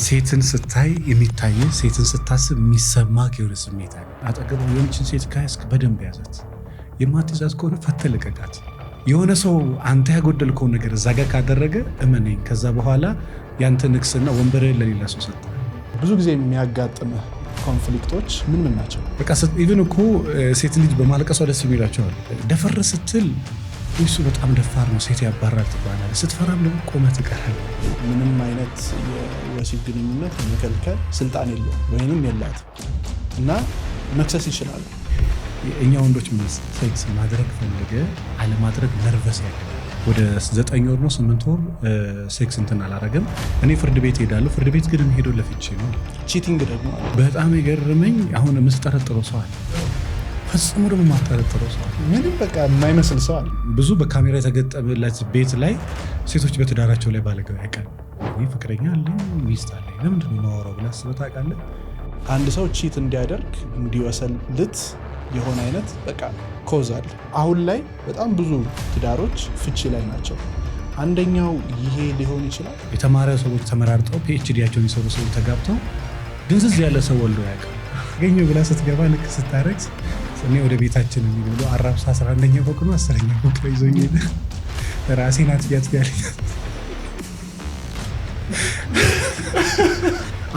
ሴትን ስታይ የሚታይ ሴትን ስታስብ የሚሰማ የሆነ ስሜት አለ። አጠገቡ የሆነችን ሴት ካያስክ በደንብ ያዛት። የማትይዛት ከሆነ ፈተልቀቃት። የሆነ ሰው አንተ ያጎደልከውን ነገር እዛ ጋር ካደረገ እመነኝ፣ ከዛ በኋላ ያንተ ንግስና ወንበርህን ለሌላ ሰው ሰጠ። ብዙ ጊዜ የሚያጋጥምህ ኮንፍሊክቶች ምን ናቸው? በቃ ኢቭን እኮ ሴት ልጅ በማለቀሷ ደስ የሚላቸዋል። ደፈር ስትል እሱ በጣም ደፋር ነው፣ ሴት ያባራል ትባላለህ። ስትፈራም ደግሞ ቆመህ ትቀራለህ። ምንም አይነት የወሲብ ግንኙነት መከልከል ስልጣን የለውም ወይንም የላትም እና መክሰስ ይችላሉ። እኛ ወንዶች ሴክስ ማድረግ ፈልገ አለማድረግ ነርቨስ ያለ ወደ 9 ወር ነው 8 ወር ሴክስ እንትን አላረገም። እኔ ፍርድ ቤት ሄዳለሁ። ፍርድ ቤት ግን የምሄደው ለፍቺ ነው። ቺቲንግ ደግሞ በጣም የገረመኝ አሁን የምትጠረጥረው ሰው አለ፣ ፈጽሞ ደግሞ የማትጠረጥረው ሰው አለ። ምንም በቃ የማይመስል ሰው አለ። ብዙ በካሜራ የተገጠመለት ቤት ላይ ሴቶች በትዳራቸው ላይ ባለገባ ያውቃል። ፍቅረኛ አለኝ ሚስት አለኝ ለምንድን ነው የማወራው ብለህ አስበህ ታውቃለህ? አንድ ሰው ቺት እንዲያደርግ እንዲወሰልት የሆነ አይነት በቃ ኮዝ አለ። አሁን ላይ በጣም ብዙ ትዳሮች ፍቺ ላይ ናቸው። አንደኛው ይሄ ሊሆን ይችላል። የተማረ ሰዎች ተመራርጠው ፒኤችዲያቸውን የሰሩ ሰዎች ተጋብተው ድንዝዝ ያለ ሰው ወልዶ ያውቃል። ገኘው ብላ ስትገባ ልክ ስታረግ እኔ ወደ ቤታችን የሚሉ አራብሳ 11ኛ ፎቅ ነው 10ኛ ፎቅ ላይ ይዞኝ ሄደ። ራሴን አትያት ያለ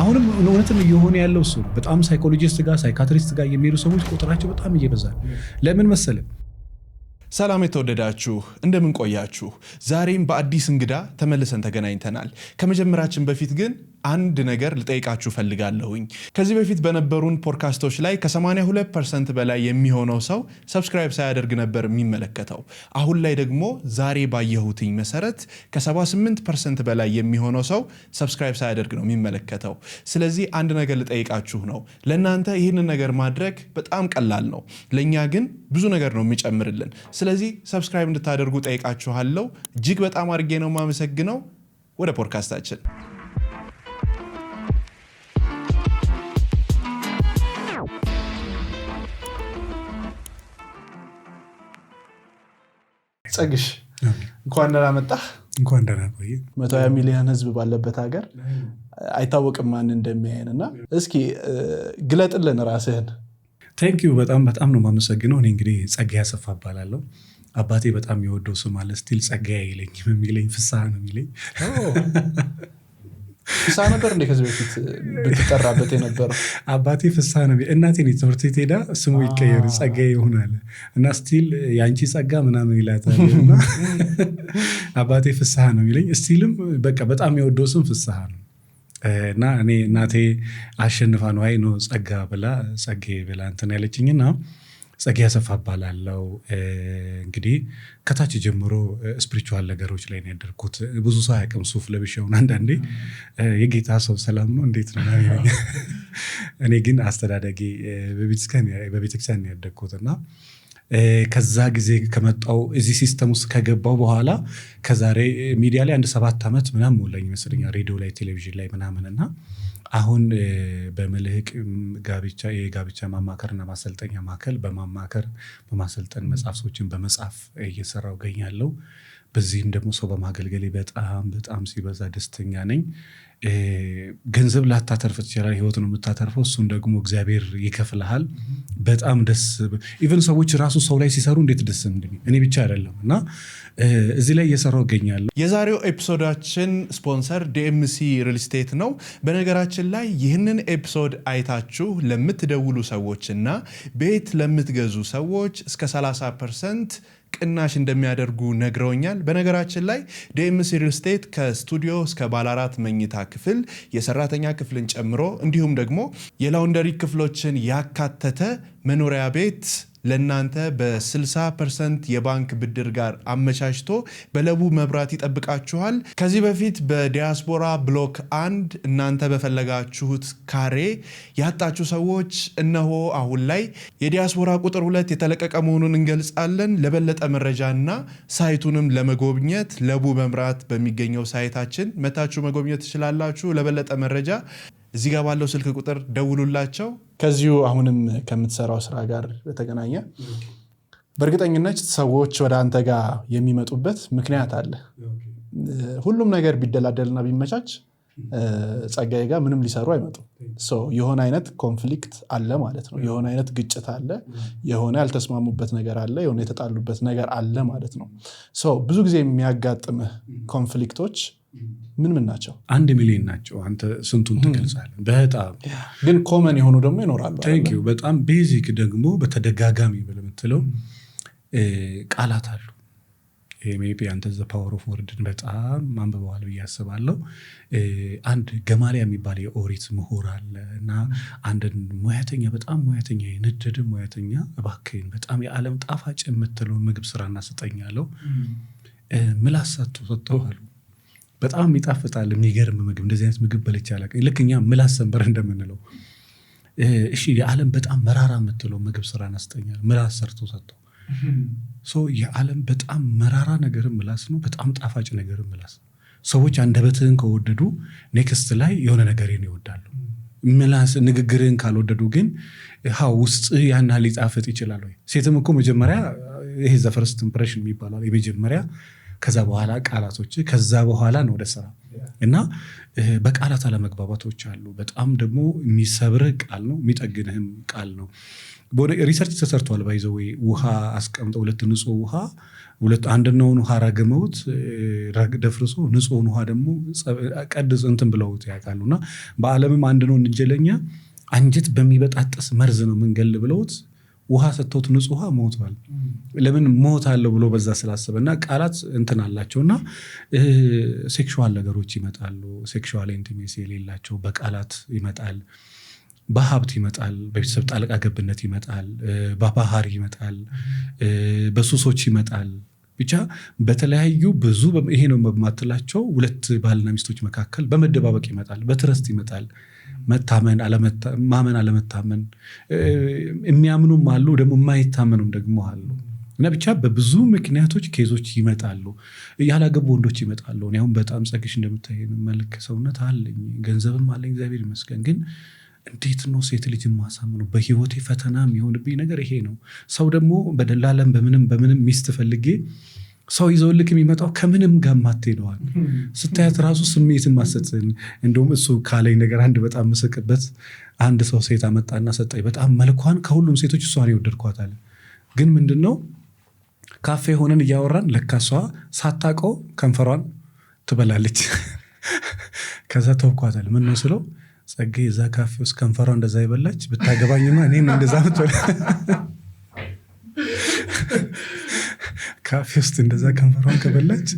አሁንም እውነትም እየሆነ ያለው እሱ በጣም ሳይኮሎጂስት ጋር ሳይካትሪስት ጋር የሚሄዱ ሰዎች ቁጥራቸው በጣም እየበዛል። ለምን መሰለህ? ሰላም የተወደዳችሁ እንደምን ቆያችሁ? ዛሬም በአዲስ እንግዳ ተመልሰን ተገናኝተናል። ከመጀመራችን በፊት ግን አንድ ነገር ልጠይቃችሁ ፈልጋለሁኝ። ከዚህ በፊት በነበሩን ፖድካስቶች ላይ ከ82% በላይ የሚሆነው ሰው ሰብስክራይብ ሳያደርግ ነበር የሚመለከተው። አሁን ላይ ደግሞ ዛሬ ባየሁትኝ መሰረት ከ78% በላይ የሚሆነው ሰው ሰብስክራይብ ሳያደርግ ነው የሚመለከተው። ስለዚህ አንድ ነገር ልጠይቃችሁ ነው። ለእናንተ ይህንን ነገር ማድረግ በጣም ቀላል ነው፣ ለእኛ ግን ብዙ ነገር ነው የሚጨምርልን። ስለዚህ ሰብስክራይብ እንድታደርጉ ጠይቃችኋለሁ። እጅግ በጣም አድርጌ ነው የማመሰግነው። ወደ ፖድካስታችን ጸግሽ እንኳን ደህና መጣህ። እንኳን ደህና ቆየ። 120 ሚሊዮን ህዝብ ባለበት ሀገር አይታወቅም ማን እንደሚያየን እና እስኪ ግለጥልን ራስህን። ቴንክ ዩ በጣም ነው የማመሰግነው። እኔ እንግዲህ ጸጋዬ አሰፋ እባላለሁ። አባቴ በጣም የወደው ስም አለ። ስቲል ጸጋዬ አይለኝም፣ የሚለኝ ፍስሐ ነው የሚለኝ። ፍስሐ ነበር እንደ ከዚህ በፊት ብትጠራበት የነበረው? አባቴ ፍስሐ ነው። እናቴ ነች ትምህርት ቤት ሄዳ ስሙ ይቀየር ጸጋዬ ይሆናል እና ስቲል የአንቺ ጸጋ ምናምን ይላታል እና አባቴ ፍስሐ ነው የሚለኝ። ስቲልም በቃ በጣም የወደው ስም ፍስሐ ነው እና እኔ እናቴ አሸንፋ ነው አይ ነው ጸጋ ብላ ጸጋዬ ብላ እንትን ያለችኝና ጸጋዬ አሰፋ እባላለሁ። እንግዲህ ከታች ጀምሮ ስፒሪቹዋል ነገሮች ላይ ነው ያደርኩት። ብዙ ሰው አያውቅም። ሱፍ ለብሼውን አንዳንዴ የጌታ ሰው ሰላም ነው እንዴት ነው። እኔ ግን አስተዳደጌ በቤተክርስቲያን ያደግኩት እና ከዛ ጊዜ ከመጣው እዚህ ሲስተም ውስጥ ከገባው በኋላ ከዛሬ ሚዲያ ላይ 7 ዓመት ምናምን ሞላኝ ይመስለኛል፣ ሬዲዮ ላይ ቴሌቪዥን ላይ ምናምን እና አሁን በመልህቅ የጋብቻ ማማከርና ማሰልጠኛ ማዕከል በማማከር በማሰልጠን መጽሐፎችን በመጻፍ እየሰራው እገኛለሁ። በዚህም ደግሞ ሰው በማገልገሌ በጣም ሲበዛ ደስተኛ ነኝ። ገንዘብ ላታተርፍ ትችላለህ፣ ህይወት ነው የምታተርፈው። እሱን ደግሞ እግዚአብሔር ይከፍልሃል። በጣም ደስ ኢቨን ሰዎች ራሱ ሰው ላይ ሲሰሩ እንዴት ደስ እንደሚል እኔ ብቻ አይደለም እና እዚህ ላይ እየሰራው እገኛለሁ። የዛሬው ኤፒሶዳችን ስፖንሰር ዲኤምሲ ሪል ስቴት ነው። በነገራችን ላይ ይህንን ኤፒሶድ አይታችሁ ለምትደውሉ ሰዎችና ቤት ለምትገዙ ሰዎች እስከ 30% ቅናሽ እንደሚያደርጉ ነግረውኛል። በነገራችን ላይ ዲኤምሲ ሪል ስቴት ከስቱዲዮ እስከ ባለ 4 መኝታ ክፍል የሰራተኛ ክፍልን ጨምሮ እንዲሁም ደግሞ የላውንደሪ ክፍሎችን ያካተተ መኖሪያ ቤት ለእናንተ በ60% የባንክ ብድር ጋር አመቻችቶ በለቡ መብራት ይጠብቃችኋል። ከዚህ በፊት በዲያስፖራ ብሎክ 1 እናንተ በፈለጋችሁት ካሬ ያጣችሁ ሰዎች እነሆ አሁን ላይ የዲያስፖራ ቁጥር 2 የተለቀቀ መሆኑን እንገልጻለን። ለበለጠ መረጃና ሳይቱንም ለመጎብኘት ለቡ መብራት በሚገኘው ሳይታችን መታችሁ መጎብኘት ትችላላችሁ። ለበለጠ መረጃ እዚህ ጋር ባለው ስልክ ቁጥር ደውሉላቸው። ከዚሁ አሁንም ከምትሰራው ስራ ጋር በተገናኘ በእርግጠኝነት ሰዎች ወደ አንተ ጋር የሚመጡበት ምክንያት አለ። ሁሉም ነገር ቢደላደልና ቢመቻች ጸጋዬ ጋር ምንም ሊሰሩ አይመጡም። የሆነ አይነት ኮንፍሊክት አለ ማለት ነው። የሆነ አይነት ግጭት አለ፣ የሆነ ያልተስማሙበት ነገር አለ፣ የሆነ የተጣሉበት ነገር አለ ማለት ነው። ብዙ ጊዜ የሚያጋጥምህ ኮንፍሊክቶች ምን ናቸው? 1 ሚሊዮን ናቸው። አንተ ስንቱን ትገልጻለህ? በጣም ግን ኮመን የሆኑ ደግሞ ይኖራሉ። በጣም ቤዚክ ደግሞ በተደጋጋሚ ብለምትለው ቃላት አሉ። ሜይ ቢ አንተ ዘ ፓወር ኦፍ ወርድን በጣም አንብበዋል ብዬ አስባለሁ። አንድ ገማሊያ የሚባል የኦሪት ምሁር አለ እና አንድን ሙያተኛ በጣም ሙያተኛ የነደደ ሙያተኛ እባክህን በጣም የዓለም ጣፋጭ የምትለውን ምግብ ስራና ስጠኝ አለው። ምላስ ሰጥተው አሉ። በጣም ይጣፍጣል፣ የሚገርም ምግብ፣ እንደዚህ አይነት ምግብ በልቼ አላውቅም። ልክ እኛ ምላስ ሰንበር እንደምንለው እሺ የዓለም በጣም መራራ የምትለው ምግብ ስራና ስጠኝ አለው። ምላስ ሰርቶ ሰጥተው የዓለም በጣም መራራ ነገርም ምላስ ነው፣ በጣም ጣፋጭ ነገርም ምላስ ነው። ሰዎች አንደበትህን ከወደዱ ኔክስት ላይ የሆነ ነገርን ይወዳሉ። ምላስ ንግግርህን ካልወደዱ ግን ውስጥ ያን ያህል ሊጣፍጥ ይችላል ወይ? ሴትም እኮ መጀመሪያ ይሄ ዘ ፈርስት ኢምፕሬሽን የሚባለው የመጀመሪያ፣ ከዛ በኋላ ቃላቶች፣ ከዛ በኋላ ነው ወደ ስራ እና በቃላት አለመግባባቶች አሉ። በጣም ደግሞ የሚሰብርህ ቃል ነው፣ የሚጠግንህም ቃል ነው። ሪሰርች ተሰርቷል። ባይዘው ውሃ አስቀምጠው 2 ንጹህ ውሃ አንደኛውን ውሃ ረግመውት ደፍርሶ ንጹህን ውሃ ደግሞ ቀድስ እንትን ብለውት ያውቃሉና በዓለምም አንድ ነው እንጀለኛ አንጀት በሚበጣጠስ መርዝ ነው መንገል ብለውት ውሃ ሰጥተውት ንጹህ ውሃ ሞቷል። ለምን ሞት አለው ብሎ በዛ ስላሰበና ቃላት እንትን አላቸውና ሴክሹዋል ነገሮች ይመጣሉ። ሴክሹዋል ኢንቲሜሲ የሌላቸው በቃላት ይመጣል፣ በሀብት ይመጣል፣ በቤተሰብ ጣልቃ ገብነት ይመጣል፣ በባህር ይመጣል፣ በሱሶች ይመጣል። ብቻ በተለያዩ ብዙ ይሄ ነው በማትላቸው 2 ባልና ሚስቶች መካከል በመደባበቅ ይመጣል፣ በትረስት ይመጣል፣ ማመን አለመታመን፣ የሚያምኑም አሉ ደግሞ የማይታመኑም ደግሞ አሉ። እና ብቻ በብዙ ምክንያቶች ኬዞች ይመጣሉ። ያላገቡ ወንዶች ይመጣሉ። እኔ አሁን በጣም ጸግሽ እንደምታይ መልክ ሰውነት አለኝ፣ ገንዘብም አለኝ፣ እግዚአብሔር ይመስገን። ግን እንዴት ነው ሴት ልጅ ማሳምነው? በህይወቴ ፈተና የሚሆንብኝ ነገር ይሄ ነው። ሰው ደግሞ በደላለም በምንም ሚስት ፈልጌ ሰው ይዘውልክ የሚመጣው ከምንም ጋር ማትሄደዋል። ስታያት ራሱ ስሜትን ማሰጥን። እንደውም እሱ ካለኝ ነገር አንድ በጣም መስቅበት አንድ ሰው ሴት አመጣና ሰጠኝ። በጣም መልኳን ከሁሉም ሴቶች እሷን ይወደድኳታል። ግን ምንድነው ካፌ ሆነን እያወራን ለካሷ ሳታውቀው ከንፈሯን ትበላለች። ከዛ ተውኳታል። ምን ነው ስለው ጸጌ እዛ ካፌ ውስጥ ከንፈሯ እንደዛ ይበላች ብታገባኝማ እኔም እንደዛ ምትበላ ካፌ ውስጥ እንደዛ ከንፈሯን ከበላች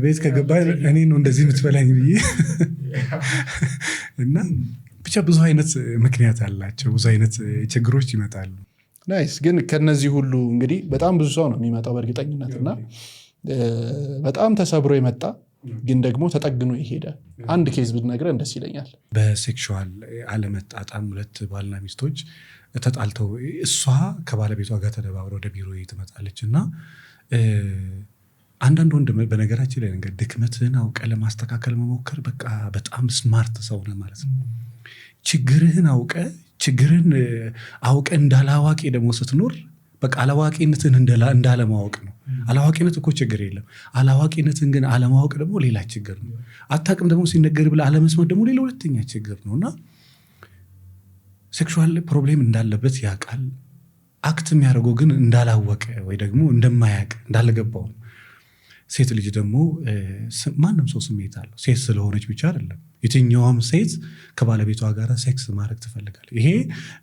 ቤት ከገባ እኔ ነው እንደዚህ የምትበላኝ ብዬ እና ብቻ ብዙ አይነት ምክንያት አላቸው። ብዙ አይነት ችግሮች ይመጣሉ። ናይስ። ግን ከነዚህ ሁሉ እንግዲህ በጣም ብዙ ሰው ነው የሚመጣው በእርግጠኝነት እና በጣም ተሰብሮ የመጣ ግን ደግሞ ተጠግኖ ይሄደ አንድ ኬዝ ብትነግረን ደስ ይለኛል። በሴክሹዋል አለመጣጣም 2 ባልና ሚስቶች ተጣልተው እሷ ከባለቤቷ ጋር ተደባብረው ወደ ቢሮ ትመጣለች እና አንዳንድ ወንድ በነገራችን ላይ ነገር ድክመትህን አውቀ ለማስተካከል መሞከር በቃ በጣም ስማርት ሰው ነህ ማለት ነው። ችግርህን አውቀ እንዳላዋቂ ደግሞ ስትኖር በቃ አላዋቂነትን እንዳለማወቅ ነው። አላዋቂነት እኮ ችግር የለም። አላዋቂነትን ግን አለማወቅ ደግሞ ሌላ ችግር ነው። አታውቅም ደግሞ ሲነገር ብለህ አለመስማት ደግሞ ሌላ ሁለተኛ ችግር ነው እና ሴክሹዋል ፕሮብሌም እንዳለበት ያውቃል። አክት የሚያደርገው ግን እንዳላወቀ ወይ ደግሞ እንደማያውቅ እንዳልገባው። ሴት ልጅ ደግሞ ማንም ሰው ስሜት አለው። ሴት ስለሆነች ብቻ አይደለም። የትኛውም ሴት ከባለቤቷ ጋር ሴክስ ማድረግ ትፈልጋል። ይሄ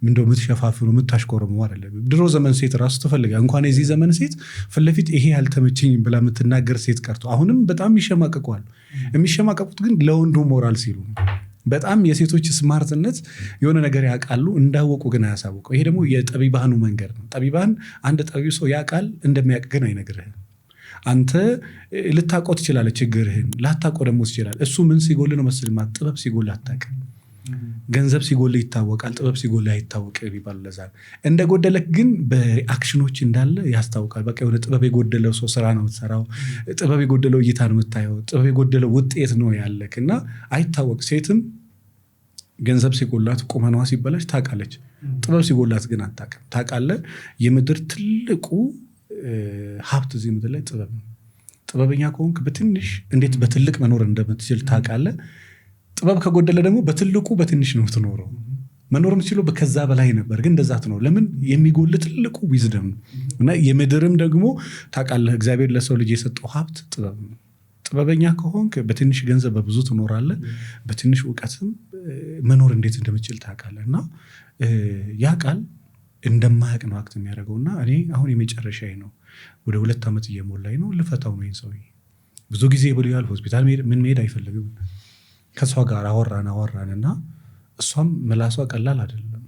ምንድነው የምትሸፋፍኑ የምታሽኮርሙ አይደለም። ድሮ ዘመን ሴት ራሱ ትፈልጋል። እንኳን የዚህ ዘመን ሴት ፍለፊት ይሄ ያልተመቸኝ ብላ የምትናገር ሴት ቀርቶ አሁንም በጣም ይሸማቀቋል። የሚሸማቀቁት ግን ለወንዱ ሞራል ሲሉ ነው። በጣም የሴቶች ስማርትነት የሆነ ነገር ያውቃሉ፣ እንዳወቁ ግን አያሳውቀው። ይሄ ደግሞ የጠቢባኑ መንገድ ነው። ጠቢባን አንድ ጠቢብ ሰው ያውቃል፣ እንደሚያውቅ ግን አይነግርህም። አንተ ልታውቀው ትችላለህ ችግርህን፣ ላታውቀው ደግሞ ትችላለህ። እሱ ምን ሲጎል ነው መስልማ? ጥበብ ሲጎል አታውቅም። ገንዘብ ሲጎል ይታወቃል፣ ጥበብ ሲጎል አይታወቅም ይባላል። ለዛ እንደጎደለክ ግን በሪአክሽኖች እንዳለ ያስታውቃል። በቃ የሆነ ጥበብ የጎደለው ሰው ስራ ነው የምትሰራው፣ ጥበብ የጎደለው እይታ ነው የምታየው፣ ጥበብ የጎደለው ውጤት ነው ያለክ እና አይታወቅ። ሴትም ገንዘብ ሲጎላት ቁመናዋ ሲበላሽ ታውቃለች፣ ጥበብ ሲጎላት ግን አታውቅም። ታውቃለህ የምድር ትልቁ ሀብት እዚህ ምድር ላይ ጥበብ ነው። ጥበበኛ ከሆንክ በትንሽ እንዴት በትልቅ መኖር እንደምትችል ታውቃለህ። ጥበብ ከጎደለ ደግሞ በትልቁ በትንሽ ነው የምትኖረው። መኖር የምትችለው ከዛ በላይ ነበር፣ ግን እንደዛ ነው። ለምን የሚጎል ትልቁ ዊዝደም ነው። እና የምድርም ደግሞ ታውቃለህ እግዚአብሔር ለሰው ልጅ የሰጠው ሀብት ጥበብ ነው። ጥበበኛ ከሆንክ በትንሽ ገንዘብ በብዙ ትኖራለህ፣ በትንሽ እውቀትም መኖር እንዴት እንደምችል ታውቃለህ። እና ያ ቃል እንደማያውቅ ነው አክት የሚያደርገው። እና እኔ አሁን የመጨረሻዬ ነው፣ ወደ 2 ዓመት እየሞላኝ ነው። ልፈታው ነው ሰው ብዙ ጊዜ ብሎያል። ሆስፒታል ምን መሄድ አይፈልግም። ከሷ ጋር አወራን እና እሷም ምላሷ ቀላል አይደለም።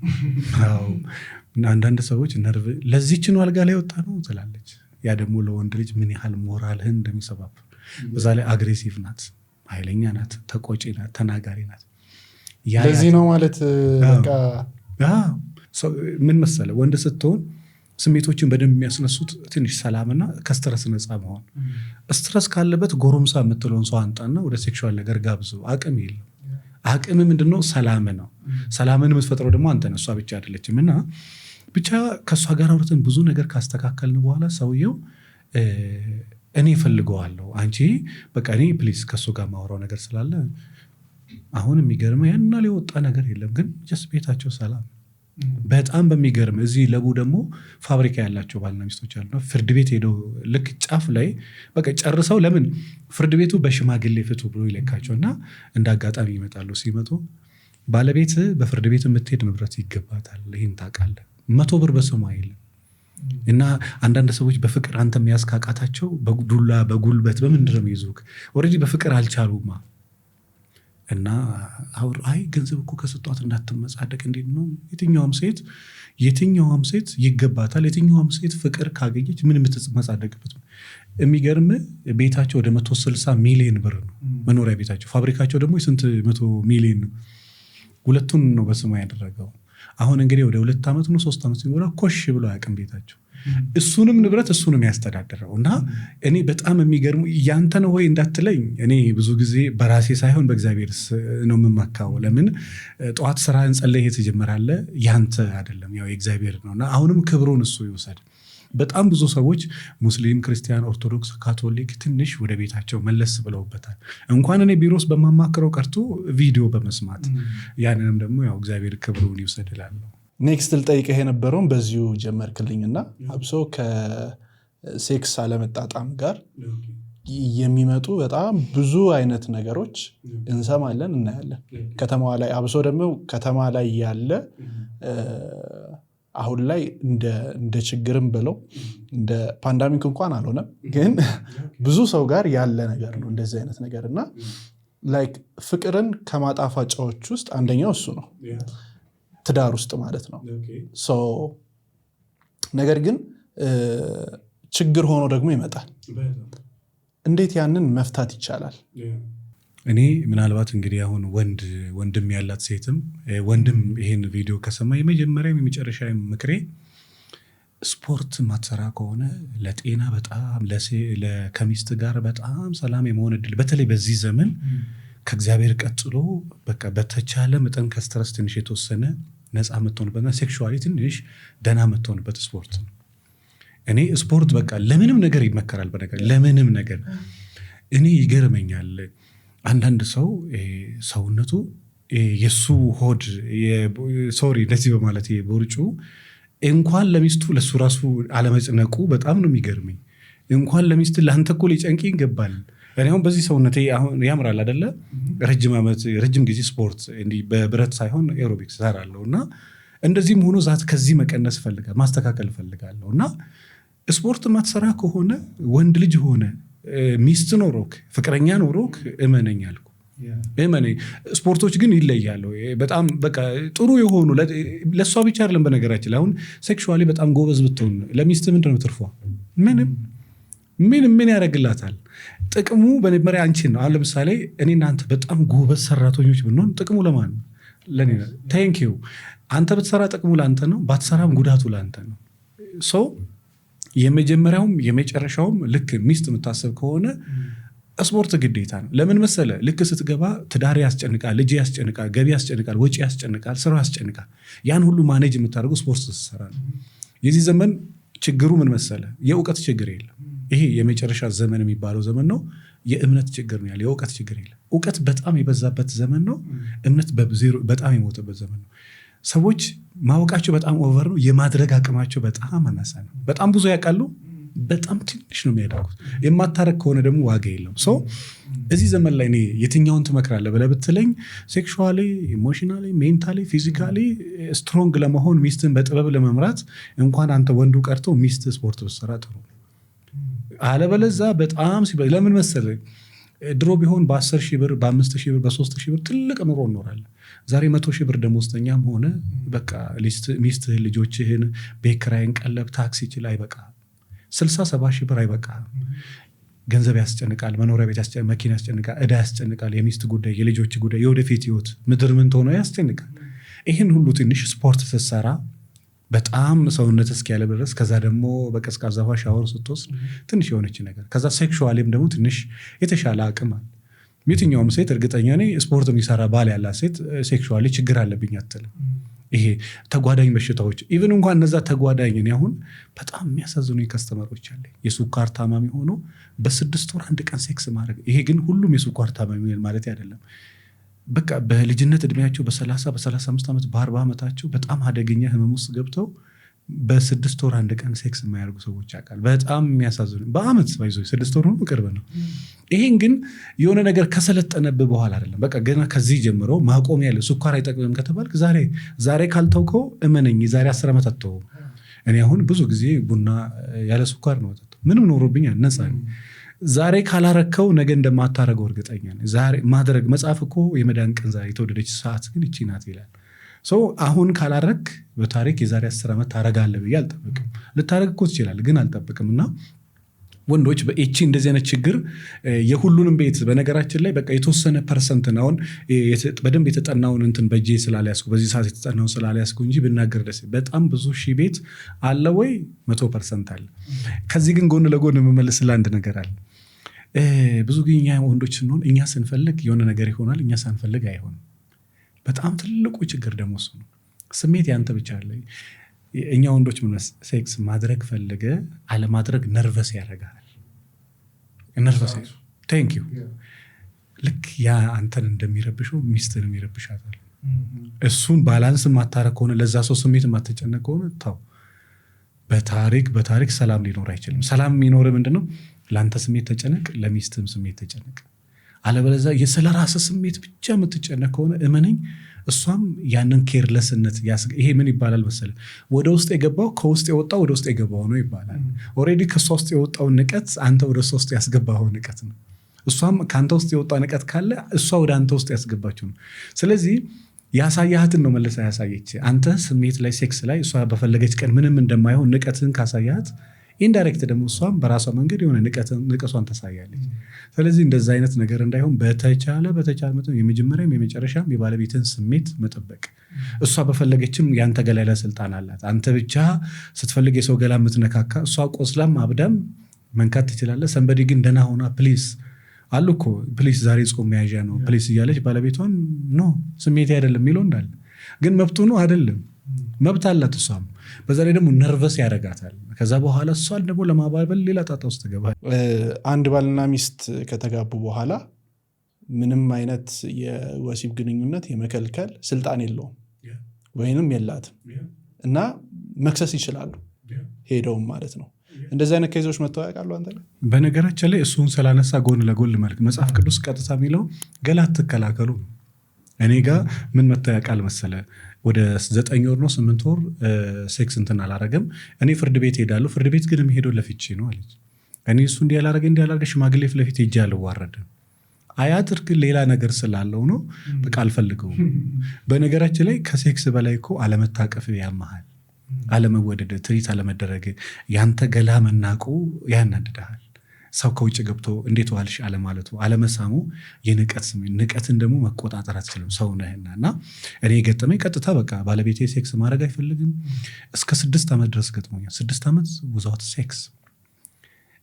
አንዳንድ ሰዎች ነርቭ ለዚች ነው አልጋ ላይ ወጣ ነው ትላለች። ያ ደግሞ ለወንድ ልጅ ምን ያህል ሞራልህን እንደሚሰባብር። በዛ ላይ አግሬሲቭ ናት፣ ኃይለኛ ናት፣ ተቆጪ ናት፣ ተናጋሪ ናት። ለዚህ ነው ማለት በቃ ምን መሰለ ወንድ ስትሆን ስሜቶችን በደንብ የሚያስነሱት ትንሽ ሰላምና ከስትረስ ነፃ መሆን። ስትረስ ካለበት ጎረምሳ የምትለውን ሰው አንጣና ወደ ሴክሹዋል ነገር ጋብዙ። አቅም የለም። አቅም ምንድነው? ሰላም ነው። ሰላምን የምትፈጥረው ደግሞ አንተ ነህ፣ እሷ ብቻ አይደለችም። እና ብቻ ከእሷ ጋር አውርተን ብዙ ነገር ካስተካከልን በኋላ ሰውየው እኔ እፈልገዋለሁ፣ አንቺ በቃ እኔ ፕሊዝ ከእሱ ጋር ማውራው ነገር ስላለ አሁን የሚገርመው ያና ሊወጣ ነገር የለም፣ ግን ጀስት ቤታቸው ሰላም። በጣም በሚገርም እዚህ ለቡ ደግሞ ፋብሪካ ያላቸው ባልና ሚስቶች አሉ። ፍርድ ቤት ሄደው ልክ ጫፍ ላይ በቃ ጨርሰው፣ ለምን ፍርድ ቤቱ በሽማግሌ ፍቱ ብሎ ይለካቸው እና እንደ አጋጣሚ ይመጣሉ። ሲመጡ ባለቤት በፍርድ ቤት የምትሄድ ንብረት ይገባታል፣ ይህን ታውቃለህ፣ 100 ብር በስሙ አይልም። እና አንዳንድ ሰዎች በፍቅር አንተ የሚያስካቃታቸው በዱላ በጉልበት በምንድን ነው የሚይዙክ? ኦልሬዲ በፍቅር አልቻሉማ። እና አይ ገንዘብ እኮ ከሰጧት እንዳትመጻደቅ። እንዴት ነው? የትኛውም ሴት ይገባታል። የትኛውም ሴት ፍቅር ካገኘች ምን የምትመጻደቅበት? የሚገርም ቤታቸው ወደ 160 ሚሊዮን ብር ነው መኖሪያ ቤታቸው። ፋብሪካቸው ደግሞ የስንት 100 ሚሊዮን ነው። ሁለቱን ነው በስሙ ያደረገው። አሁን እንግዲህ ወደ 2 ዓመት ነው 3 ዓመት ሲሞላ ኮሽ ብሎ አያውቅም ቤታቸው። እሱንም ንብረት እሱንም ያስተዳደረው። እና እኔ በጣም የሚገርሙ ያንተ ነው ወይ እንዳትለኝ፣ እኔ ብዙ ጊዜ በራሴ ሳይሆን በእግዚአብሔር ነው የምመካው። ለምን ጠዋት ስራ እንጸለይ ትጀምራለህ፣ ያንተ አይደለም ያው የእግዚአብሔር ነው። እና አሁንም ክብሩን እሱ ይውሰድ። በጣም ብዙ ሰዎች ሙስሊም፣ ክርስቲያን፣ ኦርቶዶክስ፣ ካቶሊክ ትንሽ ወደ ቤታቸው መለስ ብለውበታል። እንኳን እኔ ቢሮስ በማማክረው ቀርቶ ቪዲዮ በመስማት ያንንም ደግሞ ያው እግዚአብሔር ክብሩን ይውሰድ እላለሁ። ኔክስት ልጠይቅህ የነበረውን በዚሁ ጀመርክልኝና አብሶ ከሴክስ አለመጣጣም ጋር የሚመጡ በጣም ብዙ አይነት ነገሮች እንሰማለን፣ እናያለን ከተማዋ ላይ። አብሶ ደግሞ ከተማ ላይ ያለ አሁን ላይ እንደ ችግርም ብለው እንደ ፓንዳሚክ እንኳን አልሆነም፣ ግን ብዙ ሰው ጋር ያለ ነገር ነው እንደዚህ አይነት ነገር። እና ላይክ ፍቅርን ከማጣፋጫዎች ውስጥ አንደኛው እሱ ነው፣ ትዳር ውስጥ ማለት ነው። ነገር ግን ችግር ሆኖ ደግሞ ይመጣል። እንዴት ያንን መፍታት ይቻላል? እኔ ምናልባት እንግዲህ አሁን ወንድም ያላት ሴትም ወንድም ይሄን ቪዲዮ ከሰማ የመጀመሪያም የመጨረሻ ምክሬ ስፖርት ማትሰራ ከሆነ ለጤና በጣም ከሚስት ጋር በጣም ሰላም የመሆን እድል በተለይ በዚህ ዘመን ከእግዚአብሔር ቀጥሎ በቃ በተቻለ መጠን ከስትረስ ትንሽ የተወሰነ ነፃ የምትሆንበትና ሴክሹዋሊ ትንሽ ደህና የምትሆንበት ስፖርት ነው። እኔ ስፖርት በቃ ለምንም ነገር ይመከራል። በነገር ለምንም ነገር እኔ ይገርመኛል። አንዳንድ ሰው ሰውነቱ የሱ ሆድ እንደዚህ በማለት ቦርጩ እንኳን ለሚስቱ ለሱ ራሱ አለመጭነቁ በጣም ነው የሚገርመኝ። እንኳን ለሚስት ለአንተ እኮ ሊጨንቅ ይገባል። እኔ አሁን በዚህ ሰውነቴ አሁን ያምራል አይደለ? ረጅም ጊዜ ስፖርት እንዲህ በብረት ሳይሆን ኤሮቢክስ እሰራለሁ እና እንደዚህም ሆኖ ከዚህ መቀነስ እፈልጋለሁ፣ ማስተካከል እፈልጋለሁ። እና ስፖርት ማትሰራ ከሆነ ወንድ ልጅ ሆነ ሚስት ኖሮክ ፍቅረኛ ኖሮክ እመነኝ አልኩ። ስፖርቶች ግን ይለያሉ በጣም በቃ ጥሩ የሆኑ ለእሷ ብቻ አይደለም። በነገራችን አሁን ሴክሹዋሊ በጣም ጎበዝ ብትሆን ለሚስት ምንድን ነው ትርፏ? ምን ያደርግላታል? ጥቅሙ በመጀመሪያ አንቺን ነው። አሁን ለምሳሌ እኔ እናንተ በጣም ጎበዝ ሰራተኞች ብንሆን ጥቅሙ ለማን ነው? ለኔ ነው። ቴንኪዩ። አንተ ብትሰራ ጥቅሙ ለአንተ ነው፣ ባትሰራም ጉዳቱ ለአንተ ነው። ሰው የመጀመሪያውም የመጨረሻውም ልክ ሚስት የምታስብ ከሆነ ስፖርት ግዴታ ነው። ለምን መሰለ? ልክ ስትገባ ትዳር ያስጨንቃል፣ ልጅ ያስጨንቃል፣ ገቢ ያስጨንቃል፣ ወጪ ያስጨንቃል፣ ስራ ያስጨንቃል። ያን ሁሉ ማኔጅ የምታደርገው ስፖርት ስትሰራ ነው። የዚህ ዘመን ችግሩ ምን መሰለ? የእውቀት ችግር የለም። ይሄ የመጨረሻ ዘመን የሚባለው ዘመን ነው። የእምነት ችግር ነው ያለ፣ የእውቀት ችግር የለም። እውቀት በጣም የበዛበት ዘመን ነው። እምነት በጣም የሞተበት ዘመን ነው። ሰዎች ማወቃቸው በጣም ኦቨር ነው። የማድረግ አቅማቸው በጣም አናሳ ነው። በጣም ብዙ ያውቃሉ፣ በጣም ትንሽ ነው የሚያደርጉት። የማታረግ ከሆነ ደግሞ ዋጋ የለውም። ሰው እዚህ ዘመን ላይ እኔ የትኛውን ትመክራለህ ብለህ ብትለኝ ሴክሹዋሊ፣ ኢሞሽናሊ፣ ሜንታሊ፣ ፊዚካሊ ስትሮንግ ለመሆን ሚስትን በጥበብ ለመምራት እንኳን አንተ ወንዱ ቀርቶ ሚስት ስፖርት ብትሰራ ጥሩ። አለበለዛ በጣም ለምን መሰለህ ድሮ ቢሆን በ10 ሺህ ብር በ5 ሺህ ብር በ3 ሺህ ብር ትልቅ ኑሮ እኖራለን። ዛሬ 100 ሺህ ብር ደሞዝተኛም ሆነ በቃ ሚስትህን፣ ልጆችህን፣ ቤት ኪራይን፣ ቀለብ፣ ታክሲ ይችል አይበቃ 60-70 ሺህ ብር አይበቃ። ገንዘብ ያስጨንቃል፣ መኖሪያ ቤት ያስጨንቃል፣ መኪና ያስጨንቃል፣ ዕዳ ያስጨንቃል፣ የሚስት ጉዳይ፣ የልጆች ጉዳይ፣ የወደፊት ህይወት ምድር ምን ሆነ ያስጨንቃል። ይህን ሁሉ ትንሽ ስፖርት ስትሰራ በጣም ሰውነት እስኪያለ ድረስ ከዛ ደግሞ በቀዝቃዛ ውሃ ሻወር ስትወስድ ትንሽ የሆነች ነገር ከዛ ሴክሹዋሊም ደግሞ ትንሽ የተሻለ አቅም አለ። የትኛውም ሴት እርግጠኛ ነኝ ስፖርት የሚሰራ ባል ያላት ሴት ሴክሹዋሊ ችግር አለብኝ አትልም። ይሄ ተጓዳኝ በሽታዎች ኢቭን እንኳን እነዛ ተጓዳኝ እኔ አሁን በጣም የሚያሳዝኑኝ ከስተመሮች አለ የስኳር ታማሚ ሆኖ በ6 ወር 1 ቀን ሴክስ ማድረግ። ይሄ ግን ሁሉም የስኳር ታማሚ ማለት አይደለም። በቃ በልጅነት እድሜያቸው በ30 በ35 ዓመት በ40 ዓመታቸው በጣም አደገኛ ህመም ውስጥ ገብተው በ6 ወር 1 ቀን ሴክስ የማያደርጉ ሰዎች ያውቃል። በጣም የሚያሳዝኑ በአመት ባይዞ 6 ወር ነው ቅርብ ነው። ይሄን ግን የሆነ ነገር ከሰለጠነብህ በኋላ አይደለም። በቃ ገና ከዚህ ጀምሮ ማቆም ያለ ስኳር አይጠቅምም ከተባልክ ዛሬ ካልተውከው እመነኝ ዛሬ 10 ዓመት አትተውም። እኔ አሁን ብዙ ጊዜ ቡና ያለ ስኳር ነው ወጣው ምንም ኖሮብኛል ነፃ ነኝ። ዛሬ ካላረከው ነገ እንደማታረገው እርግጠኛ ነኝ። ዛሬ ማድረግ መጽሐፍ እኮ የመዳን ቀን ዛሬ የተወደደች ሰዓት ግን እቺ ናት ይላል። አሁን ካላረክ በታሪክ የዛሬ 10 ዓመት ታረጋለህ ብዬ አልጠብቅም። ልታረግ እኮ ትችላለህ ግን አልጠብቅም። እና ወንዶች በኤቺ እንደዚህ አይነት ችግር የሁሉንም ቤት በነገራችን ላይ በቃ የተወሰነ ፐርሰንት ነው። አሁን በደንብ የተጠናውን እንትን በእጄ ስላልያዝኩ በዚህ ሰዓት የተጠናውን ስላልያዝኩ እንጂ ብናገር ደስ በጣም ብዙ ሺህ ቤት አለ ወይ 100% አለ። ከዚህ ግን ጎን ለጎን የምመልስልህ አንድ ነገር አለ። ብዙ ግን እኛ ወንዶች ስንሆን እኛ ስንፈልግ የሆነ ነገር ይሆናል፣ እኛ ሳንፈልግ አይሆንም። በጣም ትልቁ ችግር ደግሞ እሱ ነው። ስሜት ያንተ ብቻ አለ። እኛ ወንዶች ሴክስ ማድረግ ፈልገ አለማድረግ ነርቨስ ያደርጋል። ቴንክ ዩ ልክ ያ አንተን እንደሚረብሸው ሚስትንም ይረብሻታል። እሱን ባላንስ ማታረግ ከሆነ ለዛ ሰው ስሜት ማትጨነቅ ከሆነ ታው በታሪክ ሰላም ሊኖር አይችልም። ሰላም የሚኖር ምንድነው? ለአንተ ስሜት ተጨነቅ፣ ለሚስትም ስሜት ተጨነቅ። አለበለዚያ የስለ ራስህ ስሜት ብቻ የምትጨነቅ ከሆነ እመነኝ እሷም ያንን ኬርለስነት ይሄ ምን ይባላል መሰለህ? ወደ ውስጥ የገባው ከውስጥ የወጣው ወደ ውስጥ የገባው ነው ይባላል። ኦልሬዲ ከሷ ውስጥ የወጣው ንቀት አንተ ወደ እሷ ውስጥ ያስገባው ንቀት ነው። እሷም ከአንተ ውስጥ የወጣ ንቀት ካለ እሷ ወደ አንተ ውስጥ ያስገባችው ነው። ስለዚህ ያሳያህትን ነው መለሳ ያሳየች። አንተ ስሜት ላይ ሴክስ ላይ እሷ በፈለገች ቀን ምንም እንደማይሆን ንቀትን ካሳያት ኢንዳይሬክት ደግሞ እሷም በራሷ መንገድ የሆነ ንቀቷን ታሳያለች። ስለዚህ እንደዛ አይነት ነገር እንዳይሆን በተቻለ መጠን የመጀመሪያም የመጨረሻም የባለቤትን ስሜት መጠበቅ። እሷ በፈለገችም ያንተ ገላ ላይ ስልጣን አላት። አንተ ብቻ ስትፈልግ የሰው ገላ የምትነካካ እሷ ቆስላም አብዳም መንካት ትችላለህ። ሰንበዲ ግን ደህና ሆና ፕሊስ አሉ እኮ ፕሊስ ዛሬ ጾም መያዣ ነው ፕሊስ እያለች ባለቤቷን ኖ ስሜት አይደለም የሚለው እንዳለ ግን መብቱ ነው አይደለም መብት አላት እሷም። በዛ ላይ ደግሞ ነርቨስ ያደርጋታል። ከዛ በኋላ እሷን ደግሞ ለማባበል ሌላ ጣጣ ውስጥ ትገባል። አንድ ባልና ሚስት ከተጋቡ በኋላ ምንም አይነት የወሲብ ግንኙነት የመከልከል ስልጣን የለውም ወይንም የላትም እና መክሰስ ይችላሉ ሄደውም ማለት ነው። እንደዚህ አይነት ኬዞች መጥተው ያውቃሉ አንተ ላይ? በነገራችን ላይ እሱን ስላነሳ ጎን ለጎን መልክ መጽሐፍ ቅዱስ ቀጥታ የሚለው ገላ አትከላከሉ። እኔ ጋር ምን መጥተው ያውቃል መሰለ? ወደ 9 ወር ነው 8 ወር ሴክስ እንትን አላረገም። እኔ ፍርድ ቤት ሄዳለሁ። ፍርድ ቤት ግን የምሄደው ለፍቺ ነው አለች። እኔ እሱ እንዲያላረገ ሽማግሌ ፊት ለፊት ሄጄ አልዋረድም። አያድርግ ሌላ ነገር ስላለው ነው በቃ አልፈልገውም። በነገራችን ላይ ከሴክስ በላይ እኮ አለመታቀፍ ያመሃል፣ አለመወደድ፣ ትሪት አለመደረግ፣ ያንተ ገላ መናቁ ያናድድሃል። ሰው ከውጭ ገብቶ እንዴት ዋልሽ አለማለቱ፣ አለመሳሙ የንቀት ስሜት። ንቀትን ደግሞ መቆጣጠር አትችልም ሰው ነህና። እና እኔ ገጠመኝ ቀጥታ በቃ ባለቤቴ ሴክስ ማድረግ አይፈልግም። እስከ 6 ዓመት ድረስ ገጥሞኛል። 6 ዓመት ውዛውት ሴክስ።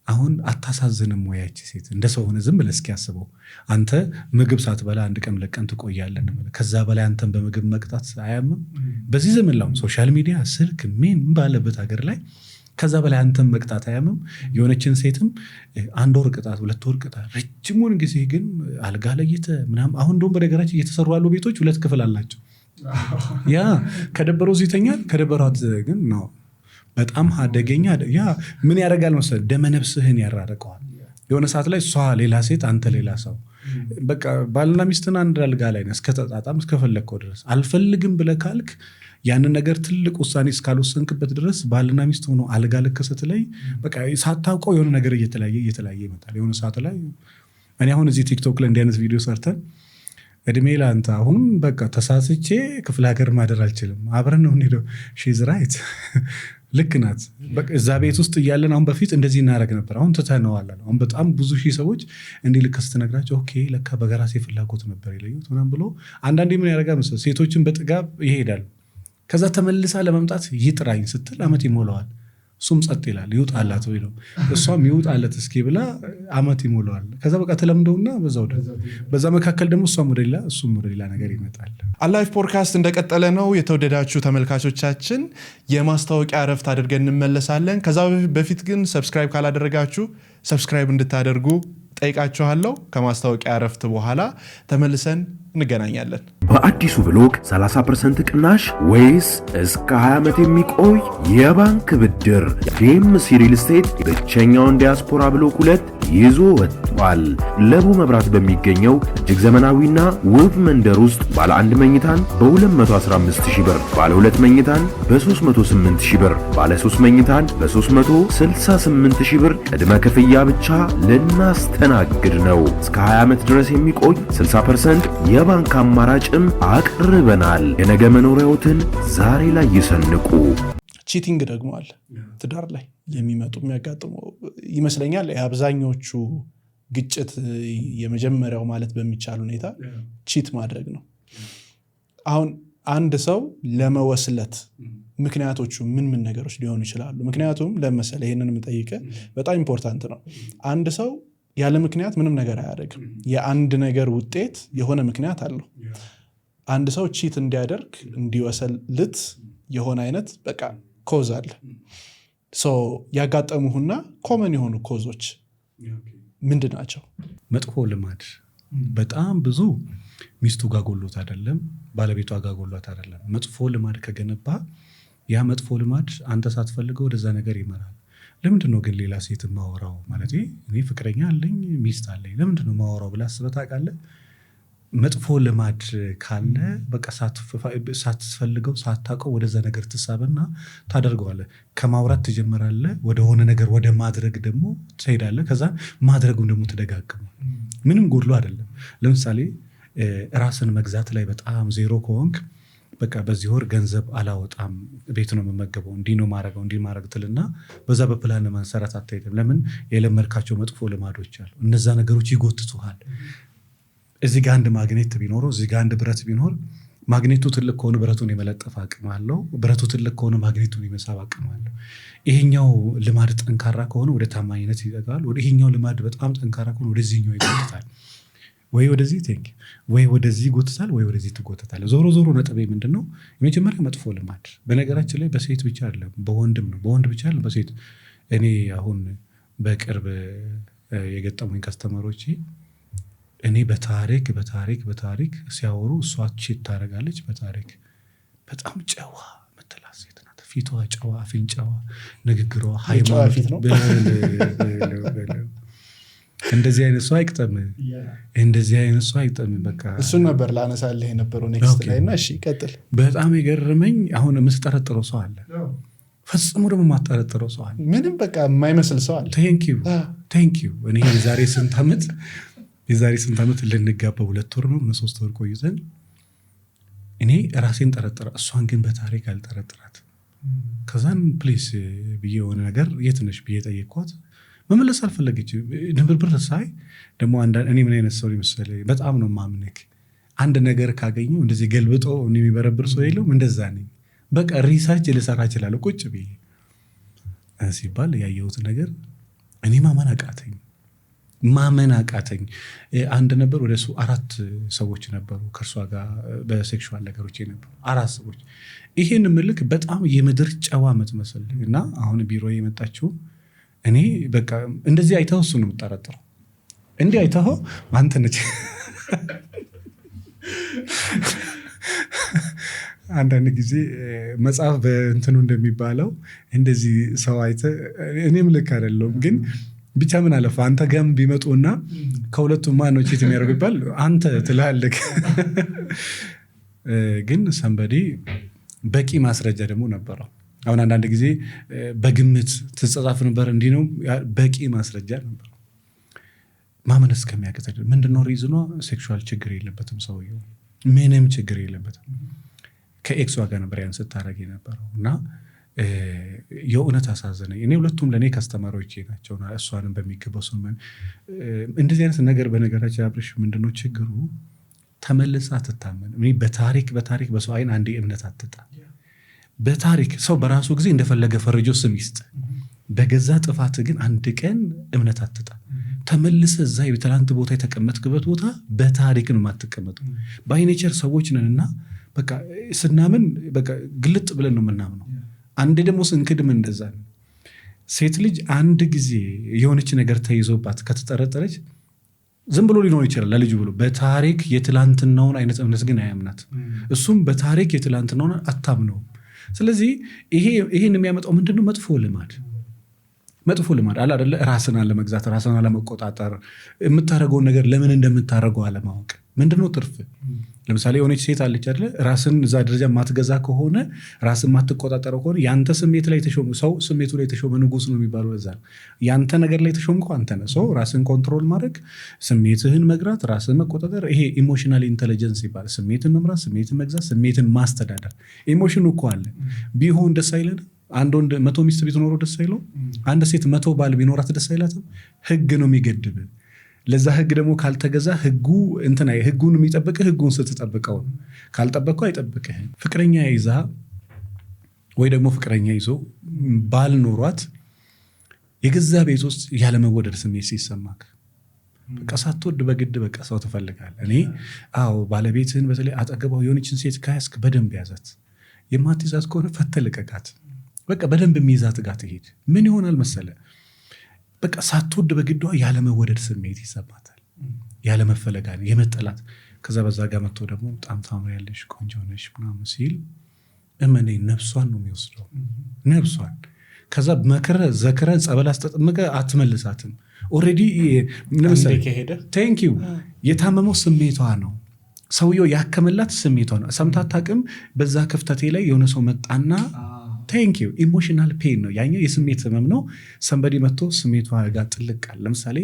አሁን አታሳዝንም ወያች ሴት? እንደ ሰው ሆነ ዝም ብለህ እስኪያስበው አንተ ምግብ ሳትበላ 1 ቀን 2 ቀን ትቆያለህ። ከዛ በላይ አንተን በምግብ መቅጣት አያምም? በዚህ ዘመን ላይ ሶሻል ሚዲያ ስልክ ምን ባለበት ሀገር ላይ ከዛ በላይ አንተም መቅጣት አያምም። የሆነችን ሴትም 1 ወር ቅጣት 2 ወር ቅጣት፣ ረጅሙን ጊዜ ግን አልጋ ለይተ ምናምን። አሁን እንደውም በነገራችን እየተሰሩ ያሉ ቤቶች 2 ክፍል አላቸው። ያ ከደበረው ዚተኛል፣ ከደበሯት ግን ነው በጣም አደገኛ። ያ ምን ያደርጋል መሰለህ ደመነፍስህን ያራርቀዋል። የሆነ ሰዓት ላይ እሷ ሌላ ሴት አንተ ሌላ ሰው፣ በቃ ባልና ሚስትን አንድ አልጋ ላይ ነህ እስከተጣጣም እስከፈለግከው ድረስ። አልፈልግም ብለህ ካልክ ያንን ነገር ትልቅ ውሳኔ እስካልወሰንክበት ድረስ ባልና ሚስት ሆኖ አልጋ ልከሰት ላይ በቃ ሳታውቀው የሆነ ነገር እየተለያየ ይመጣል። የሆነ ሰዓት ላይ እኔ አሁን እዚህ ቲክቶክ ላይ እንዲህ አይነት ቪዲዮ ሰርተን እድሜ ለአንተ አሁን በቃ ተሳስቼ ክፍለ ሀገር ማደር አልችልም፣ አብረን ነው እንሄደው። ሺዝ ራይት ልክ ናት። እዛ ቤት ውስጥ እያለን አሁን በፊት እንደዚህ እናደርግ ነበር፣ አሁን ትተነዋል። አሁን በጣም ብዙ ሺህ ሰዎች እንዲህ ልክ ስትነግራቸው ኦኬ ለካ በራሴ ፍላጎት ነበር የለዩት ምናምን ብሎ አንዳንዴ ምን ያደርጋል መሰለህ ሴቶችን በጥጋብ ይሄዳል። ከዛ ተመልሳ ለመምጣት ይጥራኝ ስትል ዓመት ይሞላዋል። እሱም ጸጥ ይላል። ይውጣላት ወይ ነው እሷም ይውጣለት እስኪ ብላ ዓመት ይሞላዋል። ከዛ በቃ ተለምደውና በዛ መካከል ደግሞ እሷም ወደ ሌላ እሱም ወደ ሌላ ነገር ይመጣል። አላይፍ ፖድካስት እንደቀጠለ ነው። የተወደዳችሁ ተመልካቾቻችን የማስታወቂያ እረፍት አድርገን እንመለሳለን። ከዛ በፊት ግን ሰብስክራይብ ካላደረጋችሁ ሰብስክራይብ እንድታደርጉ ጠይቃችኋለሁ። ከማስታወቂያ እረፍት በኋላ ተመልሰን እንገናኛለን። በአዲሱ ብሎክ 30% ቅናሽ ወይስ እስከ 20 ዓመት የሚቆይ የባንክ ብድር ዴምሲ ሪል ስቴት ብቸኛውን ዲያስፖራ ብሎክ 2 ይዞ ወጥቷል። ለቡ መብራት በሚገኘው እጅግ ዘመናዊና ውብ መንደር ውስጥ ባለ 1 መኝታን በ215,000 ብር፣ ባለ 2 መኝታን በ308,000 ብር፣ ባለ 3 መኝታን በ368,000 ብር ቅድመ ክፍያ ብቻ ልናስተናግድ ነው። እስከ 20 ዓመት ድረስ የሚቆይ 60% የባንክ አማራጭም አቅርበናል። የነገ መኖሪያዎትን ዛሬ ላይ ይሰንቁ። ቺቲንግ ደግሞ አለ ትዳር ላይ የሚያጋጥሙ ይመስለኛል። የአብዛኞቹ ግጭት የመጀመሪያው ማለት በሚቻል ሁኔታ ቺት ማድረግ ነው። አሁን አንድ ሰው ለመወስለት ምክንያቶቹ ምን ነገሮች ሊሆኑ ይችላሉ? ምክንያቱም ለምሳሌ ይሄንን የምጠይቀ በጣም ኢምፖርታንት ነው። አንድ ሰው ያለ ምክንያት ምንም ነገር አያደርግም። የአንድ ነገር ውጤት የሆነ ምክንያት አለው። አንድ ሰው ቺት እንዲያደርግ እንዲወሰልት የሆነ አይነት በቃ ኮዝ አለ። ያጋጠሙህና ኮመን የሆኑ ኮዞች ምንድን ናቸው? መጥፎ ልማድ በጣም ብዙ ሚስቱ ጋር ጎሎት አይደለም፣ ባለቤቷ ጋር ጎሎት አይደለም። መጥፎ ልማድ ከገነባ ያ መጥፎ ልማድ አንተ ሳትፈልገው ወደዛ ነገር ይመራል። ለምንድነው ግን ሌላ ሴት ማወራው? ማለት እኔ ፍቅረኛ አለኝ ሚስት አለኝ ለምንድነው ማወራው ብላ አስበህ ታውቃለህ? መጥፎ ልማድ ካለ በቃ ሳትፈልገው ሳታውቀው ወደዛ ነገር ትሳበና ታደርገዋለህ። ከማውራት ትጀምራለህ፣ ወደ ሆነ ነገር ወደ ማድረግ ደግሞ ትሄዳለህ። ከዛ ማድረጉን ደግሞ ትደጋግመው። ምንም ጎድሎ አይደለም። ለምሳሌ ራስን መግዛት ላይ በጣም ዜሮ ከሆንክ በቃ በዚህ ወር ገንዘብ አላወጣም፣ ቤት ነው የምመገበው፣ እንዲህ ነው ማረገው፣ እንዲህ ማረግ ትልና በዛ በፕላን መንሰራት አትሄድም። ለምን? የለመድካቸው መጥፎ ልማዶች አሉ። እነዛ ነገሮች ይጎትቱሃል። እዚህ ጋር አንድ ማግኔት ቢኖረው እዚህ ጋር አንድ ብረት ቢኖር ማግኔቱ ትልቅ ከሆነ ብረቱን የመለጠፍ አቅም አለው። ብረቱ ትልቅ ከሆነ ማግኔቱን የመሳብ አቅም አለው። ይሄኛው ልማድ ጠንካራ ከሆነ ወደ ታማኝነት ይጠጋል። ይሄኛው ልማድ በጣም ጠንካራ ከሆነ ወደዚህኛው ይጎትታል። ወይ ወደዚህ ቴንክ ወይ ወደዚህ ጎትታል ወይ ወደዚህ ትጎትታል። ዞሮ ዞሮ ነጥቤ ምንድነው? የመጀመሪያ መጥፎ ልማድ በነገራችን ላይ በሴት ብቻ አይደለም በወንድም ነው። በወንድ ብቻ አይደለም በሴት። እኔ አሁን በቅርብ የገጠሙኝ ከስተመሮች እኔ በታሪክ ሲያወሩ እሷ ቺት ታደርጋለች። በታሪክ በጣም ጨዋ ምትላት ሴት ናት። ፊቷ ጨዋ፣ አፍንጫዋ፣ ንግግሯ ሃይማኖት ነው። እንደዚህ አይነት ሰው አይቅጠም። በቃ እሱን ነበር ላነሳልህ የነበረው ኔክስት ላይ እና እሺ ቀጥል። በጣም የገረመኝ አሁን የምትጠረጥረው ሰው አለ፣ ፈጽሞ ደግሞ የማትጠረጥረው ሰው አለ፣ ምንም በቃ የማይመስል ሰው አለ። ቴንኪው እኔ የዛሬ ስንት ዓመት ልንጋባ 2 ወር ነው 3 ወር ቆይተን እኔ ራሴን ጠረጥራ እሷን ግን በታሪክ አልጠረጥራት። ከዛን ፕሊስ ብዬ የሆነ ነገር የት ነሽ ብዬ ጠየኳት። መመለስ አልፈለገች። ንብርብር ሳይ ደግሞ እኔ ምን አይነት ሰው መሰለኝ፣ በጣም ነው ማምነክ። አንድ ነገር ካገኘው እንደዚህ ገልብጦ የሚበረብር ሰው የለውም። እንደዛ ነኝ። በቃ ሪሰርች ልሰራ እችላለሁ ቁጭ ብዬ ሲባል ያየሁት ነገር እኔ ማመን አቃተኝ። ማመን አቃተኝ። አንድ ነበር ወደ እሱ 4 ሰዎች ነበሩ ከእርሷ ጋር በሴክሹዋል ነገሮች የነበሩ 4 ሰዎች። ይሄን ምልክ በጣም የምድር ጨዋ ምትመስል እና አሁን ቢሮ የመጣችው እኔ በቃ እንደዚህ አይተው እሱ ነው የምጠረጥረው። እንዲህ አይተው አንተ ነች። አንዳንድ ጊዜ መጽሐፍ በእንትኑ እንደሚባለው እንደዚህ ሰው አይተ እኔም ልክ አይደለሁም ግን ብቻ ምን አለፈ አንተ ጋም ቢመጡና ከሁለቱም ማን ነው ቺት የሚያደርገው ይባል አንተ ትላለህ። ግን ሰንበዲ በቂ ማስረጃ ደግሞ ነበረው። አሁን አንዳንድ ጊዜ በግምት ትጻጻፍ ነበር እንዲህ ነው በቂ ማስረጃ ነበር። ማመን እስከሚያቅተኝ ምንድነው ሪዝኗ? ሴክሹዋል ችግር የለበትም ሰውየው፣ ምንም ችግር የለበትም። ከኤክሷ ጋር ነበር ያን ስታረግ የነበረው እና የእውነት አሳዘነኝ። እኔ ሁለቱም ለእኔ ከስተማሪዎች ናቸው። እሷንም በሚገባው ሰው እንደዚህ አይነት ነገር በነገራችን አብርሽ ምንድነው ችግሩ? ተመልሳ አትታመን። እኔ በታሪክ በሰው አይን አንዴ እምነት አትጣ። በታሪክ ሰው በራሱ ጊዜ እንደፈለገ ፈርጆ ስም ይስጥ። በገዛ ጥፋት ግን አንድ ቀን እምነት አትጣ። ተመልሰ እዛ የትላንት ቦታ የተቀመጥክበት ቦታ በታሪክ ነው የማትቀመጡ። ባይኔቸር ሰዎች ነንና በቃ ስናምን በቃ ግልጥ ብለን ነው የምናምነው። አንዴ ደግሞ ስንክድም እንደዛ ነው። ሴት ልጅ አንድ ጊዜ የሆነች ነገር ተይዞባት ከተጠረጠረች ዝም ብሎ ሊኖር ይችላል ለልጁ ብሎ። በታሪክ የትላንትናውን አይነት እምነት ግን አያምናት። እሱም በታሪክ የትላንትናውን አታምነውም። ስለዚህ ይሄን የሚያመጣው ምንድነው? መጥፎ ልማድ አለ አይደለ? ራስን አለመግዛት፣ ራስን አለመቆጣጠር፣ የምታረገውን ነገር ለምን እንደምታረገው አለማወቅ። ምንድነው ትርፍ? ለምሳሌ የሆነች ሴት አለች አይደለ? ራስን እዛ ደረጃ ማትገዛ ከሆነ፣ ራስን ማትቆጣጠረው ከሆነ ያንተ ስሜት ላይ ተሾመ ሰው ስሜቱ ላይ ተሾመ ንጉስ ነው የሚባለው። እዛ ያንተ ነገር ላይ ተሾምከው አንተ ነህ። ሰው ራስን ኮንትሮል ማድረግ፣ ስሜትህን መግራት፣ ራስን መቆጣጠር፣ ይሄ ኢሞሽናል ኢንተለጀንስ ይባላል። ስሜትን መምራት፣ ስሜትን መግዛት፣ ስሜትን ማስተዳደር። ኢሞሽኑ እኮ አለ ቢሆን ደስ አይለንም? አንድ ወንድ 100 ሚስት ቢኖረው ደስ አይለው? አንድ ሴት 100 ባል ቢኖራት ደስ አይላትም? ህግ ነው የሚገድብ። ለዛ ህግ ደግሞ ካልተገዛ ህጉን የሚጠብቅህ ህጉን ስትጠብቀው፣ ካልጠበቀው አይጠብቅህም። ፍቅረኛ ይዛ ወይ ደግሞ ፍቅረኛ ይዞ ባል ኖሯት የገዛ ቤት ውስጥ ያለመወደድ ስሜት ሲሰማክ በቃ ሳትወድ በግድ በቃ ሰው ትፈልጋለህ። እኔ ባለቤትህን በተለይ አጠገባው የሆነችን ሴት ካያስክ በደንብ ያዛት። የማትይዛት ከሆነ ፈተልቀቃት። በቃ በደንብ የሚይዛት ጋር ትሄድ። ምን ይሆናል መሰለ በቃ ሳትወድ በግዷ ያለመወደድ ስሜት ይሰማታል። ያለመፈለጋል፣ የመጠላት። ከዛ በዛ ጋር መጥቶ ደግሞ በጣም ታምሪያለሽ፣ ቆንጆ ነሽ ምናምን ሲል እመኔ ነፍሷን ነው የሚወስደው፣ ነፍሷን። ከዛ መከረ ዘከረ ጸበል አስጠጥምቀ አትመልሳትም። ኦልሬዲ ለምሳሌ ከሄደ ቴንኪው የታመመው ስሜቷ ነው። ሰውየው ያከመላት ስሜቷ ነው። ሰምታት አቅም በዛ ክፍተቴ ላይ የሆነ ሰው መጣና ቴንኪው ኢሞሽናል ፔን ነው ያኛው፣ የስሜት ህመም ነው። ሰንበዲ መጥቶ ስሜቷ ጋር ጥልቃል። ለምሳሌ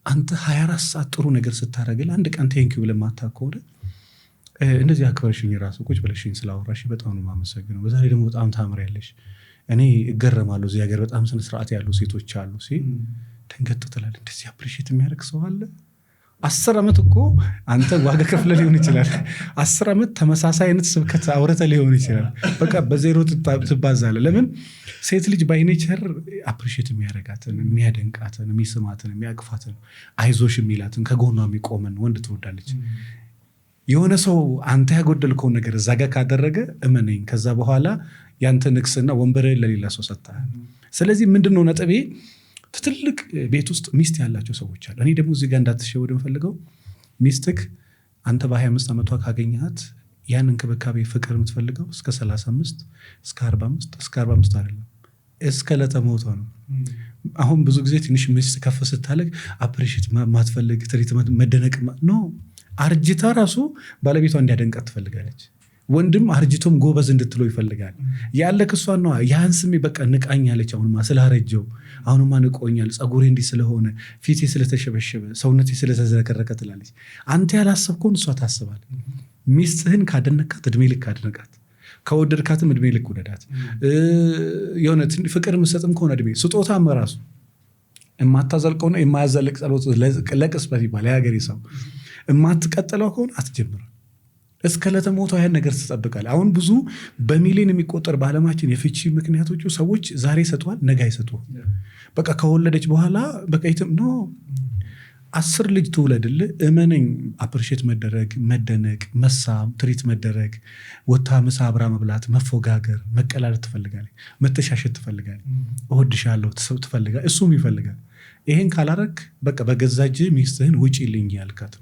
አንተ 24 ሰዓት ጥሩ ነገር ስታደርግል አንድ ቀን ቴንኪው ብለህ ማታ ከሆነ እንደዚህ አክበርሽኝ ራሱ ቁጭ ብለሽኝ ስላወራሽ በጣም ነው የማመሰግነው። በዛሬ ደግሞ በጣም ታምሪያለሽ። እኔ እገረማለሁ እዚህ ሀገር በጣም ስነ ስርዓት ያሉ ሴቶች አሉ ሲል ደንገጥ ትላለህ። እንደዚህ አፕሪሺየት የሚያደርግ ሰው አለ? 10 ዓመት እኮ አንተ ዋጋ ከፍለ ሊሆን ይችላል። 10 ዓመት ተመሳሳይ አይነት ስብከት አውረተ ሊሆን ይችላል። በቃ በዜሮ ትባዛለ። ለምን? ሴት ልጅ ባይኔቸር አፕሪሺየት የሚያደርጋትን፣ የሚያደንቃትን፣ የሚስማትን፣ የሚያቅፋትን፣ አይዞሽ የሚላትን፣ ከጎኗ የሚቆመን ወንድ ትወዳለች። የሆነ ሰው አንተ ያጎደልከውን ነገር እዛ ጋር ካደረገ እመነኝ ከዛ በኋላ ያንተ ንቅስና ወንበርህን ለሌላ ሰው ሰጥተሃል። ስለዚህ ምንድነው ነጥቤ? ትልቅ ቤት ውስጥ ሚስት ያላቸው ሰዎች አሉ። እኔ ደግሞ እዚህ ጋር እንዳትሸወድ የምፈልገው ሚስትክ አንተ በ25 ዓመቷ ካገኘሃት ያን እንክብካቤ ፍቅር የምትፈልገው እስከ 35 እስከ 45 አይደለም እስከ ለተሞቷ ነው። አሁን ብዙ ጊዜ ትንሽ ሚስት ከፍ ስታለቅ አፕሪሺየት ማትፈልግ ትሪትመንት መደነቅ ነው። አርጅታ ራሱ ባለቤቷ እንዲያደንቃት ትፈልጋለች። ወንድም አርጅቶም ጎበዝ እንድትለው ይፈልጋል። ያለክ እሷን ነው ያን ስሜ በቃ ንቃኛለች። አሁንማ ስላረጀው አሁንማ ንቆኛል፣ ጸጉሬ እንዲህ ስለሆነ፣ ፊቴ ስለተሸበሸበ፣ ሰውነቴ ስለተዘረከረከ ትላለች። አንተ ያላሰብከውን እሷ ታስባል። ሚስትህን ካደነካት እድሜ ልክ አድነቃት፣ ከወደድካትም እድሜ ልክ ውደዳት። የሆነ ፍቅር የምትሰጥም ከሆነ እድሜ ስጦታም ራሱ የማታዘልቀውና የማያዘልቅ ጸሎት ለቅጽበት ይባል የሀገሬ ሰው የማትቀጥለው ከሆነ አትጀምርም። እስከ ለተሞቷ ያን ነገር ትጠብቃል። አሁን ብዙ በሚሊዮን የሚቆጠር በዓለማችን የፍቺ ምክንያቶቹ ሰዎች ዛሬ ሰጥቷል ነገ አይሰጡም። በቃ ከወለደች በኋላ በቃ ይትም ነው 10 ልጅ ትውለድልህ እመነኝ አፕሪሼት መደረግ መደነቅ መሳም ትሪት መደረግ ወታ ምሳ አብራ መብላት መፎጋገር መቀላለድ ትፈልጋለህ መተሻሸት ትፈልጋለህ እወድሻለሁ ትፈልጋለህ እሱም ይፈልጋል ይሄን ካላረክ በቃ በገዛጅ ሚስትህን ውጪልኝ ያልካት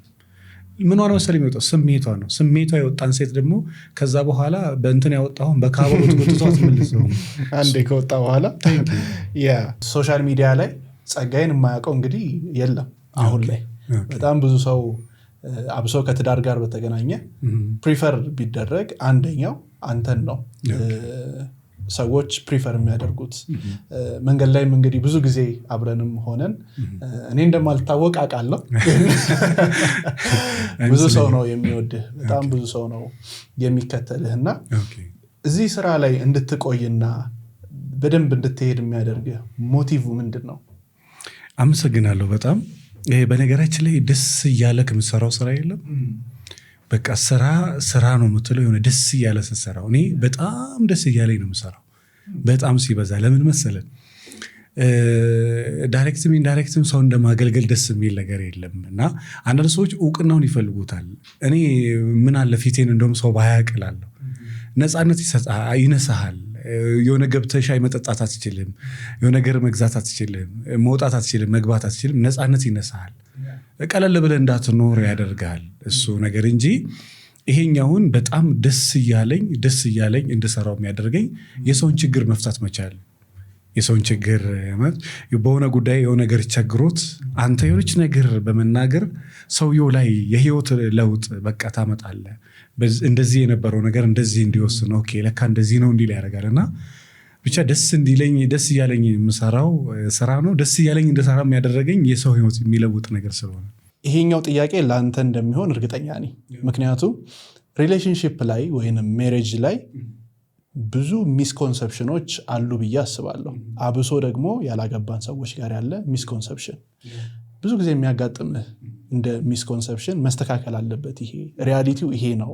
ምን ሆነ መሰለኝ የሚወጣው ስሜቷ የወጣን ሴት ደግሞ ከዛ በኋላ በእንትን ያወጣውን በካበሮት ወጥቷት መልሰው አንዴ ከወጣ በኋላ ያ ሶሻል ሚዲያ ላይ ጸጋዬን የማያውቀው እንግዲህ የለም አሁን ላይ በጣም ብዙ ሰው አብሶ ከትዳር ጋር በተገናኘ ፕሪፈር ቢደረግ አንደኛው አንተን ነው ሰዎች ፕሪፈር የሚያደርጉት መንገድ ላይም እንግዲህ ብዙ ጊዜ አብረንም ሆነን እኔ እንደማልታወቅ አውቃለሁ ብዙ ሰው ነው የሚወድህ በጣም ብዙ ሰው ነው የሚከተልህና እዚህ ስራ ላይ እንድትቆይና በደንብ እንድትሄድ የሚያደርግህ ሞቲቭ ምንድነው? አመሰግናለሁ በጣም በነገራችን ላይ ደስ እያለክ የምትሰራው ስራ የለም በቃ ስራ ነው የምትለው የሆነ ደስ እያለ ስትሰራው እኔ በጣም ደስ እያለኝ ነው የምሰራው በጣም ሲበዛ ለምን መሰለን ዳይሬክትም ኢንዳይሬክትም ሰው እንደማገልገል ደስ የሚል ነገር የለም እና አንዳንድ ሰዎች እውቅናውን ይፈልጉታል እኔ ምን አለ ፊቴን እንደውም ሰው ባያቅላለሁ ነፃነት ይነሳሃል የሆነ ገብተህ ሻይ መጠጣት አትችልም የሆነ ነገር መግዛት አትችልም መውጣት አትችልም መግባት አትችልም ነፃነት ይነሳሃል ቀለል ብለህ እንዳትኖር ያደርጋል እሱ ነገር እንጂ ይሄኛውን በጣም ደስ እያለኝ እንድሰራው የሚያደርገኝ የሰውን ችግር መፍታት መቻል የሰውን ችግር በሆነ ጉዳይ የሆነ ነገር ቸግሮት አንተ የሆነች ነገር በመናገር ሰውየው ላይ የህይወት ለውጥ በቃ ታመጣለህ እንደዚህ የነበረው ነገር እንደዚህ እንዲወስን ኦኬ ለካ እንደዚህ ነው እንዲል ያደርጋልና ብቻ ደስ እያለኝ የምሰራው ስራ ነው ደስ እያለኝ እንድሰራ የሚያደርገኝ የሰው ህይወት የሚለውጥ ነገር ስለሆነ ይሄኛው ጥያቄ ለአንተ እንደሚሆን እርግጠኛ ነኝ ምክንያቱም ሪሌሽንሺፕ ላይ ወይንም ሜሬጅ ላይ ብዙ ሚስኮንሰፕሽኖች አሉ ብዬ አስባለሁ አብሶ ደግሞ ያላገባን ሰዎች ጋር ያለ ሚስኮንሰፕሽን ብዙ ጊዜ የሚያጋጥምህ እንደ ሚስኮንሰፕሽን መስተካከል አለበት ይሄ ሪያሊቲው ይሄ ነው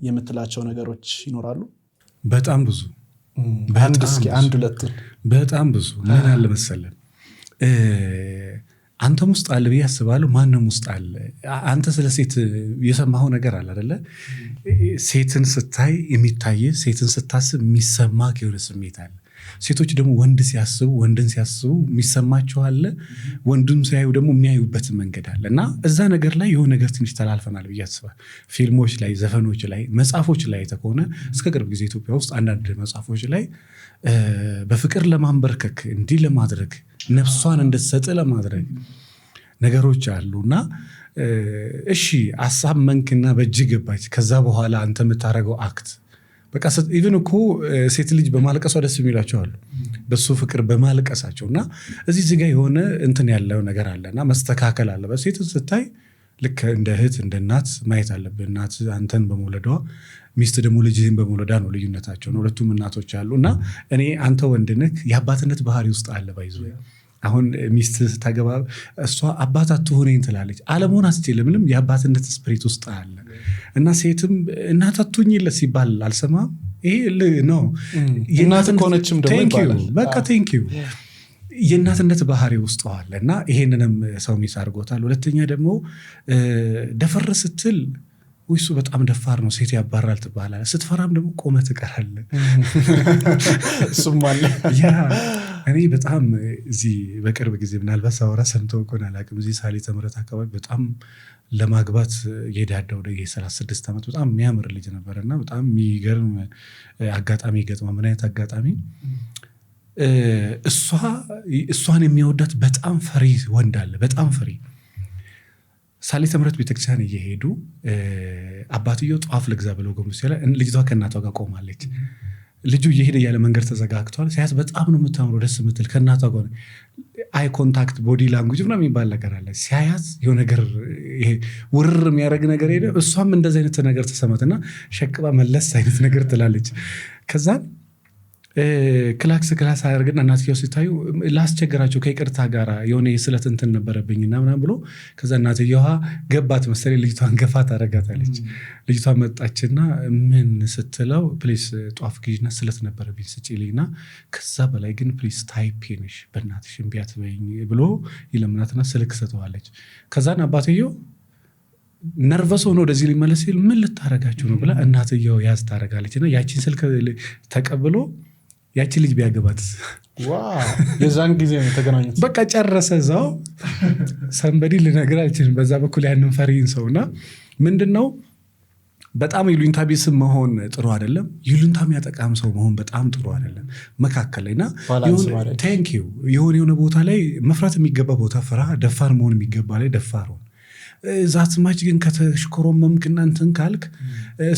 የምትላቸው ነገሮች ይኖራሉ በጣም ብዙ አንድ ሁለት በጣም ብዙ ምን አለ መሰለን አንተም ውስጥ አለ ብዬ አስባለሁ ማንም ውስጥ አለ አንተ ስለ ሴት የሰማኸው ነገር አለ አይደለ ሴትን ስታይ የሚታይ ሴትን ስታስብ የሚሰማህ የሆነ ስሜት አለ ሴቶች ደግሞ ወንድን ሲያስቡ የሚሰማቸው አለ ወንዱም ሲያዩ ደግሞ የሚያዩበት መንገድ አለ እና እዛ ነገር ላይ የሆነ ነገር ትንሽ ተላልፈናል ብዬ አስባለሁ ፊልሞች ላይ ዘፈኖች ላይ መጽሐፎች ላይ ተከሆነ እስከ ቅርብ ጊዜ ኢትዮጵያ ውስጥ አንዳንድ መጽሐፎች ላይ በፍቅር ለማንበርከክ እንዲህ ለማድረግ ነፍሷን እንድትሰጥ ለማድረግ ነገሮች አሉና እሺ አሳመንክና በእጅ ገባች ከዛ በኋላ አንተ የምታደርገው አክት በቃ ኢቭን እኮ ሴት ልጅ በማልቀሷ ደስ የሚላቸው አሉ በሱ ፍቅር በማልቀሳቸውና እዚህ ጋር የሆነ እንትን ያለው ነገር አለና መስተካከል አለበት ሴትን ስታይ ልክ እንደ እህት እንደ እናት ማየት አለብህ እናት አንተን በመውለዷ ሚስት ደግሞ ልጅህን በመውለዷ ነው ልዩነታቸው ነው ሁለቱም እናቶች አሉና እኔ አንተ ወንድ ነህ የአባትነት ባህሪ ውስጥ አለ ባይዞ አሁን ሚስት ታገባ እሷ አባት አትሆነኝ ትላለች አለመሆን አትችልም የአባትነት ስፕሪት ውስጥ አለ እና ሴትም እናት አትሆኝለት ሲባል አልሰማም ይሄ ነው እናት ከሆነችም ደግሞ ይባላል በቃ ቴንኪው የእናትነት ባህሪ ውስጥ አለ እና ይሄንንም ሰው ሚስ አድርጎታል ሁለተኛ ደግሞ ደፈር ስትል ወይሱ በጣም ደፋር ነው ሴት ያባራል ትባላለህ ስትፈራም ደግሞ ቆመህ ትቀራለህ እሱም አለ ያ እኔ በጣም እዚህ በቅርብ ጊዜ ምናልባት ሳወራ ሰምተው እኮ አላውቅም እዚህ ሳሌ ተምረት አካባቢ በጣም ለማግባት የዳዳው ደግ 36 ዓመት በጣም የሚያምር ልጅ ነበርና በጣም የሚገርም አጋጣሚ ገጥማ ምን አይነት አጋጣሚ እሷን የሚወዳት በጣም ፈሪ ወንድ አለ በጣም ፈሪ ሳሌ ተምረት ቤተክርስቲያን እየሄዱ አባትየው ጧፍ ልግዛ ብለው ጎንበስ ያለ ልጅቷ ከእናቷ ጋር ቆማለች ልጁ እየሄደ ያለ መንገድ ተዘጋግቷል ሲያዝ በጣም ነው የምታምረው ደስ የምትል ከእናቷ ጋር አይ ኮንታክት ቦዲ ላንጉጅ ምናምን የሚባል ነገር አለ ሲያያዝ የሆነ ነገር ይሄ ውርር የሚያደርግ ነገር ሄደ እሷም እንደዚህ አይነት ነገር ተሰማትና ሸቅባ መለስ አይነት ነገር ትላለች ከዛን ክላስ አድርገና እናትየው ሲታዩ ላስቸገራቸው ከይቅርታ ጋር የሆነ የስለት እንትን ነበረብኝና ምናምን ብሎ ከዛ እናትየዋ ገባት መሰለኝ ልጅቷን ገፋ ታረጋታለች። ልጅቷ መጣችና ምን ስትለው ፕሊስ ጧፍ ግዢና ስለት ነበረብኝ ስጪልኝና ከዛ በላይ ግን ፕሊስ ታይፒ ነሽ በእናትሽ እምቢ አትበይኝ ብሎ ይለምናትና ስልክ ሰጠዋለች። ከዛን አባትየው ነርቨስ ሆኖ ወደዚህ ሊመለስ ሲል ምን ልታረጋችሁ ነው ብላ እናትየው ያዝ ታረጋለች እና ያቺን ስልክ ተቀብሎ ያቺን ልጅ ቢያገባት የዛን ጊዜ ነው የተገናኙት። በቃ ጨረሰ እዛው ሰንበዲ ልነግር አልችልም። በዛ በኩል ያንን ፈሪን ሰውና ምንድነው በጣም ይሉኝታ ቢስ መሆን ጥሩ አይደለም፣ ይሉኝታ የሚያጠቃም ሰው መሆን በጣም ጥሩ አይደለም። መካከል ላይና ቴንኪው የሆነ ቦታ ላይ መፍራት የሚገባ ቦታ ፍራ፣ ደፋር መሆን የሚገባ ላይ ደፋር ሆን። ዛትማች ግን ከተሽኮረመምክና እንትን ካልክ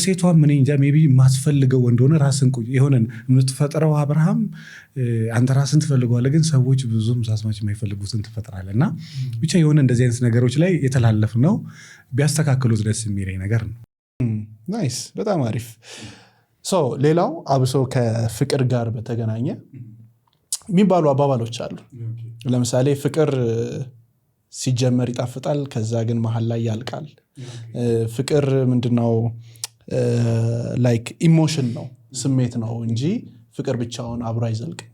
ሴቷ ምን እንጃ ሜቢ ማስፈልገው እንደሆነ ራስን የሆነ የምትፈጥረው አብርሃም አንተ ራስን ትፈልገዋለህ፣ ግን ሰዎች ብዙም ዛትማች የማይፈልጉትን ትፈጥራለህ። እና ብቻ የሆነ እንደዚህ አይነት ነገሮች ላይ የተላለፍ ነው ቢያስተካክሉት ደስ የሚለኝ ነገር ነው። ናይስ፣ በጣም አሪፍ። ሌላው አብሶ ከፍቅር ጋር በተገናኘ የሚባሉ አባባሎች አሉ። ለምሳሌ ፍቅር ሲጀመር ይጣፍጣል፣ ከዛ ግን መሀል ላይ ያልቃል። ፍቅር ምንድነው? ላይክ ኢሞሽን ነው፣ ስሜት ነው እንጂ ፍቅር ብቻውን አብሮ አይዘልቅም።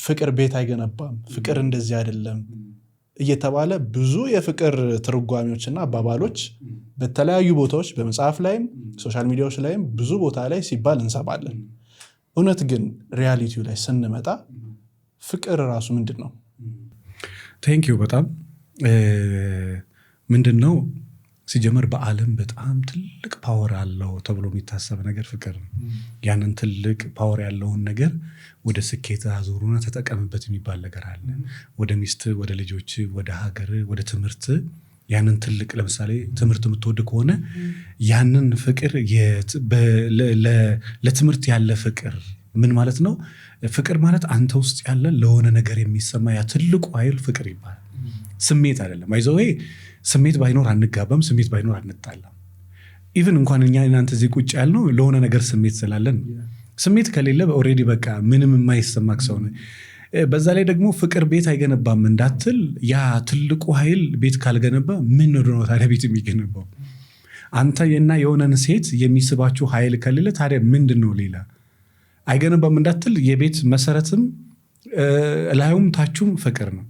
ፍቅር ቤት አይገነባም፣ ፍቅር እንደዚህ አይደለም እየተባለ ብዙ የፍቅር ትርጓሜዎችና አባባሎች በተለያዩ ቦታዎች በመጽሐፍ ላይም ሶሻል ሚዲያዎች ላይም ብዙ ቦታ ላይ ሲባል እንሰማለን። እውነት ግን ሪያሊቲው ላይ ስንመጣ ፍቅር ራሱ ምንድን ነው? ቴንኪው በጣም ምንድን ነው ሲጀመር በዓለም በጣም ትልቅ ፓወር አለው ተብሎ የሚታሰብ ነገር ፍቅር ነው። ያንን ትልቅ ፓወር ያለውን ነገር ወደ ስኬት አዙሩና ተጠቀምበት የሚባል ነገር አለ። ወደ ሚስት፣ ወደ ልጆች፣ ወደ ሀገር፣ ወደ ትምህርት ያንን ትልቅ ለምሳሌ ትምህርት የምትወድ ከሆነ ያንን ፍቅር ለትምህርት ያለ ፍቅር ምን ማለት ነው? ፍቅር ማለት አንተ ውስጥ ያለ ለሆነ ነገር የሚሰማ ያ ትልቁ ኃይል ፍቅር ይባላል። ስሜት አይደለም። አይዘው ስሜት ባይኖር አንጋባም፣ ስሜት ባይኖር አንጣላም። ኢቭን እንኳን እኛ እናንተ እዚህ ቁጭ ያልነው ለሆነ ነገር ስሜት ስላለን ነው። ስሜት ከሌለ ኦልሬዲ በቃ ምንም የማይሰማክ ሰው ነው። በዛ ላይ ደግሞ ፍቅር ቤት አይገነባም እንዳትል፣ ያ ትልቁ ኃይል ቤት ካልገነባ ምን ነው ታዲያ ቤት የሚገነባው? አንተ እና የሆነን ሴት የሚስባችሁ ኃይል ከሌለ ታዲያ ምንድን ነው ሌላ አይገነባም እንዳትል፣ የቤት መሰረትም ላዩም ታቹም ፍቅር ነው።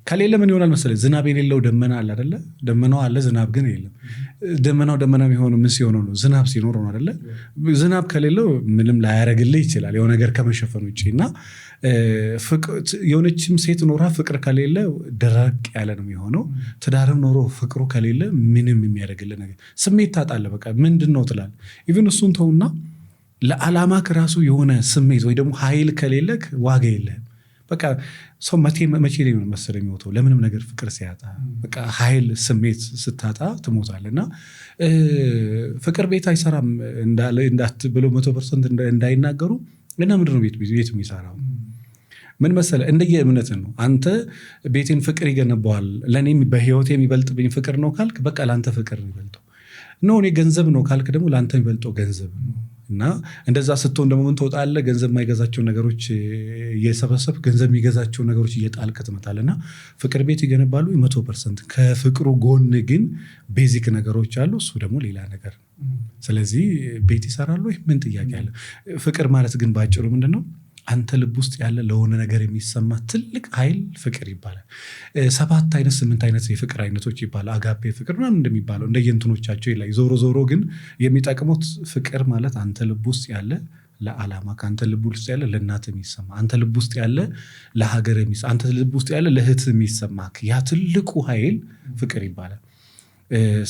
ከሌለ ምን ይሆናል መሰለህ? ዝናብ የሌለው ደመና አለ አይደለ? ደመናው አለ ዝናብ ግን የለም። ደመና የሚሆነው ምን ሲሆን ነው? ዝናብ ሲኖር ነው አይደለ? ዝናብ ከሌለው ምንም ላያረግልህ ይችላል የሆነ ነገር ከመሸፈን ውጪ። እና የሆነችም ሴት ኖራ ፍቅር ከሌለ ደረቅ ያለ ነው የሚሆነው። ትዳርም ኖሮ ፍቅሩ ከሌለ ምንም የሚያደርግልህ ነገር ስሜት ታጣለህ። በቃ ምንድን ነው ትላለህ። ኢቭን እሱን ተውና ለዓላማክ ራሱ የሆነ ስሜት ወይ ደግሞ ኃይል ከሌለክ ዋጋ የለህም። በቃ ሰው መቼ ላይ መሰለህ የሚሞተው? ለምንም ነገር ፍቅር ሲያጣ፣ በቃ ኃይል ስሜት ስታጣ ትሞታለህ። እና ፍቅር ቤት አይሰራም እንዳትብለው 100% እንዳይናገሩ እና ምንድን ነው ቤት የሚሰራው? ምን መሰለህ? እንደየ እምነት ነው። አንተ ቤቴን ፍቅር ይገነባዋል፣ ለእኔ በህይወት የሚበልጥብኝ ፍቅር ነው ካልክ በቃ ለአንተ ፍቅር የሚበልጠው ነው። እኔ ገንዘብ ነው ካልክ ደግሞ ለአንተ የሚበልጠው ገንዘብ ነው። እና እንደዛ ስትሆን ደግሞ ምን ትወጣለህ? ገንዘብ የማይገዛቸው ነገሮች እየሰበሰብ ገንዘብ የሚገዛቸው ነገሮች እየጣልክ ትመጣለህ። እና ፍቅር ቤት ይገነባሉ 100%። ከፍቅሩ ጎን ግን ቤዚክ ነገሮች አሉ፣ እሱ ደግሞ ሌላ ነገር። ስለዚህ ቤት ይሰራሉ ወይ? ምን ጥያቄ አለ? ፍቅር ማለት ግን ባጭሩ ምንድን ነው? አንተ ልብ ውስጥ ያለ ለሆነ ነገር የሚሰማ ትልቅ ኃይል ፍቅር ይባላል። 7 አይነት 8 አይነት የፍቅር አይነቶች ይባላል። አጋፔ ፍቅር ምናምን እንደሚባለው እንደየእንትኖቻቸው ላይ ዞሮ ግን የሚጠቅሙት ፍቅር ማለት አንተ ልብ ውስጥ ያለ ለዓላማ፣ ከአንተ ልብ ውስጥ ያለ ለእናት የሚሰማ፣ አንተ ልብ ውስጥ ያለ ለሀገር የሚሰማ፣ አንተ ልብ ውስጥ ያለ ለእህት የሚሰማ ያ ትልቁ ኃይል ፍቅር ይባላል።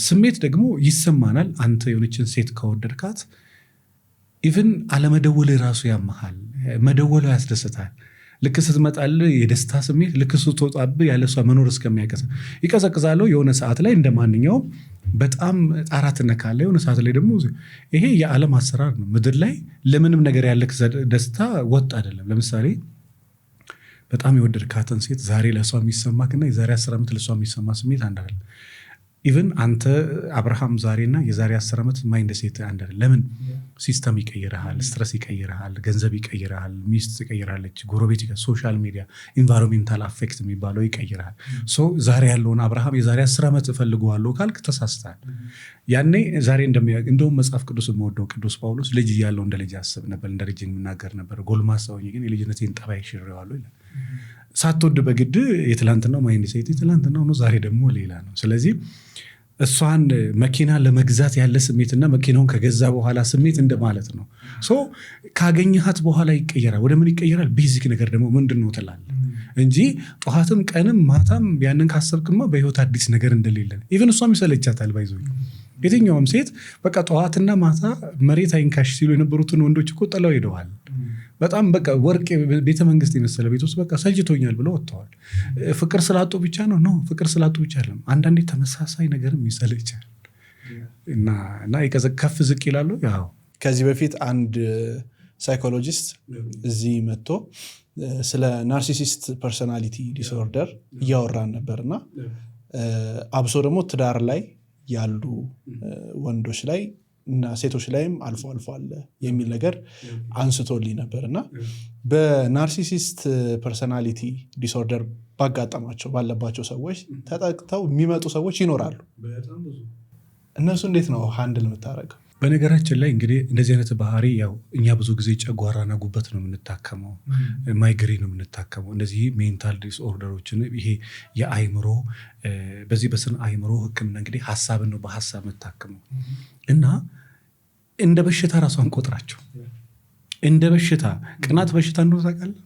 ስሜት ደግሞ ይሰማናል። አንተ የሆነችን ሴት ከወደድካት ኢቭን አለመደወል ራሱ ያመሃል፣ መደወሉ ያስደስታል። ልክ ስትመጣልህ የደስታ ስሜት፣ ልክ ስትወጣብህ ያለ እሷ መኖር እስከሚያቀስ ይቀዘቅዛለሁ። የሆነ ሰዓት ላይ እንደማንኛውም በጣም ጣራ ትነካለህ። የሆነ ሰዓት ላይ ደግሞ ይሄ የዓለም አሰራር ነው። ምድር ላይ ለምንም ነገር ያለክ ደስታ ወጥ አይደለም። ለምሳሌ በጣም የወደድካትን ሴት ዛሬ ለእሷ የሚሰማክና የዛሬ 10 ዓመት ለእሷ የሚሰማ ስሜት አንድ አይደለም። ኢቭን አንተ አብርሃም ዛሬና የዛሬ 10 ዓመት ማይንድ ሴት አንድ አይደለም። ለምን? ሲስተም ይቀይርሃል፣ ስትረስ ይቀይርሃል፣ ገንዘብ ይቀይርሃል፣ ሚስት ትቀይራለች፣ ጎረቤት፣ ሶሻል ሚዲያ ኢንቫይሮንሜንታል አፌክት የሚባለው ይቀይርሃል። ዛሬ ያለውን አብርሃም የዛሬ 10 ዓመት እፈልገዋለሁ ካልክ ተሳስተሃል። ያኔ ዛሬ እንደውም መጽሐፍ ቅዱስ የምወደው ቅዱስ ጳውሎስ ልጅ እያለሁ እንደ ልጅ አስብ ነበር፣ እንደ ልጅ የምናገር ነበር፣ ጎልማሳ ሆኜ ግን የልጅነቴን ጠባይ ሽሬዋለሁ ይላል። ሳትወድ በግድ የትላንትናው ማይንድ ሴት የትላንትናው ነው፣ ዛሬ ደግሞ ሌላ ነው። ስለዚህ እሷን መኪና ለመግዛት ያለ ስሜትና መኪናውን ከገዛ በኋላ ስሜት እንደማለት ነው። ካገኘሃት በኋላ ይቀየራል። ወደ ምን ይቀየራል? ቤዚክ ነገር ደግሞ ምንድን ነው ትላለህ እንጂ ጠዋትም ቀንም ማታም ያንን ካሰብክማ በህይወት አዲስ ነገር እንደሌለ ኢቨን እሷም ይሰለቻታል። ባይዞ የትኛውም ሴት በቃ ጠዋትና ማታ መሬት አይንካሽ ሲሉ የነበሩትን ወንዶች እኮ ጥለው ሄደዋል። በጣም በቃ ወርቅ ቤተ መንግስት የመሰለ ቤት ውስጥ በቃ ሰልችቶኛል ብለው ወጥተዋል። ፍቅር ስላጡ ብቻ ነው ፍቅር ስላጡ ብቻ አይደለም። አንዳንዴ ተመሳሳይ ነገርም ይሰለቻል እና ከፍ ዝቅ ይላሉ። ያው ከዚህ በፊት አንድ ሳይኮሎጂስት እዚህ መጥቶ ስለ ናርሲሲስት ፐርሶናሊቲ ዲስኦርደር እያወራን ነበርና አብሶ ደግሞ ትዳር ላይ ያሉ ወንዶች ላይ እና ሴቶች ላይም አልፎ አልፎ አለ የሚል ነገር አንስቶልኝ ነበር እና በናርሲሲስት ፐርሶናሊቲ ዲስኦርደር ባለባቸው ሰዎች ተጠቅተው የሚመጡ ሰዎች ይኖራሉ። እነሱ እንዴት ነው ሃንድል የምታደርገው? በነገራችን ላይ እንግዲህ እንደዚህ አይነት ባህሪ ያው እኛ ብዙ ጊዜ ጨጓራና ጉበት ነው የምንታከመው፣ ማይግሬን ነው የምንታከመው። እንደዚህ ሜንታል ዲስኦርደሮችን ይሄ የአይምሮ በዚህ በስነ አይምሮ ሕክምና እንግዲህ ሀሳብን ነው በሀሳብ የምታከመው እና እንደ በሽታ ራሷን ቆጥራቸው እንደ በሽታ ቅናት በሽታ እንደሆነ ታውቃለህ።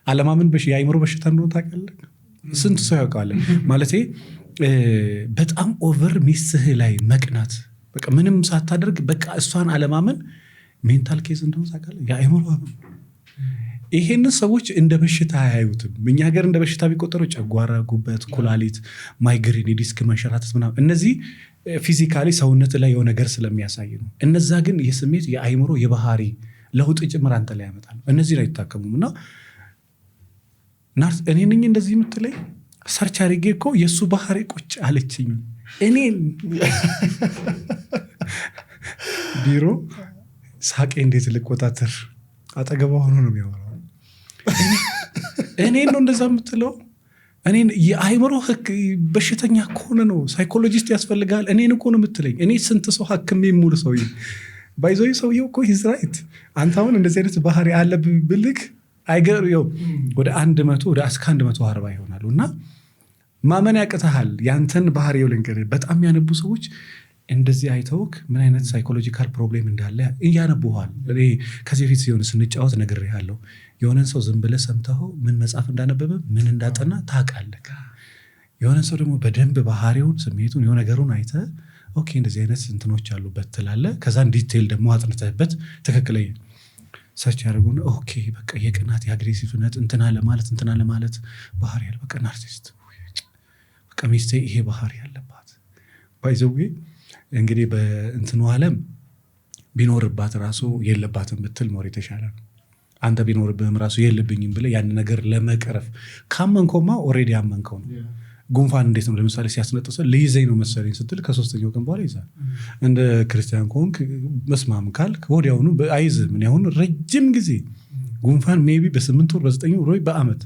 አለማመን የአይምሮ በሽታ እንደሆነ ታውቃለህ። ስንት ሰው ያውቃል ማለት በጣም ኦቨር ሚስትህ ላይ መቅናት በቃ ምንም ሳታደርግ በቃ እሷን አለማመን ሜንታል ኬዝ እንደሆነ ታውቃለህ። የአይምሮ ይሄንን ሰዎች እንደ በሽታ አያዩትም። እኛ ሀገር እንደ በሽታ ቢቆጠረው ጨጓራ፣ ጉበት፣ ኩላሊት፣ ማይግሬን፣ የዲስክ መንሸራተት ምናምን እነዚህ ፊዚካሊ ሰውነት ላይ የሆነ ነገር ስለሚያሳይ ነው። እነዛ ግን የስሜት የአይምሮ የባህሪ ለውጥ ጭምር አንተ ላይ ያመጣሉ። እነዚህ ላይ አይታከሙም። እና እኔ ነኝ እንደዚህ የምትለኝ ሰርች አድርጌ እኮ የእሱ ባህሪ ቁጭ አለችኝ። እኔ ቢሮ ሳቄ እንዴት ልቆጣጠር? አጠገባ ሆኖ ነው የሚያወራው። እኔ ነው እንደዛ የምትለው? እኔን የአይምሮ በሽተኛ ከሆነ ነው ሳይኮሎጂስት ያስፈልጋል። እኔን እኮ ነው የምትለኝ? እኔ ስንት ሰው ሐክም የሚውል ሰው ባይዞይ ሰውየው እኮ ሂዝራይት። አንተ አሁን እንደዚህ አይነት ባህሪ አለብህ ብልክ አይገር ወደ 100 ወደ 140 ይሆናሉ። እና ማመን ያቅተሃል ያንተን ባህሪው ልንገርህ። በጣም ያነቡ ሰዎች እንደዚህ አይተውክ ምን አይነት ሳይኮሎጂካል ፕሮብሌም እንዳለ እያነቡሃል። ከዚህ በፊት ሲሆን ስንጫወት ነግሬሃለሁ። የሆነን ሰው ዝም ብለህ ሰምተኸው ምን መጽሐፍ እንዳነበበ ምን እንዳጠና ታውቃለህ። የሆነን ሰው ደግሞ በደንብ ባህሪውን፣ ስሜቱን፣ የሆነ ነገሩን አይተህ ኦኬ እንደዚህ አይነት እንትኖች አሉበት ትላለህ። ከዛን ዲቴይል ደግሞ አጥንተህበት ትክክለኛ ሰርች ያደርጉን ኦኬ በቃ የቅናት የአግሬሲቭነት እንትና ለማለት ባህሪ ያለ በቃ ናርሲስት በቃ ሚስቴ ይሄ ባህሪ ያለባት ባይዘዌ እንግዲህ በእንትኑ ዓለም ቢኖርባት ራሱ የለባትም ብትል ሞር የተሻለ ነው። አንተ ቢኖርብህም ራሱ የለብኝም ብለህ ያን ነገር ለመቅረፍ ካመንኮማ ኦልሬዲ አመንከው ነው። ጉንፋን እንዴት ነው ለምሳሌ ሲያስነጥሰ ልይዘኝ ነው መሰለኝ ስትል ከ3ኛው ቀን በኋላ ይዛል። እንደ ክርስቲያን ከሆንክ መስማም ካልክ ወዲያውኑ አይዝም። ምን ያሁን ረጅም ጊዜ ጉንፋን ሜቢ በ8 ወር በ9 ወር ወይ በአመት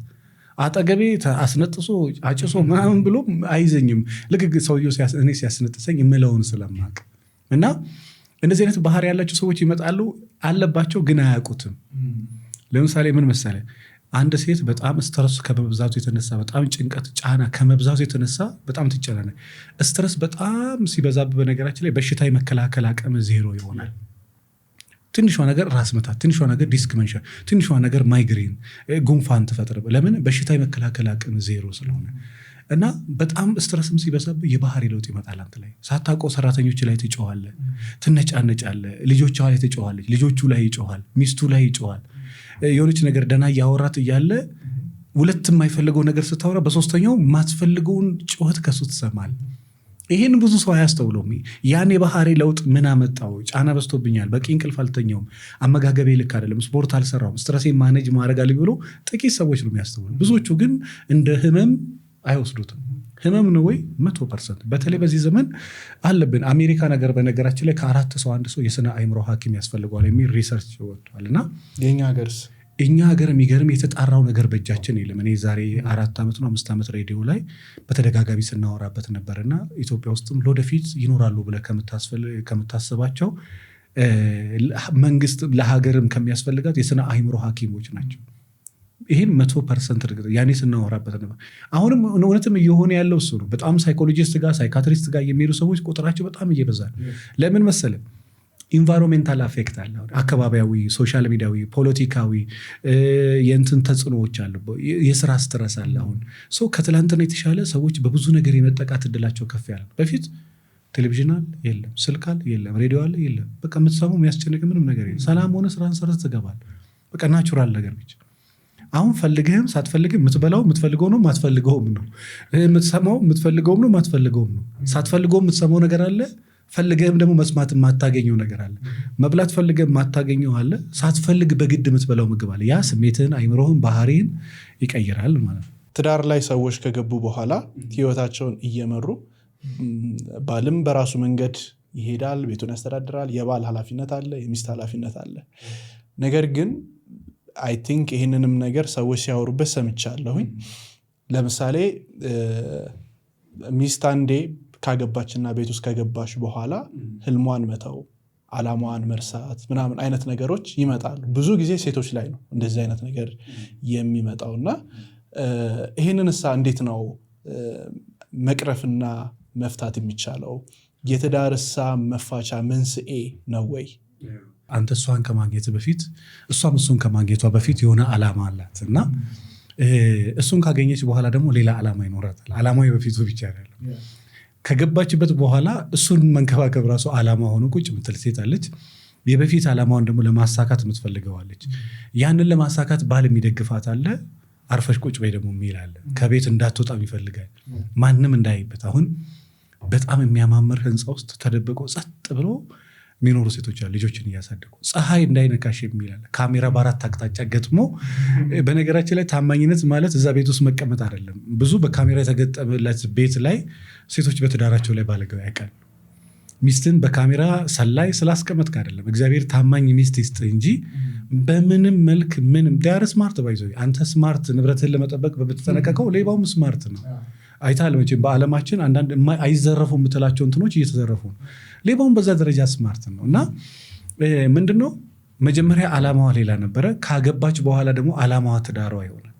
አጠገቤ አስነጥሶ አጭሶ ምናምን ብሎ አይዘኝም። ልክ ሰውየው እኔ ሲያስነጥሰኝ የምለውን ስለማቅ እና እንደዚህ አይነት ባህሪ ያላቸው ሰዎች ይመጣሉ አለባቸው ግን አያውቁትም። ለምሳሌ ምን መሰለህ አንድ ሴት በጣም ስትረስ ከመብዛቱ የተነሳ በጣም ጭንቀት ጫና ከመብዛቱ የተነሳ በጣም ትጨናነቅ። ስትረስ በጣም ሲበዛብ በነገራችን ላይ በሽታ የመከላከል አቅም ዜሮ ይሆናል። ትንሿ ነገር ራስ መታት፣ ትንሿ ነገር ዲስክ መንሸር፣ ትንሿ ነገር ማይግሬን፣ ጉንፋን ትፈጥር። ለምን? በሽታ የመከላከል አቅም ዜሮ ስለሆነ እና በጣም ስትረስም ሲበዛብ የባህሪ ለውጥ ይመጣል። አንተ ላይ ሳታውቀው ሰራተኞች ላይ ትጮኻለህ፣ ትነጫነጫለህ፣ ልጆቿ ላይ ትጮኻለች፣ ልጆቹ ላይ ይጮኻል፣ ሚስቱ ላይ ይጮኻል። የሆነች ነገር ደና እያወራት እያለ ሁለት የማይፈልገው ነገር ስታወራ በሶስተኛው ማትፈልገውን ጩኸት ከሱ ትሰማል። ይሄን ብዙ ሰው አያስተውለውም። ያን የባህሪ ለውጥ ምን አመጣው? ጫና በዝቶብኛል፣ በቂ እንቅልፍ አልተኛውም፣ አመጋገቤ ልክ አይደለም፣ ስፖርት አልሰራውም፣ ስትረሴን ማኔጅ ማድረግ አለብኝ ብሎ ጥቂት ሰዎች ነው የሚያስተውሉ። ብዙዎቹ ግን እንደ ህመም አይወስዱትም። ህመም ነው ወይ? 100%። በተለይ በዚህ ዘመን አለብን። አሜሪካ ነገር በነገራችን ላይ ከ4 ሰው 1 ሰው የስነ አእምሮ ሐኪም ያስፈልገዋል የሚል ሪሰርች ወጥቷል። እና የኛ ሀገርስ እኛ ሀገር የሚገርም የተጣራው ነገር በእጃችን የለም። እኔ ዛሬ 4 ዓመት ነው 5 ዓመት ሬዲዮ ላይ በተደጋጋሚ ስናወራበት ነበርና ኢትዮጵያ ውስጥም ለወደፊት ይኖራሉ ብለህ ከምታስባቸው መንግስት ለሀገርም ከሚያስፈልጋት የስነ አእምሮ ሐኪሞች ናቸው። ይህን 100% እርግጥ ያኔ ስናወራበት ነበር። አሁንም እውነትም እየሆነ ያለው እሱ ነው። በጣም ሳይኮሎጂስት ጋር ሳይካትሪስት ጋር የሚሄዱ ሰዎች ቁጥራቸው በጣም እየበዛል። ለምን መሰለህ? ኢንቫይሮንሜንታል አፌክት አለ። አካባቢያዊ፣ ሶሻል ሚዲያዊ፣ ፖለቲካዊ የእንትን ተጽዕኖዎች አሉ። የስራ ስትረስ አለ። አሁን ከትላንትና የተሻለ ሰዎች በብዙ ነገር የመጠቃት እድላቸው ከፍ ያለ። በፊት ቴሌቪዥን አለ የለም፣ ስልክ አለ የለም፣ ሬዲዮ አለ የለም። በቃ የምትሰማው የሚያስጨንቅ ምንም ነገር የለም። ሰላም ሆነ ስራን ሰርተህ ትገባለህ። በቃ ናቹራል ነገር ብቻ። አሁን ፈልግህም ሳትፈልግም የምትበላው የምትፈልገው ነው ማትፈልገውም ነው። የምትሰማው የምትፈልገውም ነው ማትፈልገውም ነው። ሳትፈልገው የምትሰማው ነገር አለ፣ ፈልገህም ደግሞ መስማት የማታገኘው ነገር አለ። መብላት ፈልገህም የማታገኘው አለ፣ ሳትፈልግ በግድ የምትበላው ምግብ አለ። ያ ስሜትህን፣ አይምሮህን፣ ባህሪህን ይቀይራል ማለት ነው። ትዳር ላይ ሰዎች ከገቡ በኋላ ህይወታቸውን እየመሩ ባልም በራሱ መንገድ ይሄዳል፣ ቤቱን ያስተዳድራል። የባል ኃላፊነት አለ፣ የሚስት ኃላፊነት አለ። ነገር ግን አይ ቲንክ ይህንንም ነገር ሰዎች ሲያወሩበት ሰምቻለሁኝ። ለምሳሌ ሚስት አንዴ ካገባችና ቤት ውስጥ ከገባች በኋላ ህልሟን መተው፣ አላማዋን መርሳት ምናምን አይነት ነገሮች ይመጣሉ። ብዙ ጊዜ ሴቶች ላይ ነው እንደዚህ አይነት ነገር የሚመጣውና ይህንን እሳ እንዴት ነው መቅረፍና መፍታት የሚቻለው? የትዳርሳ መፋቻ መንስኤ ነው ወይ? አንተ እሷን ከማግኘት በፊት እሷም እሱን ከማግኘቷ በፊት የሆነ ዓላማ አላት እና እሱን ካገኘች በኋላ ደግሞ ሌላ ዓላማ ይኖራታል። ዓላማው የበፊቱ ብቻ አይደለም። ከገባችበት በኋላ እሱን መንከባከብ ራሱ ዓላማ ሆኖ ቁጭ ምትል ሴት አለች። የበፊት ዓላማውን ደግሞ ለማሳካት የምትፈልገዋለች። ያንን ለማሳካት ባል የሚደግፋት አለ። አርፈሽ ቁጭ በይ ደግሞ የሚል አለ። ከቤት እንዳትወጣም ይፈልጋል፣ ማንም እንዳይበት። አሁን በጣም የሚያማምር ህንፃ ውስጥ ተደብቆ ጸጥ ብሎ የሚኖሩ ሴቶች አሉ፣ ልጆችን እያሳደጉ። ፀሐይ እንዳይነካሽ የሚል አለ። ካሜራ በ4 አቅጣጫ ገጥሞ። በነገራችን ላይ ታማኝነት ማለት እዛ ቤት ውስጥ መቀመጥ አይደለም። ብዙ በካሜራ የተገጠመለት ቤት ላይ ሴቶች በትዳራቸው ላይ ባለገው ያውቃል። ሚስትን በካሜራ ሰላይ ስላስቀመጥክ አይደለም። እግዚአብሔር ታማኝ ሚስት ይስጥ እንጂ በምንም መልክ ምንም ዳር ስማርት ባይዞ አንተ ስማርት ንብረትህን ለመጠበቅ በምትጠነቀቀው ሌባውም ስማርት ነው። አይታል መቼም በዓለማችን አንዳንድ አይዘረፉ የምትላቸው እንትኖች እየተዘረፉ ነው። ሌባውም በዛ ደረጃ ስማርት ነው። እና ምንድነው መጀመሪያ ዓላማዋ ሌላ ነበረ። ካገባች በኋላ ደግሞ ዓላማዋ ትዳሯ ይሆናል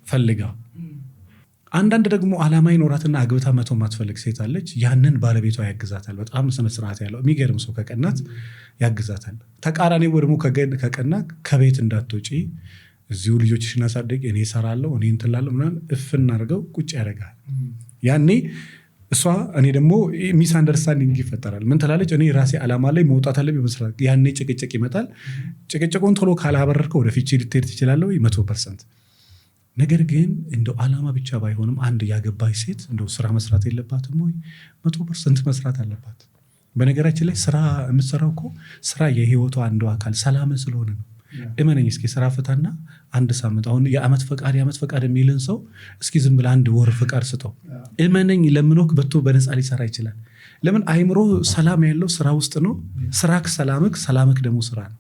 ፈልጋ። አንዳንድ ደግሞ ዓላማ ይኖራትና አግብታ መቶ ማትፈልግ ሴት አለች። ያንን ባለቤቷ ያግዛታል። በጣም ስነ ስርዓት ያለው የሚገርም ሰው ከቀናት ያግዛታል። ተቃራኒው ደግሞ ከቀና ከቤት እንዳትወጪ እዚሁ ልጆችሽን አሳድጊ፣ እኔ እሰራለሁ፣ እኔ እንትን እላለሁ ምናምን እፍና አድርገው ቁጭ ያደርጋል። ያኔ እሷ እኔ ደግሞ ሚስ አንደርስታንዲንግ ይፈጠራል። ምን ትላለች? እኔ ራሴ ዓላማ ላይ መውጣት አለብኝ መስራት። ያኔ ጭቅጭቅ ይመጣል። ጭቅጭቁን ቶሎ ካላበረርከው ወደ ፊት ልትሄድ ትችላለህ 100%። ነገር ግን እንደው ዓላማ ብቻ ባይሆንም አንድ ያገባች ሴት እንደው ስራ መስራት የለባትም ወይ? 100% መስራት አለባት። በነገራችን ላይ ስራ የምትሰራው እኮ ስራ የህይወቷ አንዱ አካል ሰላም ስለሆነ ነው። እመነኝ እስኪ ስራ ፍታና 1 ሳምንት አሁን የዓመት ፈቃድ የሚልን ሰው እስኪ ዝም ብለህ 1 ወር ፈቃድ ስጠው። እመነኝ ለምኖክ በቶ በነፃ ሊሰራ ይችላል። ለምን? አይምሮ ሰላም ያለው ስራ ውስጥ ነው። ስራክ ሰላምክ ደግሞ ስራ ነው።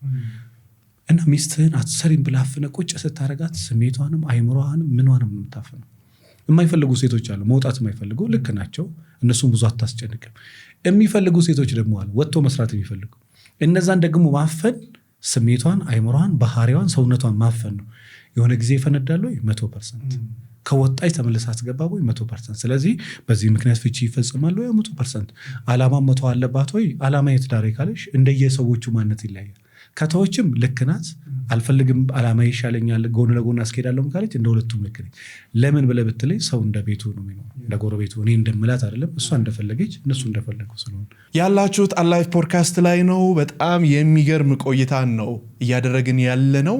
እና ሚስትህን አትሰሪም ብለህ አፍነህ ቁጭ ስታረጋት ስሜቷንም አይምሮዋንም ምንዋንም ነው የምታፍነው። የማይፈልጉ ሴቶች አሉ፣ መውጣት የማይፈልጉ ልክ ናቸው። እነሱም ብዙ አታስጨንቅም። የሚፈልጉ ሴቶች ደግሞ አሉ፣ ወጥቶ መስራት የሚፈልጉ። እነዛን ደግሞ ማፈን ስሜቷን፣ አይምሮዋን፣ ባህሪዋን፣ ሰውነቷን ማፈን ነው። የሆነ ጊዜ ይፈነዳሉ 100%። ከወጣች ተመልሳ አትገባ ወይ 100%። ስለዚህ በዚህ ምክንያት ፍቺ ይፈጽማሉ 100%። ዓላማ መተው አለባት ወይ? ዓላማ የትዳር ካለሽ እንደየሰዎቹ ማንነት ይለያል። ከተዎችም ልክ ናት። አልፈልግም ዓላማ ይሻለኛል ጎን ለጎን አስኬዳለሁ ካለች እንደ ሁለቱም ልክ ነኝ። ለምን ብለህ ብትለኝ ሰው እንደ ቤቱ ነው የሚኖረው፣ እንደ ጎረቤቱ። እኔ እንደምላት አይደለም፣ እሷ እንደፈለገች እነሱ እንደፈለጉ ስለሆነ። ያላችሁት አላይፍ ፖድካስት ላይ ነው። በጣም የሚገርም ቆይታን ነው እያደረግን ያለ ነው።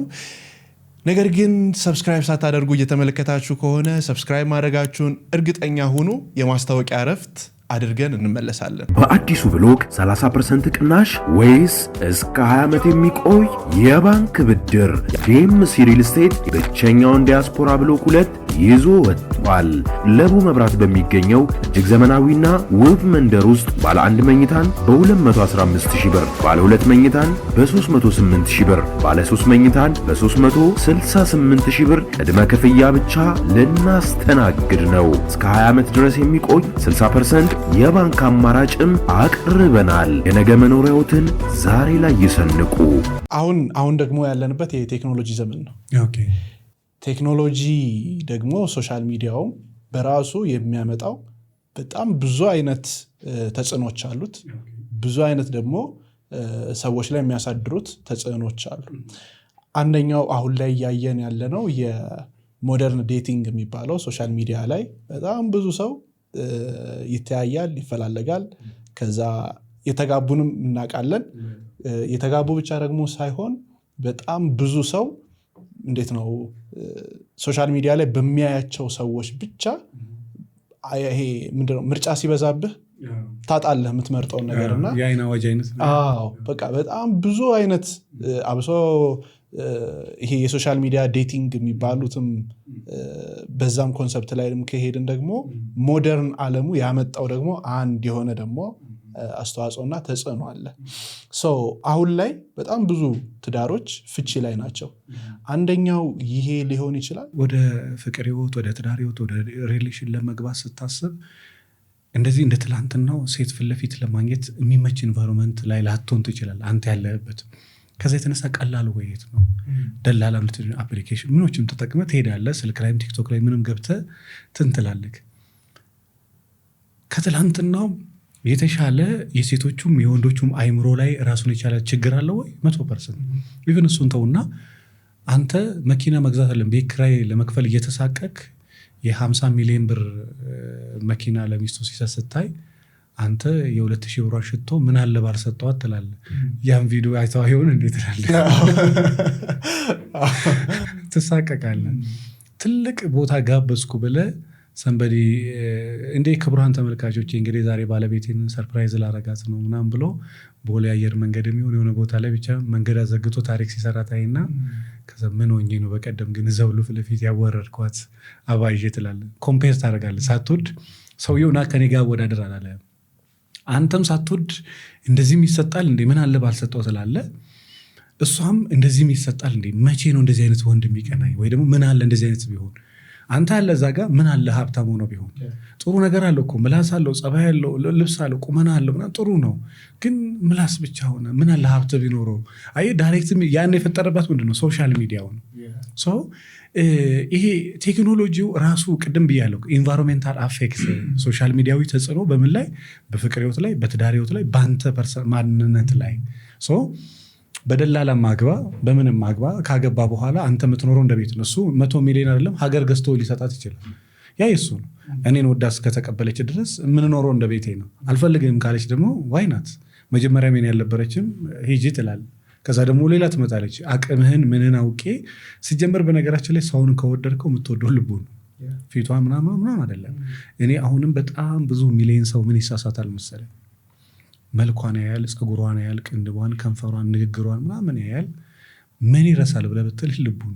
ነገር ግን ሰብስክራይብ ሳታደርጉ እየተመለከታችሁ ከሆነ ሰብስክራይብ ማድረጋችሁን እርግጠኛ ሁኑ። የማስታወቂያ እረፍት አድርገን እንመለሳለን። በአዲሱ ብሎግ 30% ቅናሽ ወይስ እስከ 20 ዓመት የሚቆይ የባንክ ብድር? ዴምሲ ሪል ስቴት ብቸኛውን ዲያስፖራ ብሎክ 2 ይዞ ወጥቷል። ለቡ መብራት በሚገኘው እጅግ ዘመናዊና ውብ መንደር ውስጥ ባለ 1 መኝታን በ215,000 ብር፣ ባለ 2 መኝታን በ308,000 ብር፣ ባለ 3 መኝታን በ368,000 ብር ቅድመ ክፍያ ብቻ ልናስተናግድ ነው። እስከ 20 ዓመት ድረስ የሚቆይ 60% የባንክ አማራጭም አቅርበናል። የነገ መኖሪያዎትን ዛሬ ላይ ይሰንቁ። አሁን ደግሞ ያለንበት የቴክኖሎጂ ዘመን ነው። ኦኬ ቴክኖሎጂ ደግሞ ሶሻል ሚዲያውም በራሱ የሚያመጣው በጣም ብዙ አይነት ተጽዕኖች አሉት። ብዙ አይነት ደግሞ ሰዎች ላይ የሚያሳድሩት ተጽዕኖች አሉ። አንደኛው አሁን ላይ እያየን ያለነው የሞደርን ዴቲንግ የሚባለው ሶሻል ሚዲያ ላይ በጣም ብዙ ሰው ይተያያል፣ ይፈላለጋል። ከዛ የተጋቡንም እናውቃለን። የተጋቡ ብቻ ደግሞ ሳይሆን በጣም ብዙ ሰው እንዴት ነው ሶሻል ሚዲያ ላይ በሚያያቸው ሰዎች ብቻ ይሄ ምንድነው ምርጫ ሲበዛብህ ታጣለህ የምትመርጠውን ነገርና የአይን አዋጅ አይነት በቃ በጣም ብዙ አይነት አብሶ ይሄ የሶሻል ሚዲያ ዴቲንግ የሚባሉትም በዛም ኮንሰፕት ላይ ከሄድን ደግሞ ሞደርን ዓለሙ ያመጣው ደግሞ አንድ የሆነ ደግሞ አስተዋጽኦና ተጽዕኖ አለ። አሁን ላይ በጣም ብዙ ትዳሮች ፍቺ ላይ ናቸው። አንደኛው ይሄ ሊሆን ይችላል። ወደ ፍቅር ህይወት፣ ወደ ትዳር ህይወት፣ ወደ ሪሌሽን ለመግባት ስታስብ እንደዚህ እንደ ትላንትናው ሴት ፊት ለፊት ለማግኘት የሚመች ኢንቫይሮንመንት ላይ ላትሆን ትችላል አንተ ያለህበት። ከዛ የተነሳ ቀላል ወይት ነው ደላላ አፕሊኬሽን ምኖችም ተጠቅመህ ትሄዳለህ። ስልክ ላይም ቲክቶክ ላይ ምንም ገብተህ ትንትላለህ። ከትላንትናው የተሻለ የሴቶቹም የወንዶቹም አይምሮ ላይ ራሱን የቻለ ችግር አለ ወይ? 100%። ኢቨን እሱን ተውና አንተ መኪና መግዛት አለን ቤት ኪራይ ለመክፈል እየተሳቀቅ የ50 ሚሊዮን ብር መኪና ለሚስቱ ሲሰጥ ስታይ አንተ የ2,000 ብር ሽቶ ምን አለ ባልሰጠዋት ትላለህ። ያን ቪዲዮ አይተኸው ይሆን እንዴት ትላለህ? ትሳቀቃለህ። ትልቅ ቦታ ጋበዝኩ ብለህ ሰንበዲ እንደ ክቡራን ተመልካቾች እንግዲህ ዛሬ ባለቤቴን ሰርፕራይዝ ላረጋት ነው ምናምን ብሎ ቦሌ አየር መንገድ የሚሆን የሆነ ቦታ ላይ ብቻ መንገድ አዘግቶ ታሪክ ሲሰራ ታይና ከዛ ምን ሆኜ ነው በቀደም ግን እዛው ፊት ለፊት ያወረድኳት አባይዤ ትላለህ። ኮምፔር ታደርጋለህ። ሳትወድ ሰውየውና ከኔ ጋር ወዳደር አላለ። አንተም ሳትወድ እንደዚህም ይሰጣል እንዴ ምን አለ ባልሰጠው ትላለህ። እሷም እንደዚህም ይሰጣል እንዴ መቼ ነው እንደዚህ አይነት ወንድ የሚቀናኝ? ወይ ደግሞ ምን አለ እንደዚህ አይነት ቢሆን አንተ አለ እዛ ጋር ምን አለ ሀብታም ሆኖ ቢሆን ጥሩ ነገር አለው እኮ ምላስ አለው፣ ጸባይ አለው፣ ልብስ አለው፣ ቁመና አለው ምናምን ጥሩ ነው። ግን ምላስ ብቻ ሆነ ምን አለ ሀብት ቢኖረው? አይ ዳይሬክት ያን የፈጠረባት ምንድነው ሶሻል ሚዲያው ነው። ይሄ ቴክኖሎጂው ራሱ ቅድም ብያለሁ ኢንቫይሮንሜንታል አፌክት ሶሻል ሚዲያዊ ተጽዕኖ በምን ላይ? በፍቅር ህይወት ላይ፣ በትዳር ህይወት ላይ፣ በአንተ ማንነት ላይ በደላላ ማግባ በምንም ማግባ ካገባ በኋላ አንተ የምትኖረው እንደ ቤት ነው። እሱ 100 ሚሊዮን አይደለም ሀገር ገዝቶ ሊሰጣት ይችላል። ያ የሱ ነው። እኔን ወዳ እስከተቀበለች ድረስ የምንኖረው እንደ ቤቴ ነው። አልፈልግም ካለች ደግሞ ዋይናት መጀመሪያ ምን ያልነበረችም ሂጂ ትላለህ። ከዛ ደግሞ ሌላ ትመጣለች። አቅምህን ምንን አውቄ ሲጀመር በነገራችን ላይ ሰውን ከወደድከው የምትወደው ልቡ ነው ፊቷ ምናምን አይደለም። እኔ አሁንም በጣም ብዙ ሚሊዮን ሰው ምን ይሳሳታል መሰለኝ መልኳን ያያል፣ ፀጉሯን ያያል፣ ቅንድቧን፣ ከንፈሯን፣ ንግግሯን ምናምን ያያል። ምን ይረሳል ብለህ ብትል ልቡን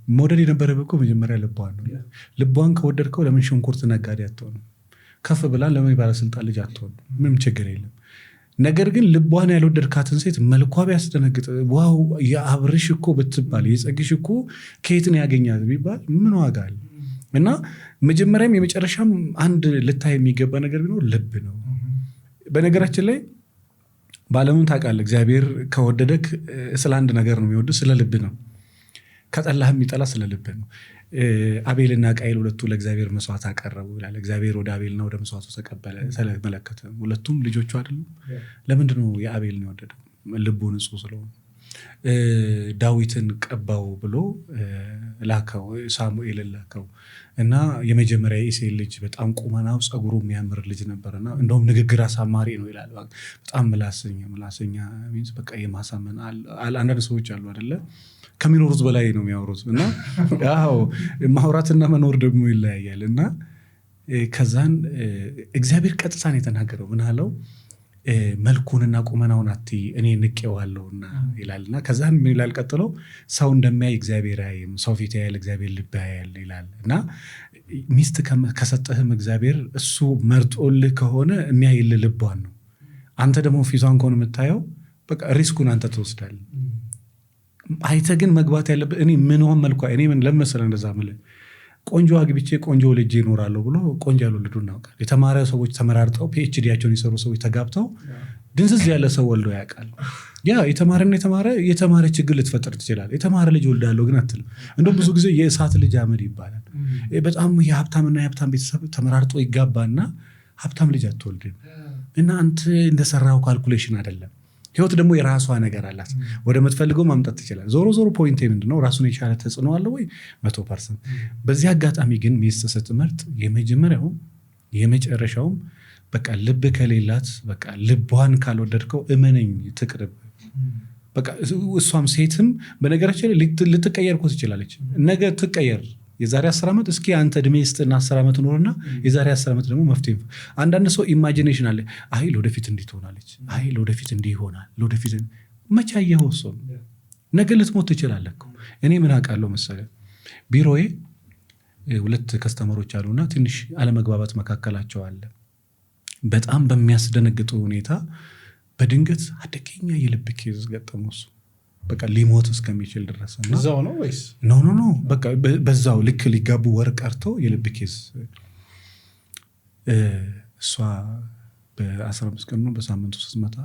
መውደድ የነበረብህ እኮ መጀመሪያ ልቧን ነው። ልቧን ከወደድከው ለምን ሽንኩርት ነጋዴ አትሆንም? ከፍ ብላን ለምን ባለስልጣን ልጅ አትሆንም? ምንም ችግር የለም። ነገር ግን ልቧን ያልወደድካትን ሴት መልኳ ቢያስደነግጥ ዋው የአብርሽ እኮ ብትባል የጸግሽ እኮ ከየት ነው ያገኛት ቢባል ምን ዋጋ አለ? እና መጀመሪያም የመጨረሻም አንድ ልታይ የሚገባ ነገር ቢኖር ልብ ነው። በነገራችን ላይ ባለሙን ታውቃለህ እግዚአብሔር ከወደደክ ስለ አንድ ነገር ነው የሚወድ ስለ ልብ ነው። ከጠላህ የሚጠላ ስለ ልብ ነው። አቤልና ቃየል ሁለቱ ለእግዚአብሔር መስዋዕት አቀረቡ ይላል። እግዚአብሔር ወደ አቤልና ወደ መስዋዕቱ ተቀበለ ተመለከተ። ሁለቱም ልጆቹ አይደሉም? ለምንድን ነው የአቤልን የወደደው? ልቡ ንጹህ ስለሆነ። ዳዊትን ቀባው ብሎ ላከው፣ ሳሙኤልን ላከው እና የመጀመሪያ የእሴይ ልጅ በጣም ቁመናው ጸጉሩ የሚያምር ልጅ ነበርና እንደውም ንግግር አሳማሪ ነው ይላል። በጣም ምላሰኛ ሚንስ በቃ የማሳመን አንዳንድ ሰዎች አሉ አይደለ ከሚኖሩት በላይ ነው የሚያወሩት እና ማውራትና መኖር ደግሞ ይለያያል። እና ከዛን እግዚአብሔር ቀጥታን የተናገረው ምን አለው? መልኩንና ቁመናውን አትይ እኔ ንቄዋለሁና ይላልና ከዛን ምን ይላል ቀጥሎ ሰው እንደሚያይ እግዚአብሔር ያይም ሰው ፊት ያያል እግዚአብሔር ልብ ያያል ይላል እና ሚስት ከሰጠህም እግዚአብሔር እሱ መርጦልህ ከሆነ የሚያይልህ ልቧን ነው። አንተ ደግሞ ፊቷን ከሆነ የምታየው በቃ ሪስኩን አንተ ትወስዳለህ። አይተ ግን መግባት ያለብህ እኔ ምንዋን መልኳ እኔ ምን ለመሰለ እንደዛ ማለት ቆንጆ አግብቼ ቆንጆ ልጅ ይኖራለሁ ብሎ ቆንጆ ያልወለዱ እናውቃል። የተማረ ሰዎች ተመራርጠው ፒኤችዲያቸውን የሰሩ ሰዎች ተጋብተው ድንዝዝ ያለ ሰው ወልዶ ያውቃል። ያ የተማረ ችግር ልትፈጠር ትችላል። የተማረ ልጅ ወልዳለሁ ግን አትልም። እንደውም ብዙ ጊዜ የእሳት ልጅ አመድ ይባላል። በጣም የሀብታምና የሀብታም ቤተሰብ ተመራርጦ ይጋባና ሀብታም ልጅ አትወልድም እና አንተ እንደሰራው ካልኩሌሽን አይደለም። ህይወት ደግሞ የራሷ ነገር አላት። ወደ ምትፈልገው ማምጣት ትችላል። ዞሮ ፖይንት ምንድነው? ራሱን የቻለ ተጽዕኖ አለ ወይ? 100%። በዚህ አጋጣሚ ግን ሚስት ስትመርጥ የመጀመሪያውም የመጨረሻውም በቃ ልብ ከሌላት በቃ ልቧን ካልወደድከው እመነኝ ትቅርብ። በቃ እሷም ሴትም በነገራችን ልትቀየር እኮ ትችላለች። ነገ ትቀየር። የዛሬ 10 ዓመት እስኪ አንተ እድሜ ስጥና 10 ዓመት ኖርና የዛሬ 10 ዓመት ደግሞ መፍትሄ። አንዳንድ ሰው ኢማጂኔሽን አለ። አይ ለወደፊት እንዲህ ትሆናለች፣ አይ ለወደፊት እንዲህ ይሆናል፣ ለወደፊት መቼ አየኸው? እሱ ነገ ልትሞት ትችላለህ እኮ። እኔ ምን አውቃለሁ መሰለህ፣ ቢሮዬ 2 ከስተመሮች አሉና ትንሽ አለመግባባት መካከላቸው አለ። በጣም በሚያስደነግጥ ሁኔታ በድንገት አደገኛ የልብ ኬዝ ገጠመው። እሱ በቃ ሊሞት እስከሚችል ድረስ እዛው ነው ወይስ ኖ በቃ በዛው ልክ ሊጋቡ ወር ቀርቶ የልብ ኬዝ እሷ በ15 ቀን ነው በሳምንቱ ስትመጣ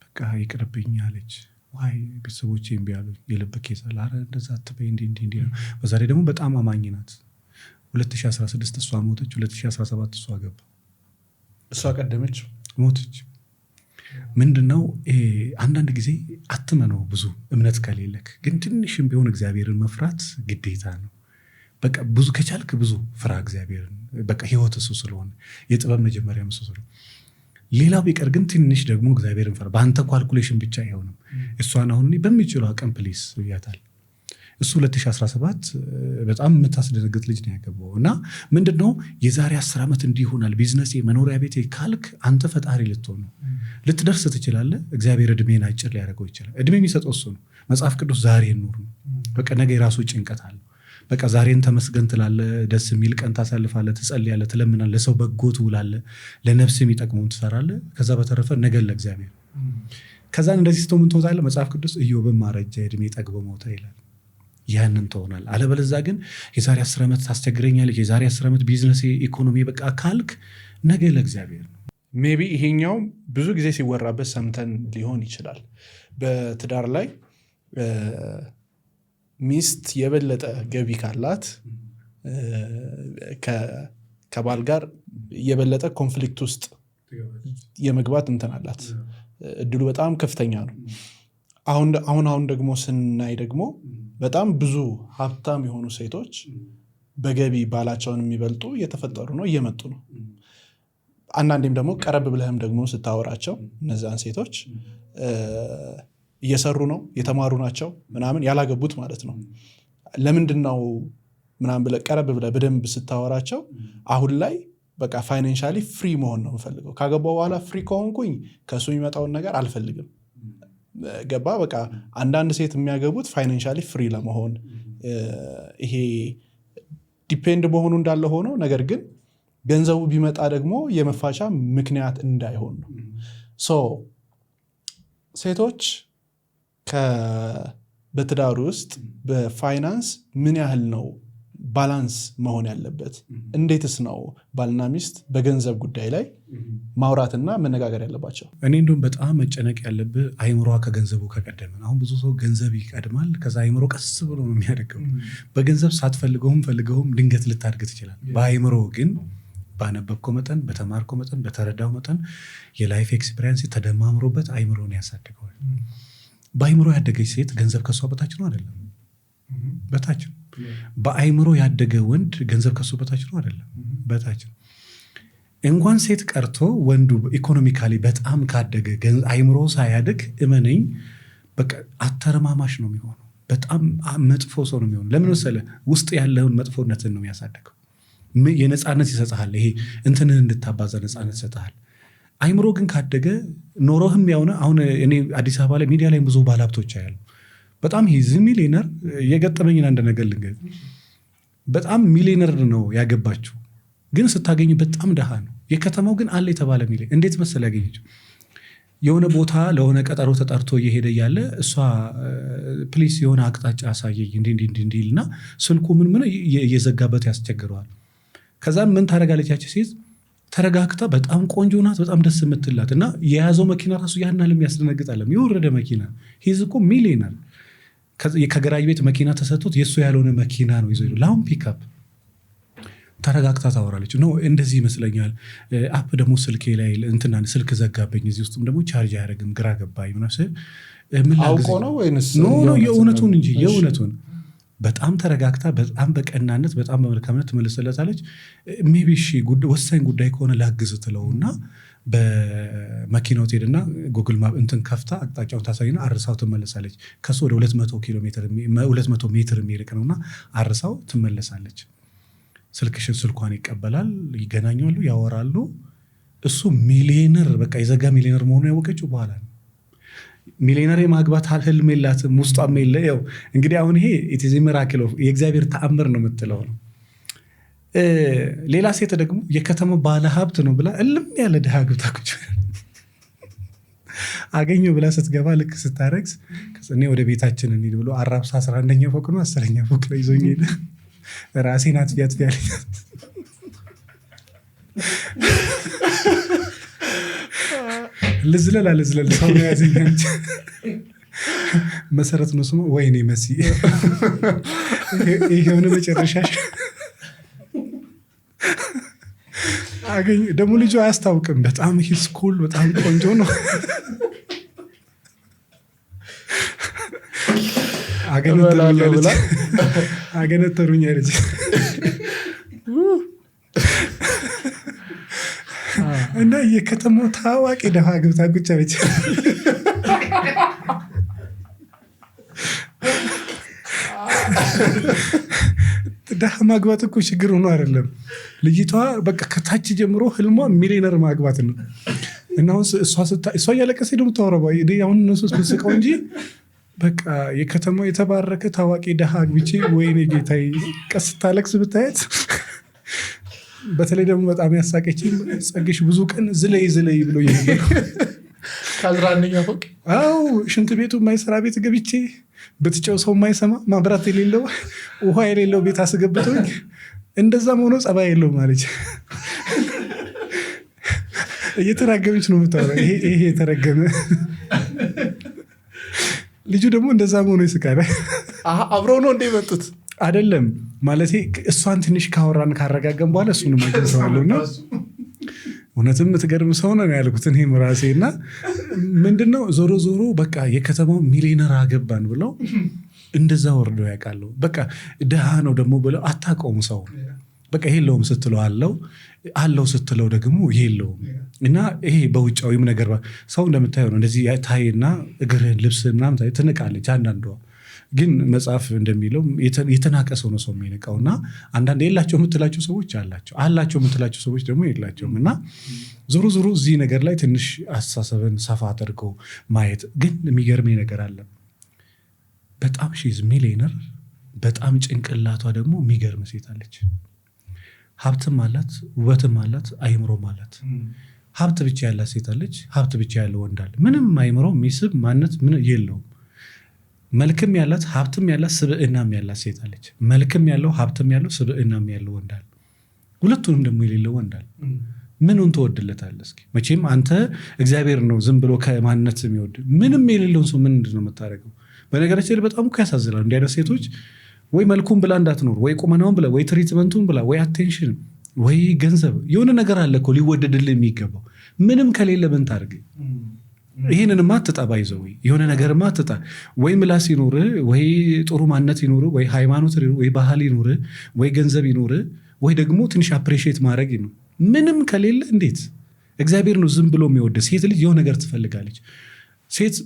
በቃ ይቅርብኝ አለች። ዋይ ቤተሰቦቼ እምቢ አሉ። የልብ ኬዝ አለ። ኧረ እንደዛ አትበይ እንዲህ ነው። በዛ ላይ ደግሞ በጣም አማኝ ናት። 2016 እሷ ሞተች፣ 2017 እሷ ገባ። እሷ ቀደመች ሞተች። ምንድነው አንዳንድ ጊዜ አትመነው ብዙ እምነት ከሌለክ ግን ትንሽም ቢሆን እግዚአብሔርን መፍራት ግዴታ ነው። በቃ ብዙ ከቻልክ ብዙ ፍራ እግዚአብሔርን። በቃ ህይወት እሱ ስለሆነ የጥበብ መጀመሪያ እሱ ስለሆነ ሌላው ቢቀር ግን ትንሽ ደግሞ እግዚአብሔርን ፍራ። በአንተ ኳልኩሌሽን ብቻ አይሆንም። እሷን አሁን በሚችለው አቅም ፕሊስ ብያታል። እሱ 2017 በጣም የምታስደነግጥ ልጅ ነው ያገባው እና ምንድነው የዛሬ 10 ዓመት እንዲሆናል ቢዝነሴ መኖሪያ ቤቴ ካልክ አንተ ፈጣሪ ልትሆን ነው። ልትደርስ ትችላለህ። እግዚአብሔር እድሜን አጭር ሊያደርገው ይችላል። እድሜ የሚሰጠው እሱ ነው። መጽሐፍ ቅዱስ ዛሬን ኑር ነው። በቃ ነገ የራሱ ጭንቀት አለ። በቃ ዛሬን ተመስገን ትላለህ። ደስ የሚል ቀን ታሳልፋለህ፣ ትጸልያለህ፣ ትለምናለህ፣ ለሰው በጎ ትውላለህ፣ ለነፍስ የሚጠቅመውን ትሰራለህ። ከዛ በተረፈ ነገ ለእግዚአብሔር። ከዛን እንደዚህ ስትሆን ምን ትሆናለህ? መጽሐፍ ቅዱስ ኢዮብም አረጀ እድሜ ጠግቦ ሞተ ይላል። ያንን ትሆናል። አለበለዚያ ግን የዛሬ 10 ዓመት ታስቸግረኛለች፣ የዛሬ 10 ዓመት ቢዝነስ ኢኮኖሚ በቃ ካልክ ነገ ለእግዚአብሔር ነው። ሜቢ ይሄኛው ብዙ ጊዜ ሲወራበት ሰምተን ሊሆን ይችላል። በትዳር ላይ ሚስት የበለጠ ገቢ ካላት ከባል ጋር የበለጠ ኮንፍሊክት ውስጥ የመግባት እንትን አላት። እድሉ በጣም ከፍተኛ ነው። አሁን ደግሞ ስናይ ደግሞ በጣም ብዙ ሀብታም የሆኑ ሴቶች በገቢ ባላቸውን የሚበልጡ እየተፈጠሩ ነው፣ እየመጡ ነው። አንዳንዴም ደግሞ ቀረብ ብለህም ደግሞ ስታወራቸው እነዛን ሴቶች እየሰሩ ነው፣ የተማሩ ናቸው ምናምን፣ ያላገቡት ማለት ነው። ለምንድን ነው ምናምን ብለህ ቀረብ ብለህ በደንብ ስታወራቸው አሁን ላይ በቃ ፋይናንሻሊ ፍሪ መሆን ነው የምፈልገው፣ ካገባው በኋላ ፍሪ ከሆንኩኝ ከእሱ የሚመጣውን ነገር አልፈልግም። ገባ? በቃ አንዳንድ ሴት የሚያገቡት ፋይናንሻሊ ፍሪ ለመሆን ይሄ ዲፔንድ መሆኑ እንዳለ ሆኖ ነገር ግን ገንዘቡ ቢመጣ ደግሞ የመፋቻ ምክንያት እንዳይሆን ነው። ሴቶች በትዳር ውስጥ በፋይናንስ ምን ያህል ነው ባላንስ መሆን ያለበት? እንዴትስ ነው ባልና ሚስት በገንዘብ ጉዳይ ላይ ማውራትና መነጋገር ያለባቸው? እኔ እንደውም በጣም መጨነቅ ያለብህ አይምሮዋ ከገንዘቡ ከቀደመን። አሁን ብዙ ሰው ገንዘብ ይቀድማል፣ ከዛ አይምሮ ቀስ ብሎ ነው የሚያደርገው። በገንዘብ ሳትፈልገውም ፈልገውም ድንገት ልታድግ ትችላል። በአይምሮ ግን ባነበብከው መጠን፣ በተማርከው መጠን፣ በተረዳው መጠን የላይፍ ኤክስፒሪየንስ ተደማምሮበት አይምሮን ያሳድገዋል። በአይምሮ ያደገች ሴት ገንዘብ ከሷ በታች ነው አይደለም? በታች ነው። በአይምሮ ያደገ ወንድ ገንዘብ ከሱ በታች ነው አይደለም? በታች ነው። እንኳን ሴት ቀርቶ ወንዱ ኢኮኖሚካሊ በጣም ካደገ አይምሮ ሳያድግ እመነኝ በቃ አተረማማሽ ነው የሚሆነው። በጣም መጥፎ ሰው ነው የሚሆነው። ለምን መሰለህ? ውስጥ ያለውን መጥፎነትን ነው የሚያሳድገው። የነፃነት ይሰጥሃል። ይሄ እንትንህ እንድታባዛ ነፃነት ይሰጥሃል። አይምሮ ግን ካደገ ኖሮህም ያውነ አሁን እኔ አዲስ አበባ ላይ ሚዲያ ላይ ብዙ ባለሀብቶች አያሉ በጣም ሂዝ ሚሊየነር የገጠመኝን አንድ ነገር ልንገር። በጣም ሚሊየነር ነው ያገባችው፣ ግን ስታገኝ በጣም ደሃ ነው። የከተማው ግን አለ የተባለ ሚሊየን። እንዴት መሰል ያገኘችው? የሆነ ቦታ ለሆነ ቀጠሮ ተጠርቶ እየሄደ ያለ እሷ ፕሊስ የሆነ አቅጣጫ አሳየኝ እንዲልና ስልኩ ምን እየዘጋበት ያስቸግረዋል። ከዛም ምን ታደርጋለች ያቺ ሴት? ተረጋግታ በጣም ቆንጆ ናት፣ በጣም ደስ የምትላት እና የያዘው መኪና ራሱ ያን ያህል የሚያስደነግጣለም የወረደ መኪና። ሂዝ እኮ ሚሊየነር። ከገራጅ ቤት መኪና ተሰጥቶት የእሱ ያልሆነ መኪና ነው ይዞ ላሁን ፒክአፕ። ተረጋግታ ታወራለች። ነው እንደዚህ ይመስለኛል። አፕ ደግሞ ስልኬ ላይ እንትና ስልክ ዘጋበኝ፣ እዚህ ውስጥም ደግሞ ቻርጅ አያደርግም፣ ግራ ገባኝ ምናምን። አውቆ ነው ወይንስ ነው? የእውነቱን እንጂ የእውነቱን። በጣም ተረጋግታ በጣም በቀናነት በጣም በመልካምነት ትመልስለታለች። ሜቢ እሺ ወሳኝ ጉዳይ ከሆነ ላግዝ ትለውና በመኪናው ትሄድና ጉግል ማፕ እንትን ከፍታ አቅጣጫውን ታሳይና አርሳው ትመለሳለች። ከሱ ወደ 200 ሜትር የሚርቅ ነውና አርሳው ትመለሳለች። ስልኳን ይቀበላል፣ ይገናኛሉ፣ ያወራሉ። እሱ ሚሊየነር በቃ የዘጋ ሚሊየነር መሆኑ ያወቀችው በኋላ ነው። ሚሊየነር የማግባት ህልም የላትም፣ ውስጧም የለ። ያው እንግዲህ አሁን ይሄ ኢትዚ ሚራክል የእግዚአብሔር ተአምር ነው የምትለው ነው። ሌላ ሴት ደግሞ የከተማው ባለ ሀብት ነው ብላ እልም ያለ ድሃ ግብታ ቁጭ አገኘው ብላ ስትገባ ልክ ስታረግስ እኔ ወደ ቤታችን እንሂድ ብሎ አራብሳ 11ኛ ፎቅ ነው 10ኛ ፎቅ ላይ ይዞኝ ሄደ። ራሴን አጥፊያት ያለኝ ልዝለል ሰው ነው ያዘኝ። መሰረት ነው ስሙ። ወይኔ መሲ ይሄውን መጨረሻሽ አገኝ። ደግሞ ልጁ አያስታውቅም። በጣም ሂስኩል በጣም ቆንጆ ነው። አገነተሩኝ አለች። እና የከተማው ታዋቂ ደሃ ግብታ ቁጭ አለች። ደሃ ማግባት እኮ ችግር ሆኖ አይደለም። ልጅቷ በቃ ከታች ጀምሮ ህልሟ ሚሊየነር ማግባት ነው። እና አሁን እሷ እያለቀሰ ደግሞ ታወራባ አሁን እነሱ ስቀው እንጂ በቃ የከተማው የተባረከ ታዋቂ ደሃ አግብቼ ወይኔ ጌታዬ ቀስ ታለቅስ ብታየት። በተለይ ደግሞ በጣም ያሳቀችኝ ጸግሽ ብዙ ቀን ዝለይ ብሎ ይነበር ከ11ኛ ፎቅ ሽንት ቤቱ የማይሰራ ቤት ገብቼ ብትጨው ሰው የማይሰማ ማብራት የሌለው ውሃ የሌለው ቤት አስገብቶኝ እንደዛም ሆኖ ጸባይ የለው ማለች። እየተራገመች ነው የምታወራው። ይሄ የተረገመ ልጁ ደግሞ እንደዛ ሆኖ ይስቃል። አብረው ነው እንደ መጡት አይደለም ማለት እሷን ትንሽ ካወራን ካረጋገም በኋላ እሱንም አግኝተዋለሁና እውነትም የምትገርም ሰው ነው ያልኩት እኔም ራሴ። እና ምንድነው ዞሮ በቃ የከተማው ሚሊየነር አገባን ብለው እንደዛ ወርደው ያውቃሉ። በቃ ድሃ ነው ደግሞ ብለው አታውቀውም ሰው። በቃ የለውም ስትለው አለው ስትለው ደግሞ የለውም። እና ይሄ በውጫዊም ነገር ሰው እንደምታየው ነው። እንደዚህ ታይና እግርህን ልብስ ምናምን ታይ ትንቃለች አንዳንዷ። ግን መጽሐፍ እንደሚለው የተናቀ ሰው ነው ሰው የሚንቀው። እና አንዳንድ የላቸው የምትላቸው ሰዎች አላቸው የምትላቸው ሰዎች ደግሞ የላቸውም። እና ዞሮ እዚህ ነገር ላይ ትንሽ አስተሳሰብን ሰፋ አድርገው ማየት። ግን የሚገርመኝ ነገር አለ። በጣም ሺዝ ሚሊየነር፣ በጣም ጭንቅላቷ ደግሞ የሚገርም ሴት አለች። ሀብትም አላት፣ ውበትም አላት፣ አይምሮም አላት። ሀብት ብቻ ያላት ሴት አለች፣ ሀብት ብቻ ያለው ወንድ አለ። ምንም አይምሮ የሚስብ ማነት ምን የለውም። መልክም ያላት ሀብትም ያላት ስብዕናም ያላት ሴት አለች። መልክም ያለው ሀብትም ያለው ስብዕናም ያለው ወንድ አለ። ሁለቱንም ደግሞ የሌለው ወንድ አለ። ምኑን ትወድለታለህ? እስኪ መቼም አንተ እግዚአብሔር ነው ዝም ብሎ ከማንነት የሚወድ ምንም የሌለውን ሰው ምንድን ነው የምታደርገው? በነገራችን ላይ በጣም እኮ ያሳዝናል። እንዲህ አይነት ሴቶች ወይ መልኩን ብላ እንዳትኖር፣ ወይ ቁመናውን ብላ፣ ወይ ትሪትመንቱን ብላ፣ ወይ አቴንሽን፣ ወይ ገንዘብ የሆነ ነገር አለ እኮ ሊወደድልህ የሚገባው። ምንም ከሌለ ምን ታርግ? ይህንን ማትጣ ባይዘው የሆነ ነገር ማትጣ። ወይ ምላስ ይኖር፣ ወይ ጥሩ ማንነት ይኖር፣ ወይ ሃይማኖት ይኖር፣ ወይ ባህል ይኖር፣ ወይ ገንዘብ ይኖር፣ ወይ ደግሞ ትንሽ አፕሪሺየት ማድረግ ነው። ምንም ከሌለ እንዴት? እግዚአብሔር ነው ዝም ብሎ የሚወድ። ሴት ልጅ የሆነ ነገር ትፈልጋለች። ሴት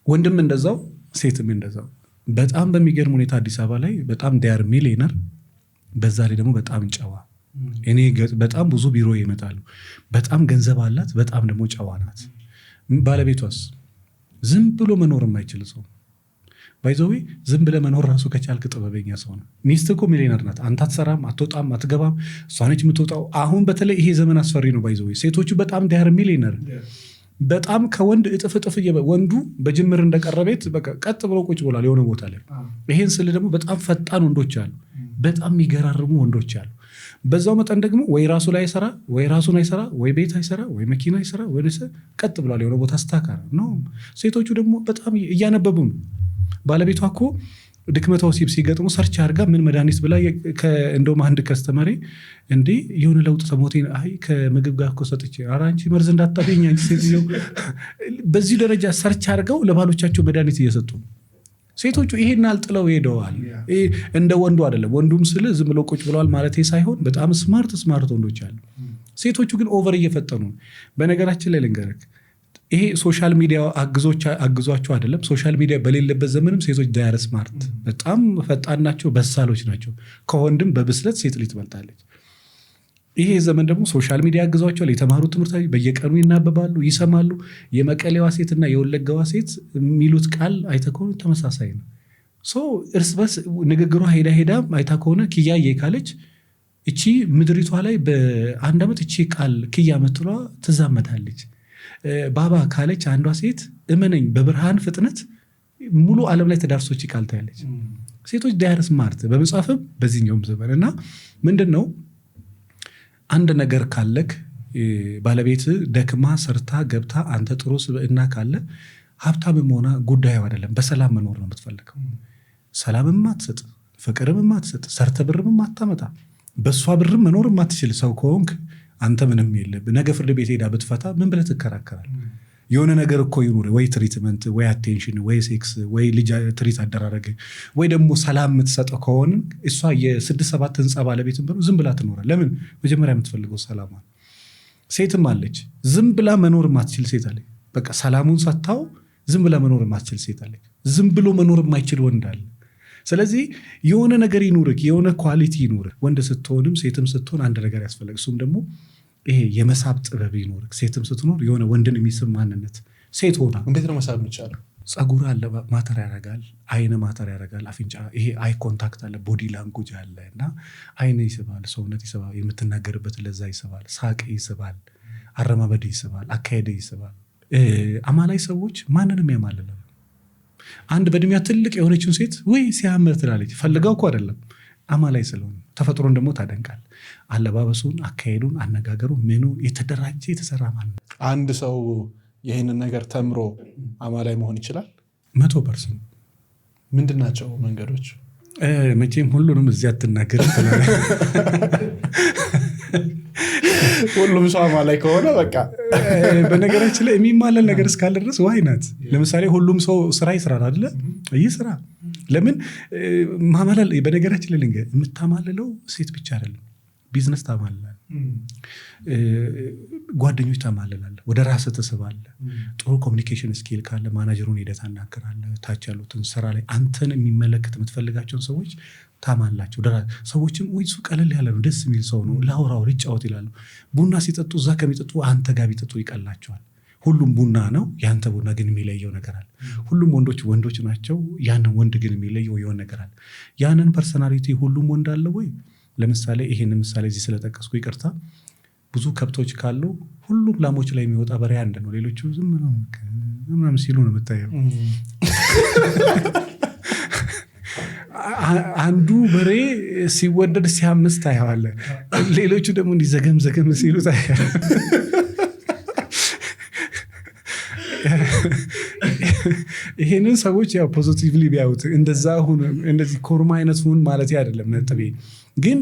ወንድም እንደዛው፣ ሴትም እንደዛው። በጣም በሚገርም ሁኔታ አዲስ አበባ ላይ በጣም ዲያር ሚሊየነር፣ በዛ ላይ ደግሞ በጣም ጨዋ እኔ በጣም ብዙ ቢሮ ይመጣሉ። በጣም ገንዘብ አላት፣ በጣም ደግሞ ጨዋ ናት። ባለቤቷስ ዝም ብሎ መኖር የማይችል ሰው ባይዘዌ ዝም ብለ መኖር ራሱ ከቻልክ ጥበበኛ ሰው ነው። ሚስት እኮ ሚሊዮነር ናት። አንተ አትሰራም፣ አትወጣም፣ አትገባም፣ እሷ ነች የምትወጣው። አሁን በተለይ ይሄ ዘመን አስፈሪ ነው። ባይዘዌ ሴቶቹ በጣም ዳር ሚሊዮነር በጣም ከወንድ እጥፍ ወንዱ በጅምር እንደቀረቤት በቃ ቀጥ ብሎ ቁጭ ብሏል የሆነ ቦታ ላይ። ይሄን ስል ደግሞ በጣም ፈጣን ወንዶች አሉ፣ በጣም የሚገራርሙ ወንዶች አሉ። በዛው መጠን ደግሞ ወይ ራሱ ላይ አይሰራ፣ ወይ ራሱን አይሰራ፣ ወይ ቤት አይሰራ፣ ወይ መኪና አይሰራ፣ ወይ ቀጥ ብሏል የሆነ ቦታ ስታካራ ነው። ሴቶቹ ደግሞ በጣም እያነበቡ ነው። ባለቤቷ እኮ ድክመተ ወሲብ ሲገጥሙ ሰርች አድርጋ ምን መድኃኒት ብላ እንደውም አንድ ከስተመሬ እንዴ የሆነ ለውጥ ሰሞቴን አይ ከምግብ ጋር እኮ ሰጥቼ ኧረ አንቺ መርዝ እንዳታገኝ አንቺ ሴትዮ በዚህ ደረጃ ሰርች አድርገው ለባሎቻቸው መድኃኒት እየሰጡ ነው። ሴቶቹ ይሄን አልጥለው ሄደዋል። እንደ ወንዱ አይደለም። ወንዱም ስለ ዝም ብሎ ቁጭ ብለዋል ማለት ሳይሆን በጣም ስማርት ወንዶች አሉ። ሴቶቹ ግን ኦቨር እየፈጠኑ ነው። በነገራችን ላይ ልንገርህ ይሄ ሶሻል ሚዲያ አግዟቸው አይደለም። ሶሻል ሚዲያ በሌለበት ዘመንም ሴቶች ዳያር ስማርት በጣም ፈጣን ናቸው፣ በሳሎች ናቸው። ከወንድም በብስለት ሴት ልጅ ትበልጣለች። ይሄ ዘመን ደግሞ ሶሻል ሚዲያ አግዟቸዋል። የተማሩ ትምህርታዊ በየቀኑ ይናበባሉ፣ ይሰማሉ። የመቀሌዋ ሴትና የወለጋዋ ሴት የሚሉት ቃል አይተህ ከሆነ ተመሳሳይ ነው። እርስ በርስ ንግግሯ ሄዳ አይታ ከሆነ ኪያዬ ካለች እቺ ምድሪቷ ላይ በአንድ ዓመት እቺ ቃል ኪያ ምትሏ ትዛመታለች። ባባ ካለች አንዷ ሴት እመነኝ በብርሃን ፍጥነት ሙሉ ዓለም ላይ ተዳርሶች ቃል ታያለች። ሴቶች ዳያር ስማርት በመጽሐፍም በዚህኛውም ዘመን እና ምንድን ነው አንድ ነገር ካለክ ባለቤት ደክማ ሰርታ ገብታ አንተ ጥሩ ስብዕና ካለ ሀብታምም ሆና ጉዳዩ አይደለም፣ በሰላም መኖር ነው የምትፈልገው። ሰላምም አትሰጥ፣ ፍቅርም አትሰጥ፣ ሰርተ ብርም አታመጣ፣ በእሷ ብርም መኖር ማትችል ሰው ከሆንክ አንተ ምንም የለብህ። ነገ ፍርድ ቤት ሄዳ ብትፈታ ምን ብለህ ትከራከራል? የሆነ ነገር እኮ ይኑር፣ ወይ ትሪትመንት፣ ወይ አቴንሽን፣ ወይ ሴክስ፣ ወይ ልጅ ትሪት አደራረግ፣ ወይ ደግሞ ሰላም የምትሰጠው ከሆን እሷ የ6-7 ህንፃ ባለቤት ዝም ብላ ትኖራል። ለምን? መጀመሪያ የምትፈልገው ሰላም። ሴትም አለች ዝም ብላ መኖር ማትችል ሴት አለች። በቃ ሰላሙን ሰጥታው ዝም ብላ መኖር ማትችል ሴት አለች። ዝም ብሎ መኖር የማይችል ወንድ አለ። ስለዚህ የሆነ ነገር ይኑርክ፣ የሆነ ኳሊቲ ይኑር። ወንድ ስትሆንም ሴትም ስትሆን አንድ ነገር ያስፈልግ። እሱም ደግሞ ይሄ የመሳብ ጥበብ ይኑርክ። ሴትም ስትኖር የሆነ ወንድን የሚስብ ማንነት ሴት ሆና። እንዴት ነው መሳብ የሚቻለው? ጸጉር አለ ማተር ያደርጋል፣ አይን ማተር ያደርጋል፣ አፍንጫ፣ ይሄ አይ ኮንታክት አለ፣ ቦዲ ላንጉጅ አለ እና አይን ይስባል፣ ሰውነት ይስባል፣ የምትናገርበት ለዛ ይስባል፣ ሳቅ ይስባል፣ አረማመድ ይስባል፣ አካሄድ ይስባል። አማላይ ሰዎች ማንንም ያማልላል። አንድ በእድሜያ ትልቅ የሆነችውን ሴት ወይ ሲያምር ትላለች። ፈልጋው እኮ አይደለም፣ አማላይ ስለሆነ። ተፈጥሮን ደግሞ ታደንቃል። አለባበሱን፣ አካሄዱን፣ አነጋገሩ፣ ምኑ የተደራጀ የተሰራ ማንነት። አንድ ሰው ይህንን ነገር ተምሮ አማላይ መሆን ይችላል? 100%። ምንድን ናቸው መንገዶች? መቼም ሁሉንም እዚያ አትናገር። ሁሉም ሰው አማላይ ከሆነ በቃ በነገራችን ላይ የሚማለል ነገር እስካለ ድረስ ዋይ ናት። ለምሳሌ ሁሉም ሰው ስራ ይስራል አይደለ? ይህ ስራ ለምን ማማለል? በነገራችን ላይ ልንገር፣ የምታማልለው ሴት ብቻ አይደለም። ቢዝነስ ታማልላል፣ ጓደኞች ታማልላል፣ ወደ ራስህ ትስባለህ። ጥሩ ኮሚኒኬሽን ስኪል ካለ ማናጀሩን ሄደህ ታናገራለህ። ታች ያሉትን ስራ ላይ አንተን የሚመለከት የምትፈልጋቸውን ሰዎች ታማላቸው። ሰዎችም ወይ እሱ ቀለል ያለ ነው፣ ደስ የሚል ሰው ነው፣ ላውራው ልጫወት ይላሉ። ቡና ሲጠጡ እዛ ከሚጠጡ አንተ ጋር ቢጠጡ ይቀላቸዋል። ሁሉም ቡና ነው፣ ያንተ ቡና ግን የሚለየው ነገር አለ። ሁሉም ወንዶች ናቸው፣ ያንን ወንድ ግን የሚለየው የሆነ ነገር አለ። ያንን ፐርሰናሊቲ ሁሉም ወንድ አለ ወይ? ለምሳሌ ይሄን ምሳሌ እዚህ ስለጠቀስኩ ይቅርታ። ብዙ ከብቶች ካሉ ሁሉም ላሞች ላይ የሚወጣ በሬ አንድ ነው፣ ሌሎቹ ዝም ብለው ምናምን ሲሉ ነው የምታየው። አንዱ በሬ ሲወደድ ሲያምስ ታየዋለህ፣ ሌሎቹ ደግሞ እንዲዘገም ሲሉ ታያለህ። ይሄንን ሰዎች ያው ፖዚቲቭሊ ቢያዩት እንደዛ ሁን፣ እንደዚህ ኮርማ አይነት ሁን ማለት አይደለም ነጥቤ። ግን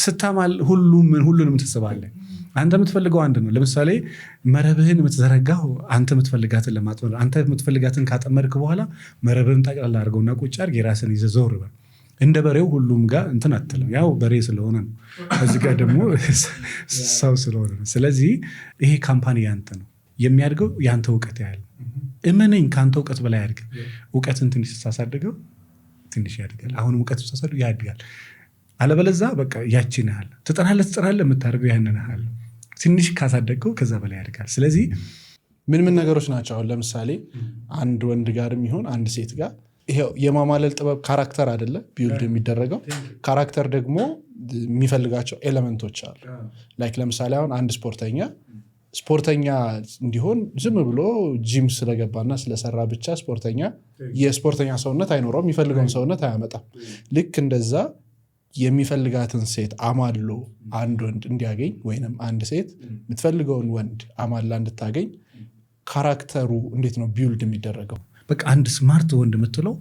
ስታማል ሁሉንም ትስባለህ። አንተ የምትፈልገው አንድ ነው። ለምሳሌ መረብህን የምትዘረጋው አንተ የምትፈልጋትን ለማጥመድ፣ አንተ የምትፈልጋትን ካጠመድክ በኋላ መረብህን ጠቅላላ አድርገውና ቁጭ አድርግ፣ የራስን ይዘህ ዘውር በል። እንደ በሬው ሁሉም ጋር እንትን አትልም፣ ያው በሬ ስለሆነ ነው። እዚህ ጋር ደግሞ ሰው ስለሆነ ነው። ስለዚህ ይሄ ካምፓኒ ያንተ ነው፣ የሚያድገው ያንተ እውቀት ያህል። እመነኝ፣ ከአንተ እውቀት በላይ ያድግ። እውቀትን ትንሽ ስታሳድገው ትንሽ ያድጋል። አሁንም እውቀት ስታሳድገው ያድጋል። አለበለዚያ በቃ ያቺን ያህል ትጠናለህ የምታደርገው ያንን ያህል ትንሽ ካሳደገው ከዛ በላይ ያድጋል። ስለዚህ ምን ነገሮች ናቸው አሁን ለምሳሌ አንድ ወንድ ጋር የሚሆን አንድ ሴት ጋር ይሄው የማማለል ጥበብ ካራክተር አይደለ ቢውልድ የሚደረገው ካራክተር ደግሞ የሚፈልጋቸው ኤሌመንቶች አሉ። ላይክ ለምሳሌ አሁን አንድ ስፖርተኛ እንዲሆን ዝም ብሎ ጂም ስለገባና ስለሰራ ብቻ የስፖርተኛ ሰውነት አይኖረውም፣ የሚፈልገውን ሰውነት አያመጣም። ልክ እንደዛ የሚፈልጋትን ሴት አማሎ አንድ ወንድ እንዲያገኝ ወይንም አንድ ሴት የምትፈልገውን ወንድ አማላ እንድታገኝ ካራክተሩ እንዴት ነው ቢውልድ የሚደረገው? በቃ አንድ ስማርት ወንድ የምትለው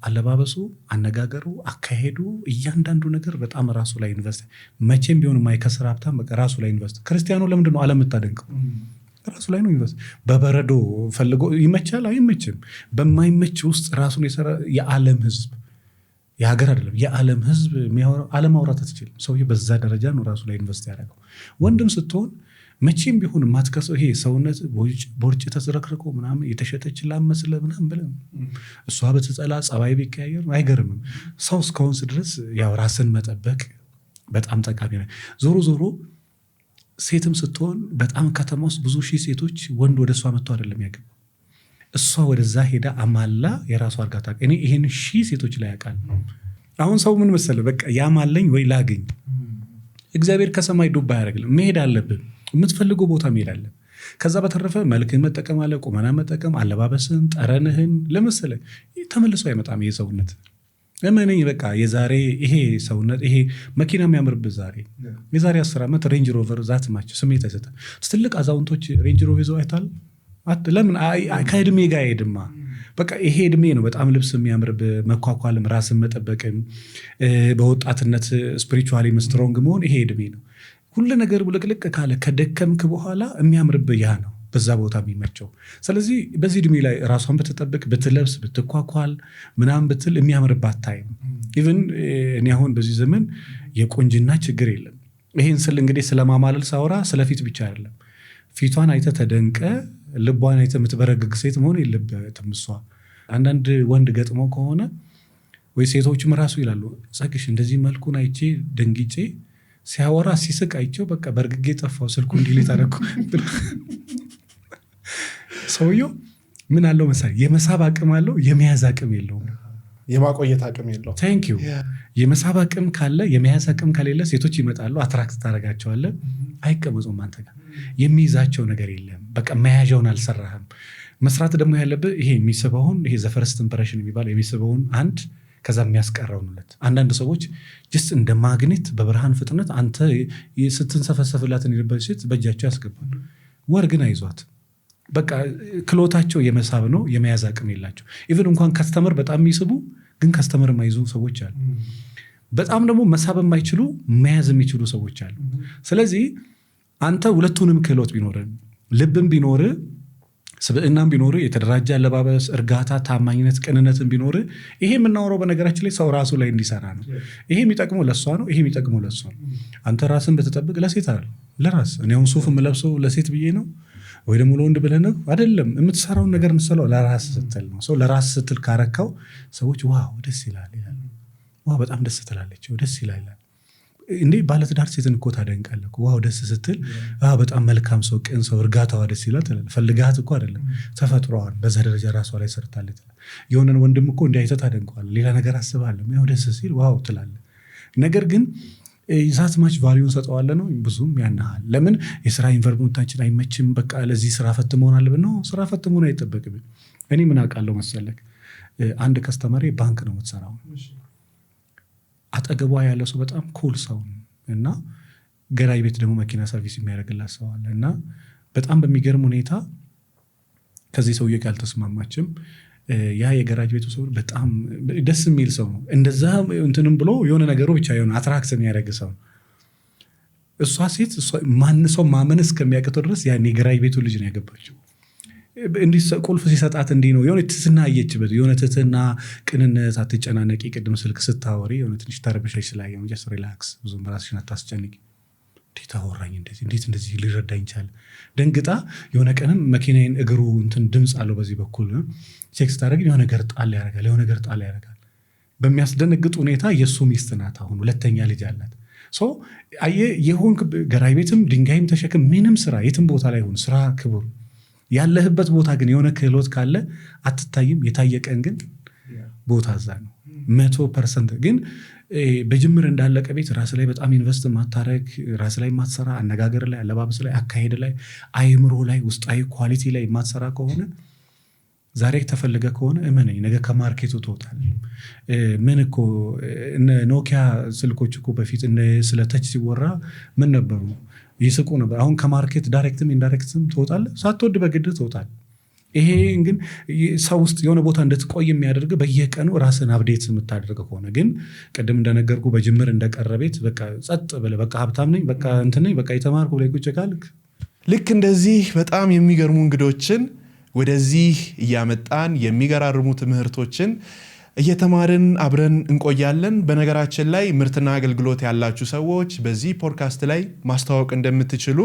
አለባበሱ፣ አነጋገሩ፣ አካሄዱ እያንዳንዱ ነገር በጣም ራሱ ላይ ኢንቨስት መቼም ቢሆን የማይከስር ሀብታም በቃ ራሱ ላይ ኢንቨስት። ክርስቲያኑ ለምንድን ነው ዓለም የምታደንቀው? ራሱ ላይ ነው ኢንቨስት። በበረዶ ፈልጎ ይመቻል አይመችም። በማይመች ውስጥ ራሱን የሰራ የዓለም ህዝብ የሀገር አይደለም የዓለም ህዝብ አለማውራት አትችልም። ሰውዬ በዛ ደረጃ ነው ራሱ ላይ ኢንቨስት ያደረገው። ወንድም ስትሆን መቼም ቢሆን ማትከሰው ይሄ ሰውነት ቦርጭ ተዝረክርኮ ምናምን የተሸጠች ላመስለ ምናምን ብለ እሷ በተጸላ ጸባይ ቢቀያየር አይገርምም። ሰው እስከሆንስ ድረስ ያው ራስን መጠበቅ በጣም ጠቃሚ ነው። ዞሮ ሴትም ስትሆን በጣም ከተማ ውስጥ ብዙ ሺህ ሴቶች ወንድ ወደ እሷ መጥቶ አይደለም ያገባው፣ እሷ ወደዛ ሄዳ አማላ የራሷ አርጋታ። እኔ ይሄን ሺህ ሴቶች ላይ ያውቃል። አሁን ሰው ምን መሰለ በቃ ያማለኝ ወይ ላገኝ። እግዚአብሔር ከሰማይ ዱባ ያደርግልህ። መሄድ አለብን፣ የምትፈልገው ቦታ መሄድ አለ። ከዛ በተረፈ መልክህን መጠቀም አለ፣ ቁመና መጠቀም፣ አለባበስን፣ ጠረንህን ለመሰለ ተመልሶ አይመጣም ይሄ ሰውነት። እመነኝ በቃ የዛሬ ይሄ ሰውነት ይሄ መኪና የሚያምርብህ የዛሬ 10 ዓመት ሬንጅ ሮቨር ዛት ማች ስሜት አይሰጥም። ትልቅ አዛውንቶች ሬንጅ ሮቨር ይዘው አይታል። ለምን ከእድሜ ጋር ሄድማ በቃ ይሄ እድሜ ነው በጣም ልብስ የሚያምርብህ፣ መኳኳልም፣ ራስን መጠበቅም፣ በወጣትነት ስፒሪቹዋሊ ስትሮንግ መሆን ይሄ እድሜ ነው። ሁሉ ነገር ብልቅልቅ ካለ ከደከምክ በኋላ የሚያምርብህ ያ ነው በዛ ቦታ የሚመቸው። ስለዚህ በዚህ እድሜ ላይ ራሷን ብትጠብቅ፣ ብትለብስ፣ ብትኳኳል ምናምን ብትል የሚያምርባት ታይም ኢቭን እኔ አሁን በዚህ ዘመን የቆንጅና ችግር የለም። ይሄን ስል እንግዲህ ስለማማለል ሳወራ ስለፊት ብቻ አይደለም። ፊቷን አይተ ተደንቀ ልቧን አይተ የምትበረግግ ሴት መሆን የለበትም። እሷ አንዳንድ ወንድ ገጥሞ ከሆነ ወይ ሴቶችም ራሱ ይላሉ ጸግሽ እንደዚህ መልኩን አይቼ ደንግጬ ሲያወራ ሲስቅ አይቼው በቃ በርግጌ ጠፋው ስልኩ እንዲሌት አደረኩ። ሰውየው ምን አለው መሰለኝ የመሳብ አቅም አለው፣ የመያዝ አቅም የለውም። የማቆየት አቅም የለው። ታንክ ዩ። የመሳብ አቅም ካለ የመያዝ አቅም ከሌለ ሴቶች ይመጣሉ፣ አትራክት ታደርጋቸዋለህ፣ አይቀመጡም አንተ ጋር። የሚይዛቸው ነገር የለም። በቃ መያዣውን አልሰራህም። መስራት ደግሞ ያለብህ ይሄ የሚስበውን ይሄ ዘፈርስት ኢምፕሬሽን የሚባለው የሚስበውን አንድ ከዛ የሚያስቀረውን ሁለት። አንዳንድ ሰዎች ጅስት እንደ ማግኔት በብርሃን ፍጥነት አንተ ስትንሰፈሰፍላትን የነበረች ሴት በእጃቸው ያስገባል። ወር ግን አይዟት። በቃ ክሎታቸው የመሳብ ነው፣ የመያዝ አቅም የላቸው። ኢቭን እንኳን ከስተመር በጣም የሚስቡ ግን ከስተመር የማይዙ ሰዎች አሉ። በጣም ደግሞ መሳብ የማይችሉ መያዝ የሚችሉ ሰዎች አሉ። ስለዚህ አንተ ሁለቱንም ክህሎት ቢኖር፣ ልብም ቢኖር፣ ስብዕናም ቢኖር፣ የተደራጀ አለባበስ፣ እርጋታ፣ ታማኝነት፣ ቅንነትን ቢኖር፣ ይሄ የምናወራው በነገራችን ላይ ሰው ራሱ ላይ እንዲሰራ ነው። ይሄ የሚጠቅመው ለሷ ነው፣ ይሄ የሚጠቅመው ለሷ ነው። አንተ ራስን በተጠብቅ ለሴት አይደል ለራስ። እኔ አሁን ሱፍ የምለብሰው ለሴት ብዬ ነው ወይ ደግሞ ለወንድ ብለህ ነው አይደለም። የምትሰራውን ነገር ምሰለው ለራስ ስትል ነው። ሰው ለራስ ስትል ካረካው ሰዎች ዋው ደስ ይላል ይላል፣ ዋው በጣም ደስ ትላለች፣ ደስ ይላል። እንዴ ባለትዳር ሴትን እኮ ታደንቃለህ። ዋው ደስ ስትል በጣም መልካም ሰው፣ ቅን ሰው፣ እርጋታዋ ደስ ይላል ትላለህ። ፈልጋት እኮ አይደለም፣ ተፈጥሮዋን በዛ ደረጃ ራሷ ላይ ሰርታለች። የሆነን ወንድም እኮ እንዲህ አይተህ ታደንቀዋለህ። ሌላ ነገር አስባለሁ ያው ደስ ሲል ዋው ትላለህ። ነገር ግን ዛት ማች ቫልዩን ሰጠዋለ ነው ብዙም ያናሃል። ለምን የስራ ኢንቫይሮንመንታችን አይመችም፣ በቃ ለዚህ ስራ ፈት መሆን አለብን ነው። ስራ ፈት መሆን አይጠበቅብን። እኔ ምን አውቃለሁ መሰለክ፣ አንድ ከስተመሬ ባንክ ነው የምትሰራው። አጠገቧ ያለ ሰው በጣም ኩል ሰው እና ገራይ ቤት ደግሞ መኪና ሰርቪስ የሚያደርግላት ሰው አለ እና በጣም በሚገርም ሁኔታ ከዚህ ሰውዬ ጋር አልተስማማችም። ያ የገራጅ ቤቱ ሰው በጣም ደስ የሚል ሰው ነው። እንደዛ እንትንም ብሎ የሆነ ነገሩ ብቻ የሆነ አትራክት የሚያደርግ ሰው። እሷ ሴት ማን ሰው ማመን እስከሚያቅተው ድረስ ያን የገራጅ ቤቱ ልጅ ነው ያገባችው። እንዲህ ቁልፍ ሲሰጣት እንዲህ ነው የሆነ ትትና አየችበት። የሆነ ትትና ቅንነት፣ አትጨናነቂ፣ ቅድም ስልክ ስታወሪ የሆነ ትንሽ ተረብሸሽ ላይ የሆነ ጀስት ሪላክስ፣ ብዙም ራስሽን አታስጨንቂ። እንዴት አወራኝ እንደዚህ እንዴት እንደዚህ ሊረዳኝ ቻለ? ደንግጣ የሆነ ቀንም መኪናዬን እግሩ እንትን ድምፅ አለው በዚህ በኩል ቼክ ስታደርግ የሆነ ነገር ጣል ያደርጋል፣ የሆነ ነገር ጣል ያደርጋል። በሚያስደነግጥ ሁኔታ የሱ ሚስት ናት። አሁን ሁለተኛ ልጅ አላት። የሆንክ ገራይ ቤትም ድንጋይም ተሸክም ምንም ስራ የትም ቦታ ላይ ሆን ስራ ክቡር ያለህበት ቦታ ግን የሆነ ክህሎት ካለ አትታይም። የታየቀን ግን ቦታ እዛ ነው 100%። ግን በጅምር እንዳለቀ ቤት ራስ ላይ በጣም ኢንቨስት ማታረግ፣ ራስ ላይ ማትሰራ፣ አነጋገር ላይ፣ አለባበስ ላይ፣ አካሄድ ላይ፣ አይምሮ ላይ፣ ውስጣዊ ኳሊቲ ላይ ማትሰራ ከሆነ ዛሬ ተፈልገ ከሆነ እመነኝ ነገ ከማርኬቱ ትወጣል። ምን እኮ ኖኪያ ስልኮች እኮ በፊት ስለ ተች ሲወራ ምን ነበሩ? ይስቁ ነበር። አሁን ከማርኬት ዳይሬክትም ኢንዳይሬክትም ትወጣል። ሳትወድ በግድ ትወጣል። ይሄ ግን ሰው ውስጥ የሆነ ቦታ እንድትቆይ የሚያደርግ በየቀኑ ራስን አፕዴት የምታደርግ ከሆነ ግን ቅድም እንደነገርኩ በጅምር እንደቀረ ቤት በቃ ጸጥ ብለህ በቃ ሀብታም ነኝ በቃ እንትን ነኝ በቃ የተማርኩ ላይ ቁጭ ካልክ ልክ እንደዚህ በጣም የሚገርሙ እንግዶችን ወደዚህ እያመጣን የሚገራርሙ ትምህርቶችን እየተማርን አብረን እንቆያለን። በነገራችን ላይ ምርትና አገልግሎት ያላችሁ ሰዎች በዚህ ፖድካስት ላይ ማስተዋወቅ እንደምትችሉ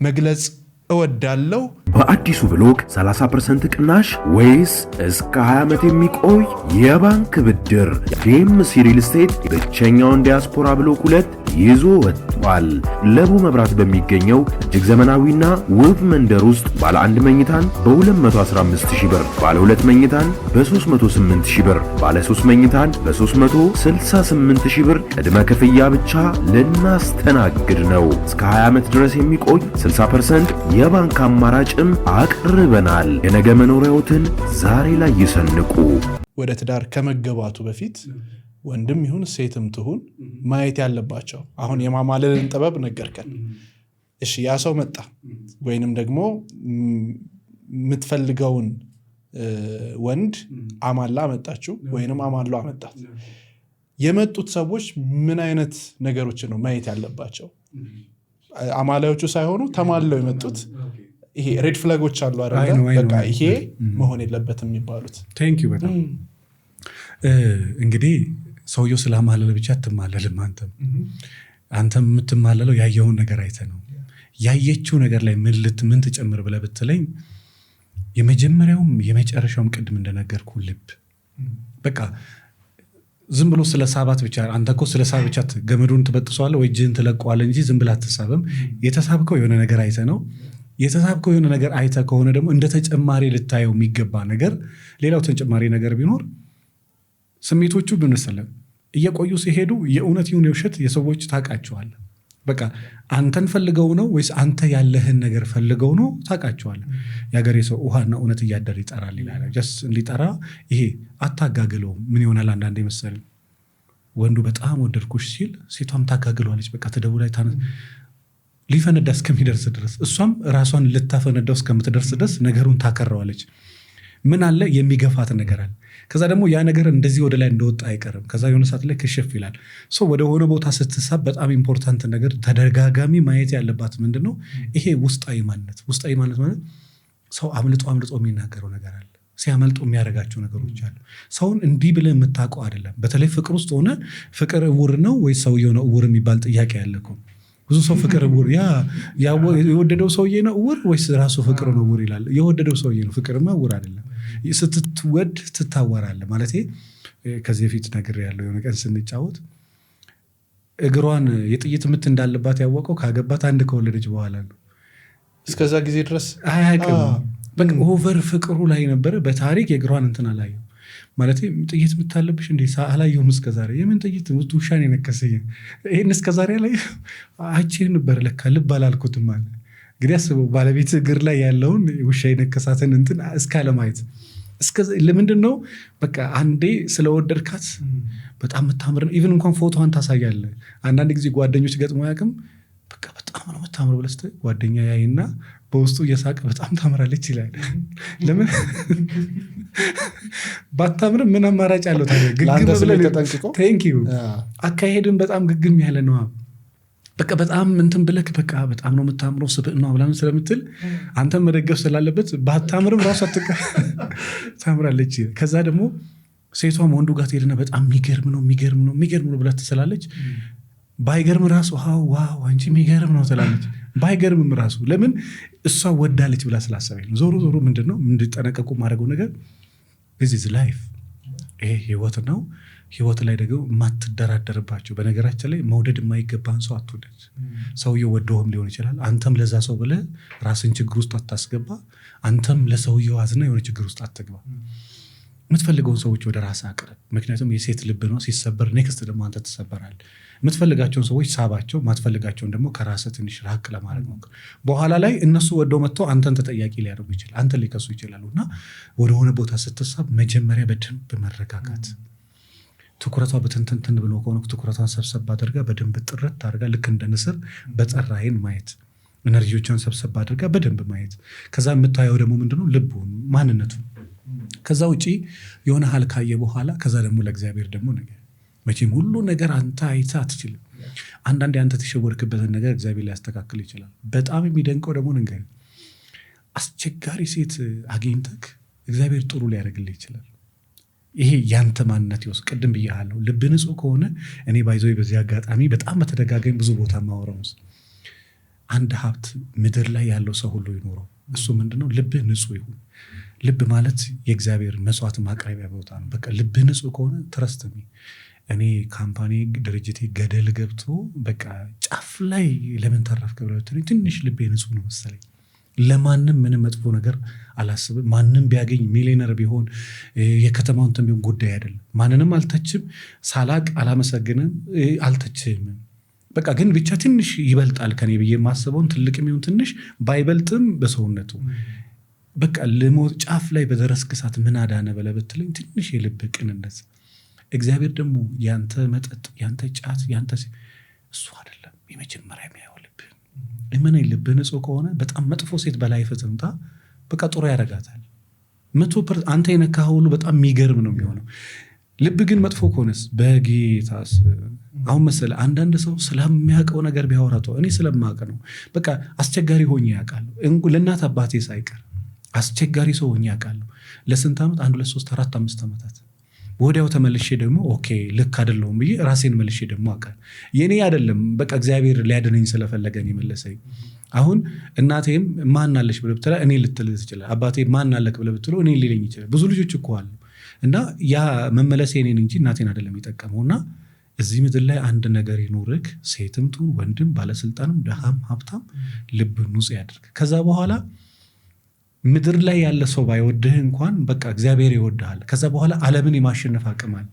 መግለጽ እወዳለሁ። በአዲሱ ብሎክ 30% ቅናሽ ወይስ እስከ 20 ዓመት የሚቆይ የባንክ ብድር ዴምሲ ሪል ስቴት ብቸኛውን ዲያስፖራ ብሎክ 2 ይዞ ወጥቷል። ለቡ መብራት በሚገኘው እጅግ ዘመናዊና ውብ መንደር ውስጥ ባለ 1 መኝታን በ215,000 ብር፣ ባለ 2 መኝታን በ308,000 ብር፣ ባለ 3 መኝታን በ368,000 ብር ቅድመ ክፍያ ብቻ ልናስተናግድ ነው። እስከ 20 ዓመት ድረስ የሚቆይ 60% የባንክ አማራጭም አቅርበናል። የነገ መኖሪያዎትን ዛሬ ላይ ይሰንቁ። ወደ ትዳር ከመገባቱ በፊት ወንድም ይሁን ሴትም ትሁን ማየት ያለባቸው አሁን የማማለልን ጥበብ ነገርከን። እሺ ያ ሰው መጣ ወይንም ደግሞ የምትፈልገውን ወንድ አማላ አመጣችሁ ወይንም አማላ አመጣት። የመጡት ሰዎች ምን አይነት ነገሮችን ነው ማየት ያለባቸው? አማላዮቹ ሳይሆኑ ተማለው የመጡት ይሄ ሬድ ፍላጎች አሉ አይደል? በቃ ይሄ መሆን የለበትም የሚባሉት። ቴንክ ዩ በጣም እንግዲህ ሰውየው ስላማለለ ብቻ አትማለልም። አንተም የምትማለለው ያየውን ነገር አይተህ ነው። ያየችው ነገር ላይ ምን ትጨምር ብለህ ብትለኝ የመጀመሪያውም የመጨረሻውም ቅድም እንደነገርኩ ልብ በቃ ዝም ብሎ ስለ ሳባት ብቻ አንተ እኮ ስለ ሳብ ብቻ ገመዱን ትበጥሰዋለህ ወይ እጅህን ትለቀዋለህ እንጂ ዝም ብለህ አትሳብም። የተሳብከው የሆነ ነገር አይተህ ነው። የተሳብከው የሆነ ነገር አይተህ ከሆነ ደግሞ እንደ ተጨማሪ ልታየው የሚገባ ነገር ሌላው ተጨማሪ ነገር ቢኖር ስሜቶቹ ብንሰለም እየቆዩ ሲሄዱ የእውነት ይሁን የውሸት የሰዎች ታውቃቸዋለህ። በቃ አንተን ፈልገው ነው ወይስ አንተ ያለህን ነገር ፈልገው ነው ታውቃቸዋለህ። የሀገሬ ሰው ውሃና እውነት እያደር ይጠራል ይላል። ጀስ እንዲጠራ ይሄ አታጋግለው ምን ይሆናል አንዳንዴ መሰለኝ ወንዱ በጣም ወደድኩሽ ሲል ሴቷም ታጋግለዋለች። በቃ ተደቡ ላይ ሊፈነዳ እስከሚደርስ ድረስ እሷም ራሷን ልታፈነዳው እስከምትደርስ ድረስ ነገሩን ታከረዋለች። ምን አለ የሚገፋት ነገር አለ። ከዛ ደግሞ ያ ነገር እንደዚህ ወደ ላይ እንደወጣ አይቀርም። ከዛ የሆነ ሰዓት ላይ ክሽፍ ይላል። ወደ ሆነ ቦታ ስትሳብ በጣም ኢምፖርታንት ነገር ተደጋጋሚ ማየት ያለባት ምንድን ነው? ይሄ ውስጣዊ ማንነት። ውስጣዊ ማንነት ማለት ሰው አምልጦ የሚናገረው ነገር አለ። ሲያመልጡ የሚያደርጋቸው ነገሮች አሉ። ሰውን እንዲህ ብለህ የምታውቀው አይደለም። በተለይ ፍቅር ውስጥ ሆነ ፍቅር እውር ነው ወይ ሰውየው ነው እውር የሚባል ጥያቄ ያለ እኮ ብዙ ሰው ፍቅር እውር የወደደው ሰውዬ ነው እውር ወይስ ራሱ ፍቅር ነው እውር ይላል። የወደደው ሰውዬ ነው። ፍቅርማ እውር አይደለም። ስትወድ ትታወራለህ ማለት ከዚህ በፊት ነገር ያለው የሆነ ቀን ስንጫወት እግሯን የጥይት ምት እንዳለባት ያወቀው ካገባት አንድ ከወለደች በኋላ ነው። እስከዛ ጊዜ ድረስ አያውቅም። በቃ ኦቨር ፍቅሩ ላይ ነበረ። በታሪክ የእግሯን እንትን አላየው ማለት ጥይት ምታለብሽ እንዴ አላየሁም እስከዛሬ። የምን ጥይት ውሻን የነከሰኝ ይህን እስከዛሬ ላይ አይቼ ነበር ለካ ልብ አላልኩትም አለ። እንግዲህ አስበው ባለቤት እግር ላይ ያለውን ውሻ የነከሳትን እንትን እስካለማየት ለምንድን ነው? በቃ አንዴ ስለወደድካት በጣም የምታምር ኢቭን እንኳን ፎቶዋን ታሳያለህ። አንዳንድ ጊዜ ጓደኞች ገጥሞ ያቅም በቃ በጣም ነው የምታምር ብለህ ስትል ጓደኛ ያይና በውስጡ እየሳቀ በጣም ታምራለች ይላል። ለምን ባታምርም ምን አማራጭ አለው ታዲያ? ግግም ብለህ አካሄድን በጣም ግግም ያለ ነው። በቃ በጣም እንትን ብለክ በቃ በጣም ነው የምታምረው ስብዕና ብላምን ስለምትል አንተም መደገፍ ስላለበት ባታምርም ራሱ ታምራለች። ከዛ ደግሞ ሴቷም ወንዱ ጋር ትሄድና በጣም የሚገርም ነው ብላ ትስላለች። ባይገርም ራሱ ዋው አንቺ የሚገርም ነው ትላለች። ባይገርምም ራሱ ለምን እሷ ወዳለች ብላ ስላሰበች ነው። ዞሮ ምንድነው እንድጠነቀቁ ማድረገው ነገር this is life ይሄ ህይወት ነው። ህይወት ላይ ደግሞ የማትደራደርባቸው። በነገራችን ላይ መውደድ የማይገባን ሰው አትውደድ። ሰውየው ወደውም ሊሆን ይችላል። አንተም ለዛ ሰው ብለህ ራስን ችግር ውስጥ አታስገባ። አንተም ለሰውየው አዝና የሆነ ችግር ውስጥ አትግባ። የምትፈልገውን ሰዎች ወደ ራስ አቅርብ። ምክንያቱም የሴት ልብ ነው፣ ሲሰበር ኔክስት ደግሞ አንተ ትሰበራል። የምትፈልጋቸውን ሰዎች ሳባቸው፣ ማትፈልጋቸውን ደግሞ ከራስ ትንሽ ራቅ ለማድረግ ሞክር። በኋላ ላይ እነሱ ወደው መጥተው አንተን ተጠያቂ ሊያደርጉ ይችላል፣ አንተን ሊከሱ ይችላሉ። እና ወደሆነ ቦታ ስትሳብ መጀመሪያ በደንብ መረጋጋት። ትኩረቷ በትንትንትን ብሎ ከሆነ ትኩረቷን ሰብሰብ አድርጋ በደንብ ጥረት አድርጋ ልክ እንደ ንስር በጠራ ዓይን ማየት፣ ኤነርጂዎቿን ሰብሰብ አድርጋ በደንብ ማየት። ከዛ የምታየው ደግሞ ምንድነው? ልቡን፣ ማንነቱን። ከዛ ውጪ የሆነ ሀል ካየ በኋላ ከዛ ደግሞ ለእግዚአብሔር ደግሞ ነገር መቼም ሁሉ ነገር አንተ አይታ አትችልም። አንዳንዴ አንተ ተሸወርክበትን ነገር እግዚአብሔር ሊያስተካክል ይችላል። በጣም የሚደንቀው ደግሞ ነገር አስቸጋሪ ሴት አግኝተክ እግዚአብሔር ጥሩ ሊያደርግልህ ይችላል። ይሄ ያንተ ማንነት ይወስ ቅድም ብያለሁ። ልብ ንጹህ ከሆነ እኔ ባይዘው በዚህ አጋጣሚ በጣም በተደጋጋሚ ብዙ ቦታ ማወራው አንድ ሀብት ምድር ላይ ያለው ሰው ሁሉ ይኖረው፣ እሱ ምንድነው? ልብ ንጹህ ይሁን። ልብ ማለት የእግዚአብሔር መስዋዕት ማቅረቢያ ቦታ ነው። በቃ ልብ ንጹህ ከሆነ ትረስትሚ እኔ ካምፓኒ ድርጅቴ ገደል ገብቶ በቃ ጫፍ ላይ ለምን ተረፍክ ብለው ትንሽ ልቤ ንጹህ ነው መሰለኝ። ለማንም ምንም መጥፎ ነገር አላስብም። ማንም ቢያገኝ ሚሊዮነር ቢሆን የከተማውን እንትን ቢሆን ጉዳይ አይደለም። ማንንም አልተችም፣ ሳላቅ አላመሰግንም፣ አልተችም። በቃ ግን ብቻ ትንሽ ይበልጣል ከኔ ብዬ የማስበውን ትልቅ የሚሆን ትንሽ ባይበልጥም በሰውነቱ በቃ ልሞት ጫፍ ላይ በደረስክ ሰዓት ምን አዳነ ብለህ ብትለኝ ትንሽ የልብ ቅንነት። እግዚአብሔር ደግሞ ያንተ መጠጥ፣ ያንተ ጫት፣ ያንተ እሱ አይደለም የመጀመሪያ የሚያየው ልብ። ምን ልብ ንጹህ ከሆነ በጣም መጥፎ ሴት በላይ ፈጽምታ በቃ ጥሩ ያደርጋታል። 100% አንተ የነካህ ሁሉ በጣም የሚገርም ነው የሚሆነው። ልብ ግን መጥፎ ከሆነስ በጌታስ አሁን መሰለህ አንዳንድ ሰው ስለሚያውቀው ነገር ቢያወራው እኔ ስለማውቅ ነው በቃ አስቸጋሪ ሆኜ ያውቃለሁ። ለእናት አባቴ ሳይቀር አስቸጋሪ ሰው ሆኜ ያውቃለሁ። ለስንት ዓመት? 1 2 3 4 5 ዓመታት። ወዲያው ተመልሼ ደግሞ ኦኬ ልክ አይደለሁም ብዬ ራሴን መልሼ ደግሞ አውቃለሁ። የኔ አይደለም በቃ እግዚአብሔር ሊያድነኝ ስለፈለገኝ መለሰኝ። አሁን እናቴም ማን አለሽ ብለህ ብትለው እኔ ልትል ትችላለህ። አባቴ ማን አለክ ብለህ ብትለው እኔ ሊለኝ ይችላል። ብዙ ልጆች እኮ አሉ። እና ያ መመለሴ እኔን እንጂ እናቴን አይደለም የሚጠቀመውና እዚህ ምድር ላይ አንድ ነገር ይኖርክ፣ ሴትም ትሁን ወንድም፣ ባለስልጣንም ደሃም ሀብታም፣ ልብ ንጹህ ያድርግ። ከዛ በኋላ ምድር ላይ ያለ ሰው ባይወድህ እንኳን በቃ እግዚአብሔር ይወድሃል። ከዛ በኋላ ዓለምን የማሸነፍ አቅም አለ።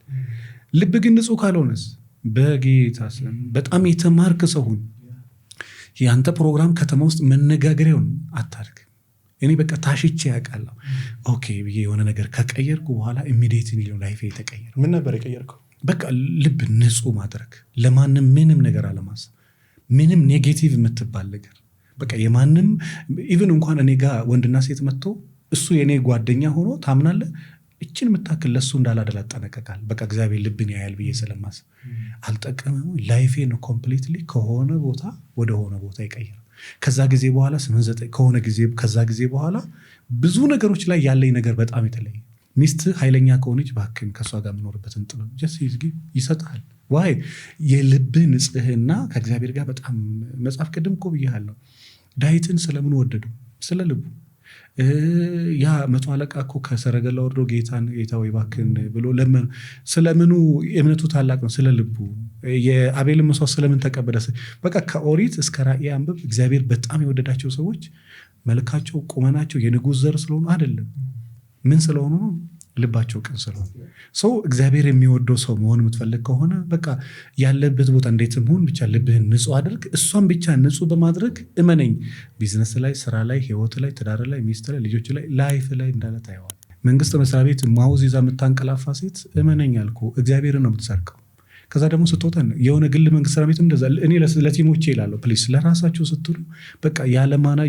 ልብ ግን ንጹህ ካልሆነስ በጌታ ስም በጣም የተማርክ ሰው ሁን። ያንተ ፕሮግራም ከተማ ውስጥ መነጋገሪያውን አታድርግ። እኔ በቃ ታሽቼ ያውቃለሁ። ኦኬ ብዬ የሆነ ነገር ከቀየርኩ በኋላ ኢሚዲየትሊ ላይፌ ተቀየረ። ምን ነበር የቀየርከው? በቃ ልብ ንጹህ ማድረግ፣ ለማንም ምንም ነገር አለማሰብ፣ ምንም ኔጌቲቭ የምትባል ነገር በቃ የማንም ኢቭን እንኳን እኔ ጋር ወንድና ሴት መጥቶ እሱ የኔ ጓደኛ ሆኖ ታምናለህ እችን የምታክል ለሱ እንዳላደላ ጠነቀቃል። በቃ እግዚአብሔር ልብን ያያል ብዬ ስለማስብ አልጠቀመም። ላይፌን ኮምፕሊትሊ ከሆነ ቦታ ወደ ሆነ ቦታ ይቀየር። ከዛ ጊዜ በኋላ 8-9 ከሆነ ጊዜ ከዛ ጊዜ በኋላ ብዙ ነገሮች ላይ ያለኝ ነገር በጣም የተለየ። ሚስት ኃይለኛ ከሆነች ባክን ከሷ ጋር የምኖርበትን ጥበብ ይሰጣል። ዋይ የልብ ንጽህና ከእግዚአብሔር ጋር በጣም መጽሐፍ ቅድም እኮ ብያለሁ። ዳዊትን ስለምን ወደደው? ስለ ልቡ። ያ 100 አለቃ እኮ ከሰረገላ ወርዶ ጌታን ጌታ ወይ ባክን ብሎ ለምን? ስለምኑ እምነቱ ታላቅ ነው? ስለ ልቡ። የአቤልን መስዋዕት ስለምን ተቀበለ? በቃ ከኦሪት እስከ ራእይ አንብብ። እግዚአብሔር በጣም የወደዳቸው ሰዎች መልካቸው፣ ቁመናቸው የንጉሥ ዘር ስለሆኑ አይደለም። ምን ስለሆኑ ነው? ልባቸው ቅን ስለሆነ። ሰው እግዚአብሔር የሚወደው ሰው መሆን የምትፈልግ ከሆነ በቃ ያለበት ቦታ እንዴትም ሁን ብቻ ልብህን ንጹህ አድርግ። እሷን ብቻ ንጹህ በማድረግ እመነኝ፣ ቢዝነስ ላይ፣ ስራ ላይ፣ ህይወት ላይ፣ ትዳር ላይ፣ ሚስት ላይ፣ ልጆች ላይ፣ ላይፍ ላይ እንዳለ ታየዋል። መንግስት መስሪያ ቤት ማውዝ ይዛ የምታንቀላፋ ሴት እመነኝ አልኩ እግዚአብሔርን ነው የምትሰርቀው። ከዛ ደግሞ ስትወጣ የሆነ ግል መንግስት ስራ ቤት እንደዛ። እኔ ለቲሞቼ ይላለሁ ፕሊስ ለራሳችሁ ስትሉ በቃ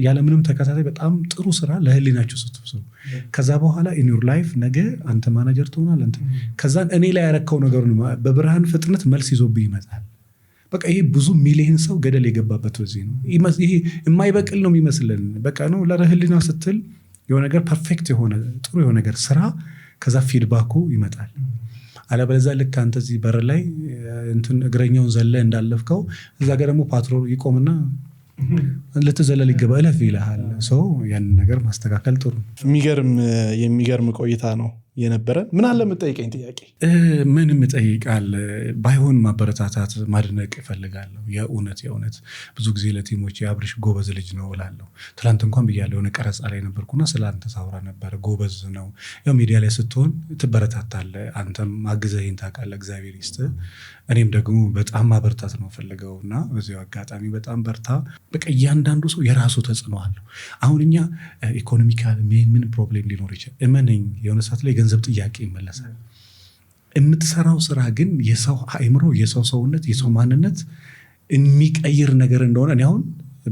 ያለምንም ተከታታይ በጣም ጥሩ ስራ ለህሊናችሁ ስትሰሩ ከዛ በኋላ ኢን ዩር ላይፍ ነገ አንተ ማናጀር ትሆናለህ። ከዛ እኔ ላይ ያረከው ነገር በብርሃን ፍጥነት መልስ ይዞብህ ይመጣል። በቃ ይሄ ብዙ ሚሊዮን ሰው ገደል የገባበት በዚህ ነው። ይሄ የማይበቅል ነው የሚመስልን በቃ ነው። ለህሊና ስትል የሆነ ነገር ፐርፌክት የሆነ ጥሩ የሆነ ነገር ስራ ከዛ ፊድባኩ ይመጣል። አለበለዚያ ልክ አንተ እዚህ በር ላይ እንትን እግረኛውን ዘለ እንዳለፍከው እዛ ጋር ደግሞ ፓትሮል ይቆምና ልትዘለል ይገባ እለፍ ይልሃል። ሰው ያን ነገር ማስተካከል ጥሩ። የሚገርም ቆይታ ነው። የነበረን። ምን አለ የምጠይቀኝ ጥያቄ? ምንም እጠይቃል ባይሆን ማበረታታት ማድነቅ እፈልጋለሁ። የእውነት ብዙ ጊዜ ለቲሞች የአብርሽ ጎበዝ ልጅ ነው እላለሁ። ትላንት እንኳን ብያለሁ፣ የሆነ ቀረጻ ላይ ነበርኩና ስለ አንተ ሳውራ ነበር። ጎበዝ ነው። ያው ሚዲያ ላይ ስትሆን ትበረታታለህ። አንተም አግዘኸኝ ታውቃለህ፣ እግዚአብሔር ይስጥህ። እኔም ደግሞ በጣም ማበርታት ነው ፈልገው እና በዚሁ አጋጣሚ በጣም በርታ። በቃ እያንዳንዱ ሰው የራሱ ተጽዕኖ አለው። አሁን እኛ ኢኮኖሚካል ምን ፕሮብሌም ሊኖር ይችላል፣ እመነኝ የሆነ ሰዓት ላይ ገንዘብ ጥያቄ ይመለሳል። የምትሰራው ስራ ግን የሰው አእምሮ፣ የሰው ሰውነት፣ የሰው ማንነት የሚቀይር ነገር እንደሆነ እኔ አሁን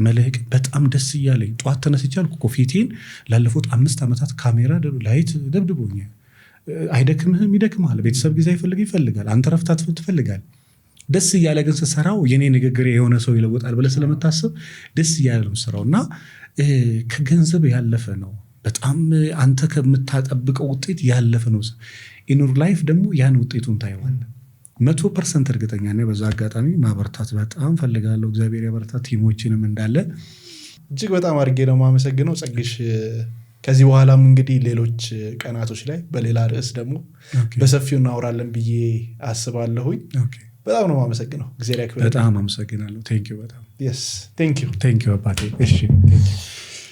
መልህቅ በጣም ደስ እያለኝ ጠዋት ተነስቻልኩ እኮ ፊቴን ላለፉት 5 ዓመታት ካሜራ ላይት ደብድቦኛል። አይደክምህም? ይደክማል። ቤተሰብ ጊዜ ይፈልጋል። አንተ ረፍታት ትፈልጋል። ደስ እያለ ግን ስትሰራው የኔ ንግግር የሆነ ሰው ይለውጣል ብለህ ስለምታስብ ደስ እያለ ነው ስራው እና ከገንዘብ ያለፈ ነው። በጣም አንተ ከምታጠብቀው ውጤት ያለፈ ነው። ኢኑር ላይፍ ደግሞ ያን ውጤቱን ታየዋለህ። 100% እርግጠኛ ነኝ። በዛ አጋጣሚ ማበርታት በጣም ፈልጋለሁ። እግዚአብሔር ያበርታት። ቲሞችንም እንዳለ እጅግ በጣም አድርጌ ነው የማመሰግነው ጸግሽ። ከዚህ በኋላም እንግዲህ ሌሎች ቀናቶች ላይ በሌላ ርዕስ ደግሞ በሰፊው እናወራለን ብዬ አስባለሁኝ። በጣም ነው የማመሰግነው። እግዚአብሔር ያክብር። በጣም አመሰግናለሁ። ቴንክ ዩ። በጣም yes thank you አባቴ። እሺ